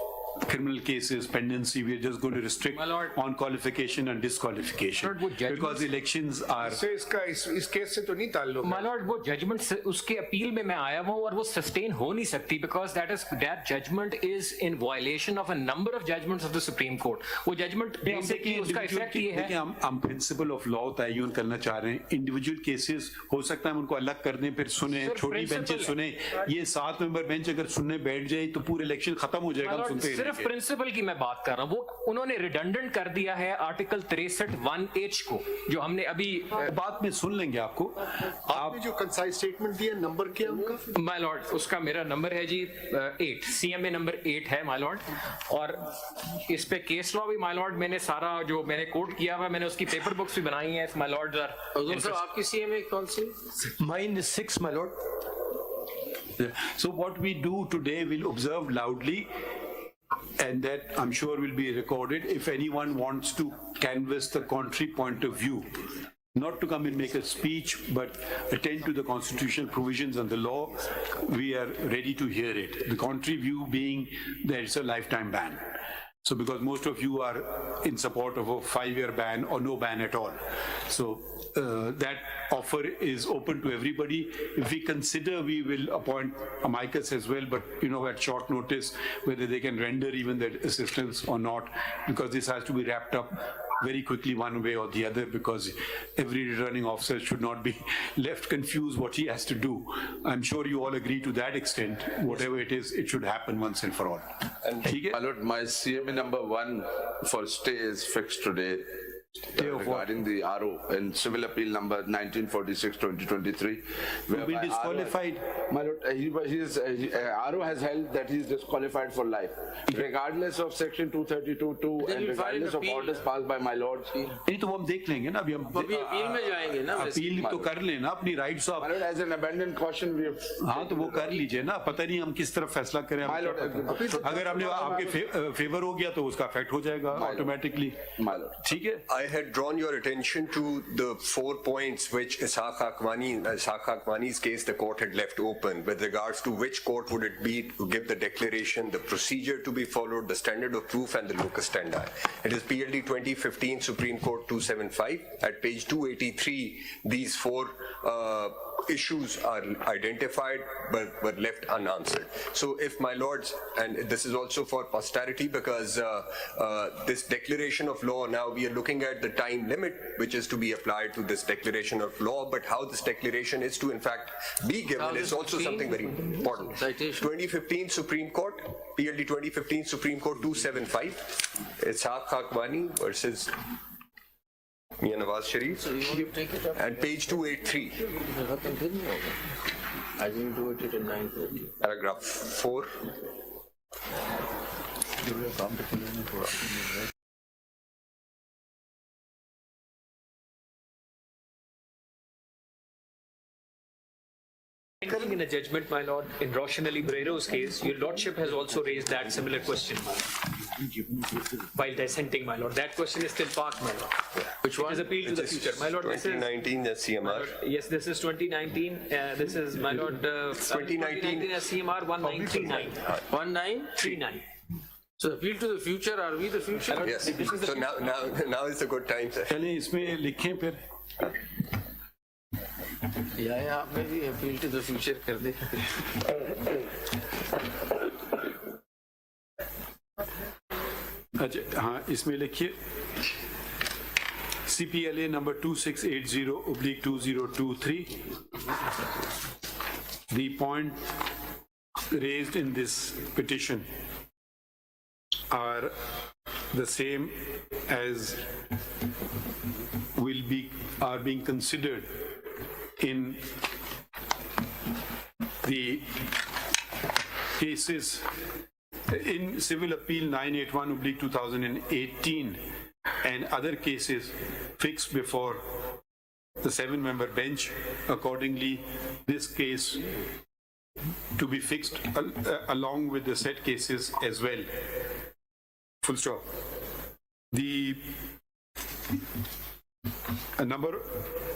criminal cases, pendency, we are just going to restrict on qualification and disqualification. Because elections are... इस case से तो नहीं ताल्लुक है। My lord, वो judgment उसके appeal में मैं आया हूँ और वो sustain हो नहीं सकती because that judgment is in violation of a number of judgments of the Supreme Court. वो judgment basically उसका effect ये है। देखिए हम principle of law तयन करना चाह रहे हैं। Individual cases हो सकता है हम उनको अलग कर दें, फिर सुने, छोटी बेंचेस सुने, ये 7 मेंबर बेंच अगर सुनने बैठ जाए तो पूरे इलेक्शन खत्म हो जाएगा। हम सुनते सिर्फ प्रिंसिपल की मैं बात कर रहा हूँ, वो उन्होंने रिडंडेंट कर दिया है आर्टिकल 63(1)(h को, जो हमने अभी बात में सुन लेंगे आपको। आपने जो कंसाइज स्टेटमेंट दिया नंबर क्या उनका? माय लॉर्ड, उसका मेरा नंबर है जी 8, CMA नंबर 8 है माय लॉर्ड, और इस पे केस लॉ भी माय लॉर्ड मैंने सारा जो मैंने कोट किया हुआ मैंने उसकी पेपर बुक्स भी बनाई हैं माय लॉर्ड। आपकी CMA कौन सी? Mine is 6, my lord. So what we do today, we'll observe loudly, and that I'm sure will be recorded. If anyone wants to canvass the contrary point of view, not to come and make a speech, but attend to the constitutional provisions and the law, we are ready to hear it. The contrary view being that it's a lifetime ban. So because most of you are in support of a 5-year ban or no ban at all. So that offer is open to everybody. If we consider, we will appoint amicus as well, but at short notice, whether they can render even that assistance or not, because this has to be wrapped up very quickly one way or the other, because every returning officer should not be left confused what he has to do. I'm sure you all agree to that extent. Whatever it is, it should happen once and for all. And my lord, my CMA number 1 for stay is fixed today. Regarding the RO in civil appeal number 1946/2023, been disqualified. My lord, RO has held that he is disqualified for life, regardless of section 232(2) and regardless of orders passed by my lord. नहीं तो वो हम देख लेंगे ना, अभी हम appeal में जाएंगे ना, अपील तो कर लेना अपनी rights of. As an abandoned caution, we have. हाँ तो वो कर लीजिए ना, पता नहीं हम किस तरफ फैसला करें। अगर हमने आपके फेवर हो गया तो उसका इफेक्ट हो जाएगा ऑटोमेटिकली। ठीक है। I had drawn your attention to the 4 points which Ishaq Haqqani's case the court had left open with regards to which court would it be to give the declaration, the procedure to be followed, the standard of proof and the locus standi. It is PLD 2015 Supreme Court 275 at page 283. These 4 issues are identified but were left unanswered. So if my lords, and this is also for posterity because this declaration of law, now we are looking at the time limit which is to be applied to this declaration of law, but how this declaration is to in fact be given is also something very important. 2015 Supreme Court, PLD 2015 Supreme Court 275, Ishaq Haqqani versus Nawaz Sharif, and page 283. I didn't do it at 9:30. Paragraph 4. In a judgment, my lord, in Roshan Ali Brero's case, your lordship has also raised that similar question while dissenting, my lord. That question is still parked, my lord. Which one? It is appeal to the future, my lord. 2019 as CMR. Yes, this is 2019. This is my lord. 2019 as CMR 1939. 1939. So appeal to the future. Are we the future? Yes. So now is a good time, sir. चलिए इसमें लिखें फिर। या आप में भी appeal to the future कर दे। अच्छा हाँ, इसमें लिखिए CPLA number 2680/2023. The point raised in this petition are the same as are being considered in the cases in Civil Appeal 981/2018 and other cases fixed before the 7-member bench. Accordingly, this case to be fixed along with the said cases as well. Full stop. The number,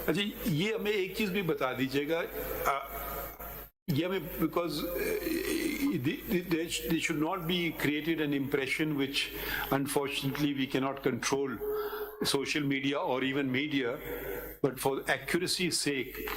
अच्छा ये हमें एक चीज भी बता दीजिएगा, ये हमें because there should not be created an impression which unfortunately we cannot control, social media or even media, but for accuracy's sake,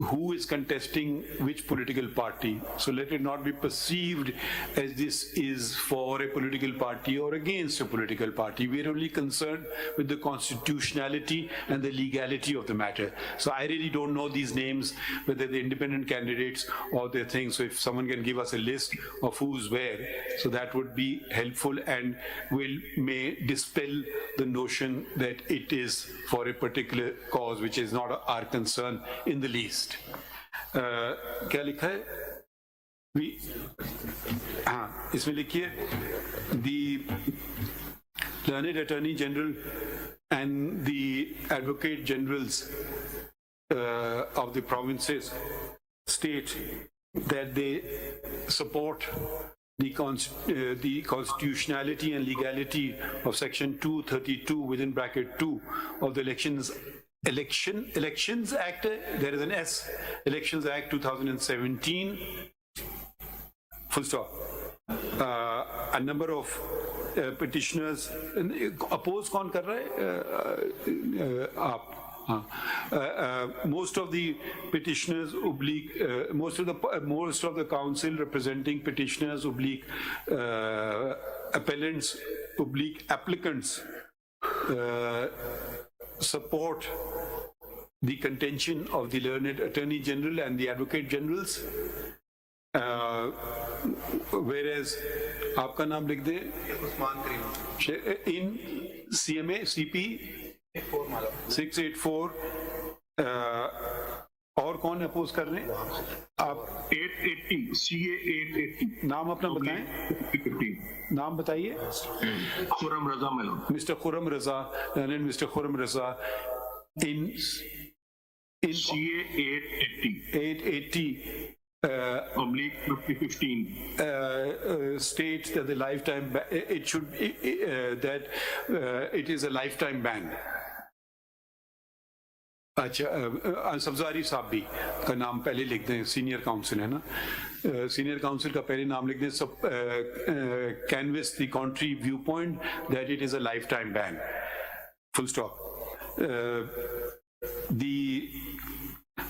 who is contesting which political party. So let it not be perceived as this is for a political party or against a political party. We are only concerned with the constitutionality and the legality of the matter. So I really don't know these names, whether they're independent candidates or their things. So if someone can give us a list of who's where, so that would be helpful and may dispel the notion that it is for a particular cause, which is not our concern in the least. क्या लिखा है? हाँ, इसमें लिखिए the learned attorney general and the advocate generals of the provinces state that they support the constitutionality and legality of section 232 within bracket 2 of the Elections Act, there is an S, Elections Act 2017, full stop. A number of petitioners, oppose कौन कर रहा है? आप. Most of the petitioners oblique, most of the council representing petitioners oblique appellants oblique applicants support the contention of the learned attorney general and the advocate generals, whereas आपका नाम लिख दे in CMA CP 684 और कौन oppose कर रहे हैं आप? 880 CA 880 नाम अपना बताएं, नाम बताइए. खुरम रजा मेलो, mister Khurram Raza, and Mr. Khuram Raza in CA 880 oblique 2015 states that the lifetime it should that it is a lifetime ban. अच्छा, सब्जारी साहब भी का नाम पहले लिख दें, सीनियर काउंसिल है ना, सीनियर काउंसिल का पहले नाम लिख दें, सब canvass the contrary viewpoint that it is a lifetime ban, full stop.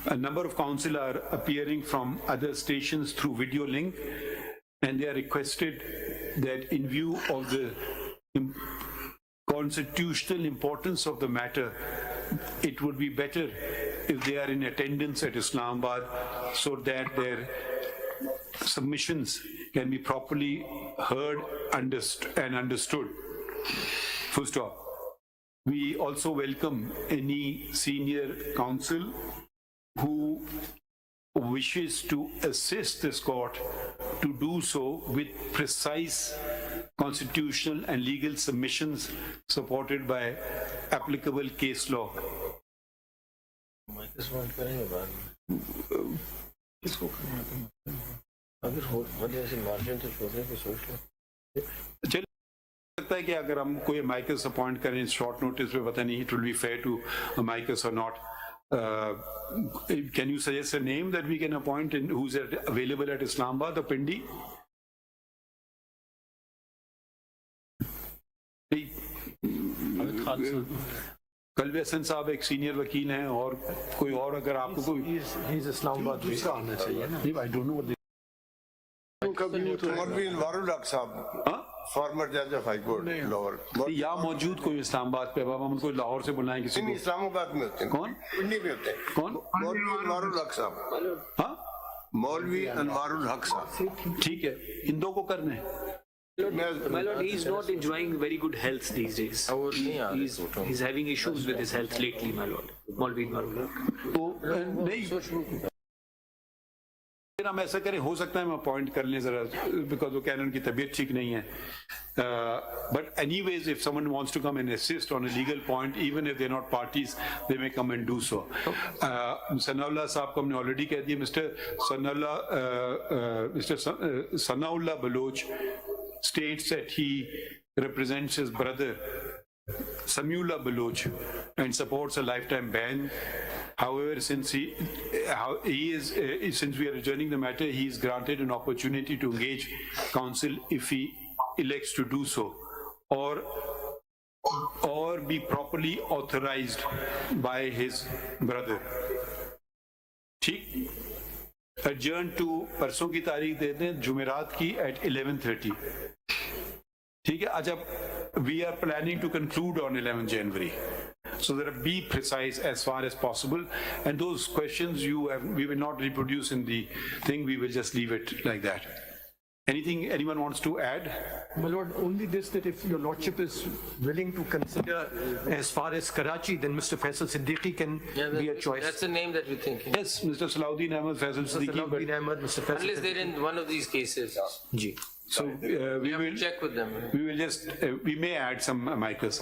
A number of council are appearing from other stations through video link, and they are requested that in view of the constitutional importance of the matter, it would be better if they are in attendance at Islamabad so that their submissions can be properly heard and understood. Full stop. We also welcome any senior counsel who wishes to assist this court to do so with precise constitutional and legal submissions supported by applicable case law. लगता है कि अगर हम कोई माइकस appoint करें short notice पे, पता नहीं it will be fair to a Micus or not. Can you suggest a name that we can appoint and who's available at Islamabad or Pindi? कलवे हसन साहब एक सीनियर वकील हैं, और कोई और अगर आपको कोई इस्लामाबाद दूसरा आना चाहिए ना. I don't know what farmer जज ऑफ हाई कोर्ट लाहौर या मौजूद कोई इस्लामाबाद पे, अब हम उनको लाहौर से बुलाएं किसी को. इस्लामाबाद में होते हैं. कौन? पिंडी में होते हैं. कौन? मौलवी अनवारुल हक साहब. हाँ, मौलवी अनवारुल हक साहब. ठीक है, इन दो को करने हैं. My lord, he is not enjoying very good health these days. He's having issues with his health lately, my lord. Maulvi Marula. तो नहीं, हम ऐसा करें, हो सकता है हम अपॉइंट कर लें जरा, बिकॉज वो कह रहे हैं उनकी तबीयत ठीक नहीं है. But anyways, if someone wants to come and assist on a legal point, even if they're not parties, they may come and do so. Sanaullah साहब को हमने already कह दिया. Mr. Sanaullah Baloch states that he represents his brother Samiullah Baloch and supports a lifetime ban. However, since since we are adjourning the matter, he is granted an opportunity to engage counsel if he elects to do so, or be properly authorized by his brother. ठीक? Adjourn to परसों की तारीख दे दें जुमेरात की at 11:30. ठीक है? अच्छा, we are planning to conclude on 11 January. So that be precise as far as possible, and those questions we will not reproduce in the thing. We will just leave it like that. Anything anyone wants to add? My lord, only this, that if your lordship is willing to consider as far as Karachi, then Mr. Faisal Siddiqui can be a choice. That's the name that we're thinking. Yes, Mr. Salahuddin Ahmed, Faisal Siddiqui. Mr. Faisal Unless they're in one of these cases. Ji. So we will check with them. We will just we may add some micros.